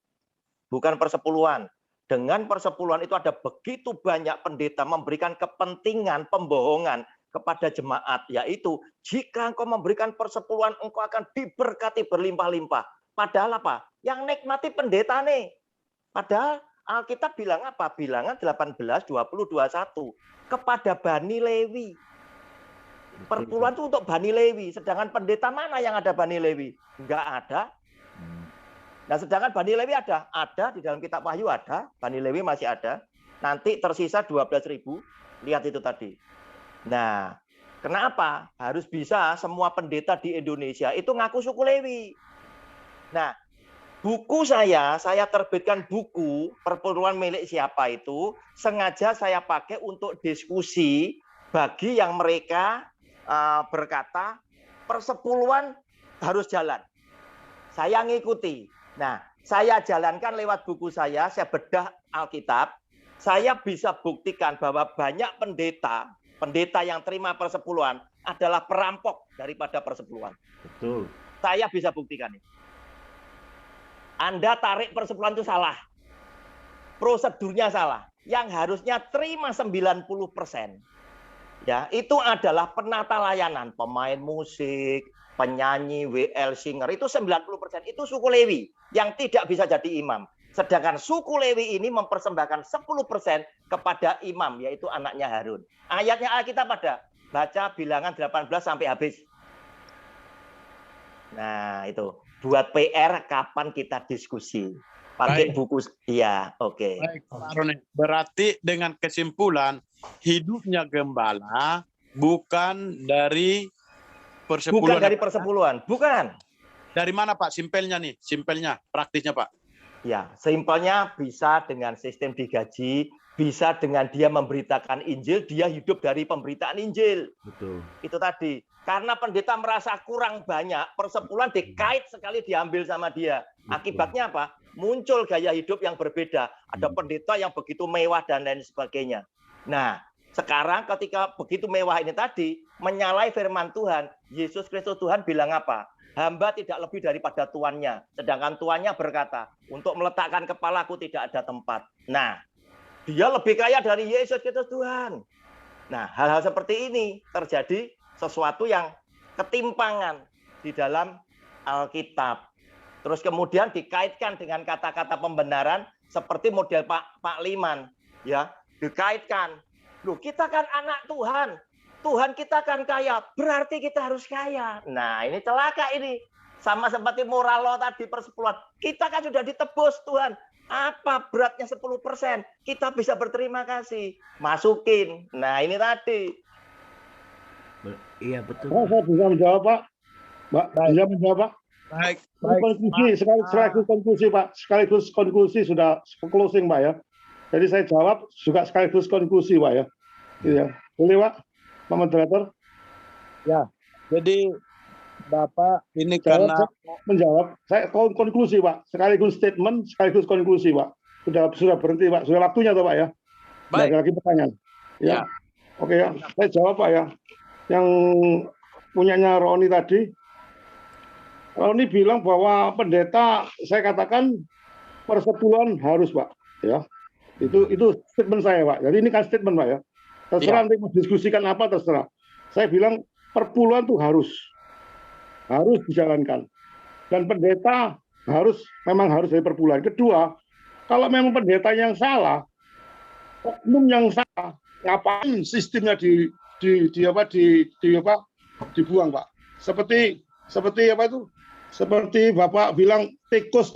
bukan persepuluhan. Dengan persepuluhan itu ada begitu banyak pendeta memberikan kepentingan pembohongan kepada jemaat, yaitu jika engkau memberikan persepuluhan, engkau akan diberkati berlimpah-limpah. Padahal apa? Yang nikmati pendeta nih. Padahal Alkitab bilang apa? Bilangan 18, 20, 21. Kepada Bani Lewi. Perpuluhan itu untuk Bani Lewi. Sedangkan pendeta mana yang ada Bani Lewi? Enggak ada. Nah, sedangkan Bani Lewi ada di dalam kitab Wahyu ada, Bani Lewi masih ada. Nanti tersisa 12.000. Lihat itu tadi. Nah, kenapa harus bisa semua pendeta di Indonesia itu ngaku suku Lewi? Nah, Buku saya terbitkan buku perpuluhan milik siapa itu, sengaja saya pakai untuk diskusi bagi yang mereka berkata persepuluhan harus jalan. Saya ngikuti. Nah, saya jalankan lewat buku saya bedah Alkitab, saya bisa buktikan bahwa banyak pendeta yang terima persepuluhan adalah perampok daripada persepuluhan. Betul. Saya bisa buktikan itu. Anda tarik persepuluhan itu salah. Prosedurnya salah. Yang harusnya terima 90%. Ya, itu adalah penata layanan, pemain musik, penyanyi, WL singer, itu 90%. Itu suku Lewi yang tidak bisa jadi imam. Sedangkan suku Lewi ini mempersembahkan 10% kepada imam, yaitu anaknya Harun. Ayatnya Alkitab ada. Baca Bilangan 18 sampai habis. Nah, itu. Buat PR kapan kita diskusi. Pakai buku. Iya, oke. Baik, Pak Roni. Berarti dengan kesimpulan, hidupnya gembala bukan dari persepuluhan. Bukan dari persepuluhan. Bukan. Dari mana, Pak? Simpelnya nih. Simpelnya, praktisnya, Pak. Ya, simpelnya bisa dengan sistem digaji, bisa dengan dia memberitakan Injil, dia hidup dari pemberitaan Injil. Betul. Itu tadi. Karena pendeta merasa kurang banyak, persepuluhan dikait sekali diambil sama dia. Akibatnya apa? Muncul gaya hidup yang berbeda. Ada pendeta yang begitu mewah dan lain sebagainya. Nah, sekarang ketika begitu mewah ini tadi, menyalahi firman Tuhan, Yesus Kristus Tuhan bilang apa? Hamba tidak lebih daripada tuannya. Sedangkan tuannya berkata, untuk meletakkan kepalaku tidak ada tempat. Nah, dia lebih kaya dari Yesus Kristus Tuhan. Nah, hal-hal seperti ini terjadi sesuatu yang ketimpangan di dalam Alkitab. Terus kemudian dikaitkan dengan kata-kata pembenaran seperti model Pak Liman, ya, dikaitkan. Loh, kita kan anak Tuhan. Tuhan kita kan kaya, berarti kita harus kaya. Nah, ini celaka ini. Sama seperti moral law tadi persepuluhan. Kita kan sudah ditebus Tuhan. Apa beratnya 10%? Kita bisa berterima kasih. Masukin. Nah, ini tadi. Iya, betul. Saya bisa menjawab, Pak. Mbak, bisa menjawab, Pak. Baik. Konklusi, sekaligus konklusi, Pak. Sekaligus konklusi sudah closing, Pak, ya. Jadi saya jawab juga sekaligus konklusi, Pak, ya. Gitu ya. Boleh, Pak? Pak Moderator? Ya. Jadi Bapak ini Saya karena menjawab. Saya konklusi, Pak. Sekaligus statement, sekaligus konklusi, Pak. Sudah berhenti, Pak. Sudah waktunya, Pak, ya. Tidak baik. ada lagi pertanyaan. Ya. Ya. Oke, ya. Saya jawab, Pak, ya. Yang punyanya Roni tadi, Roni bilang bahwa pendeta, saya katakan persepuluhan harus, Pak, ya. Itu statement saya, Pak. Jadi ini kan statement, Pak, ya. Terserah nanti mau diskusikan apa, terserah. Saya bilang perpuluhan itu harus dijalankan. Dan pendeta memang harus dari perpuluhan. Kedua, kalau memang pendeta yang salah, oknum yang salah, ngapain sistemnya dibuang, Pak? Seperti apa itu? Seperti Bapak bilang tikus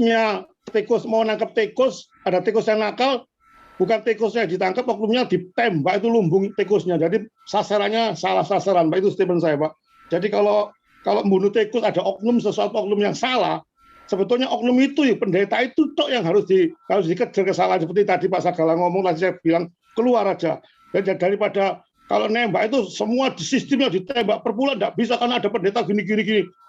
mau nangkap tikus, ada tikus yang nakal, bukan tikusnya ditangkap, oknumnya ditembak, itu lumbung tikusnya. Jadi sasarannya salah sasaran, Pak. Itu statement saya, Pak. Jadi kalau membunuh tikus ada sesuatu oknum yang salah, sebetulnya oknum itu, pendeta itu tok yang harus dikejar kesalahan. Seperti tadi Pak Sagala ngomong, tadi saya bilang keluar aja. Daripada kalau nembak itu semua sistemnya ditembak, perpuluhan tidak bisa karena ada pendeta gini.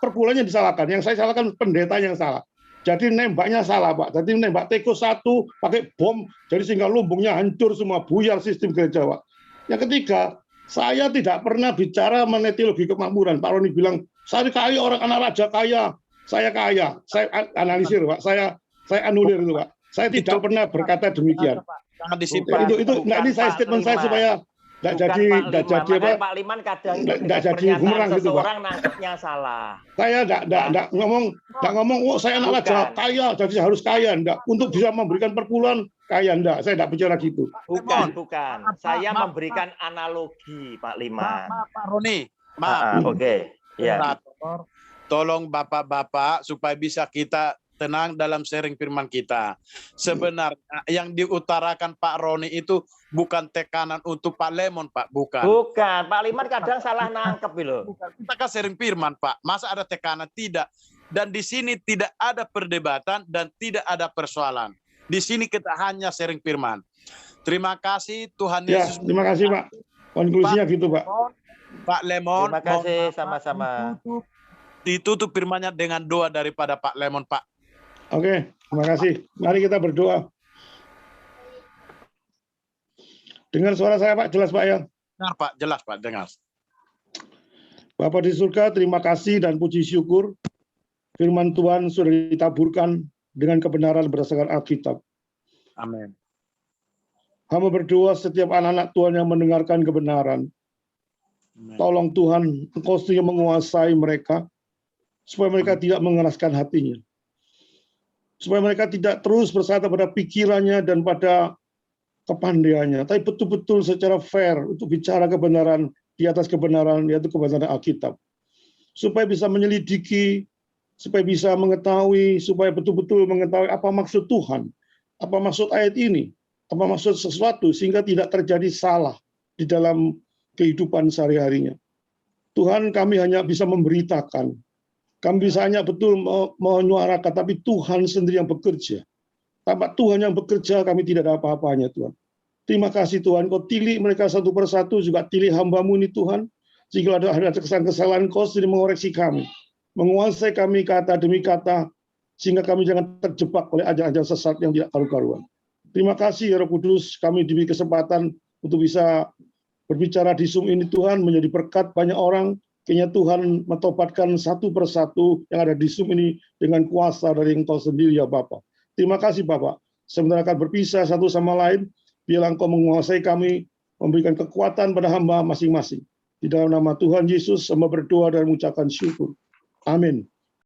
Perpuluhannya disalahkan. Yang saya salahkan pendeta yang salah. Jadi nembaknya salah, Pak. Jadi nembak tikus satu pakai bom, jadi sehingga lumbungnya hancur semua, buyar sistem gereja, Pak. Yang ketiga, saya tidak pernah bicara mengenai teologi kemakmuran. Pak Roni bilang, saya kaya, orang anak raja kaya, saya kaya. Saya analisir, Pak. Saya anulir itu, Pak. Saya tidak pernah berkata demikian. Jangan disimpan. Itu ini saya statement saya supaya tidak jadi apa? Pak Liman kadang tidak jadi bumerang gitu, Pak. Seseorang nangkepnya salah. Saya tidak ngomong, oh saya anak raja kaya, jadi harus kaya, enggak. Untuk bisa memberikan perpuluhan kaya, enggak. Saya tidak bicara gitu. Bukan. Saya memberikan analogi, Pak Liman. Maaf, Pak Roni. Maaf. Oke. Ya. Tolong Bapak-bapak supaya bisa kita tenang dalam sharing firman kita. Sebenarnya yang diutarakan Pak Roni itu bukan tekanan untuk Pak Lemon, Pak. Bukan. Pak Liman kadang salah nangkep loh. Bukan. Kita kan sharing firman, Pak. Masa ada tekanan? Tidak. Dan di sini tidak ada perdebatan dan tidak ada persoalan. Di sini kita hanya sharing firman. Terima kasih Tuhan Ya, Yesus. terima kasih Pak. Konklusinya gitu Pak. Pak Lemon. Terima kasih mohon maaf, sama-sama. Ditutup firmannya dengan doa daripada Pak Lemon, Pak. Oke, terima kasih. Mari kita berdoa. Dengar suara saya Pak, jelas Pak ya? Dengar Pak, jelas Pak, dengar. Bapa di surga, terima kasih dan puji syukur firman Tuhan sudah ditaburkan dengan kebenaran berdasarkan Alkitab. Amin. Hamba berdoa setiap anak-anak Tuhan yang mendengarkan kebenaran. Amin. Tolong Tuhan, Engkau sendiri menguasai mereka, supaya mereka tidak mengeraskan hatinya. Supaya mereka tidak terus bersandar pada pikirannya dan pada kepandaiannya, tapi betul-betul secara fair untuk bicara kebenaran di atas kebenaran, yaitu kebenaran Alkitab. Supaya bisa menyelidiki, supaya bisa mengetahui, supaya betul-betul mengetahui apa maksud Tuhan, apa maksud ayat ini, apa maksud sesuatu, sehingga tidak terjadi salah di dalam kehidupan sehari-harinya. Tuhan, kami hanya bisa memberitakan, kami bisa hanya betul menyuarakan, tapi Tuhan sendiri yang bekerja. Tanpa Tuhan yang bekerja, kami tidak ada apa-apanya, Tuhan. Terima kasih Tuhan, Kau tilik mereka satu persatu, juga tilik hamba-Mu ini Tuhan. Jika ada kesalahan-kesalahan, Kau sendiri mengoreksi kami. Menguasai kami kata demi kata, sehingga kami jangan terjebak oleh ajaran-ajaran sesat yang tidak karu-karuan. Terima kasih ya Roh Kudus, kami diberi kesempatan untuk bisa berbicara di Zoom ini Tuhan, menjadi berkat banyak orang. Kayaknya Tuhan metobatkan satu persatu yang ada di Zoom ini dengan kuasa dari Engkau sendiri ya Bapa. Terima kasih Bapak. Sementara akan berpisah satu sama lain, biarlah Engkau menguasai kami, memberikan kekuatan pada hamba masing-masing. Di dalam nama Tuhan Yesus, hamba berdoa dan mengucapkan syukur. Amin.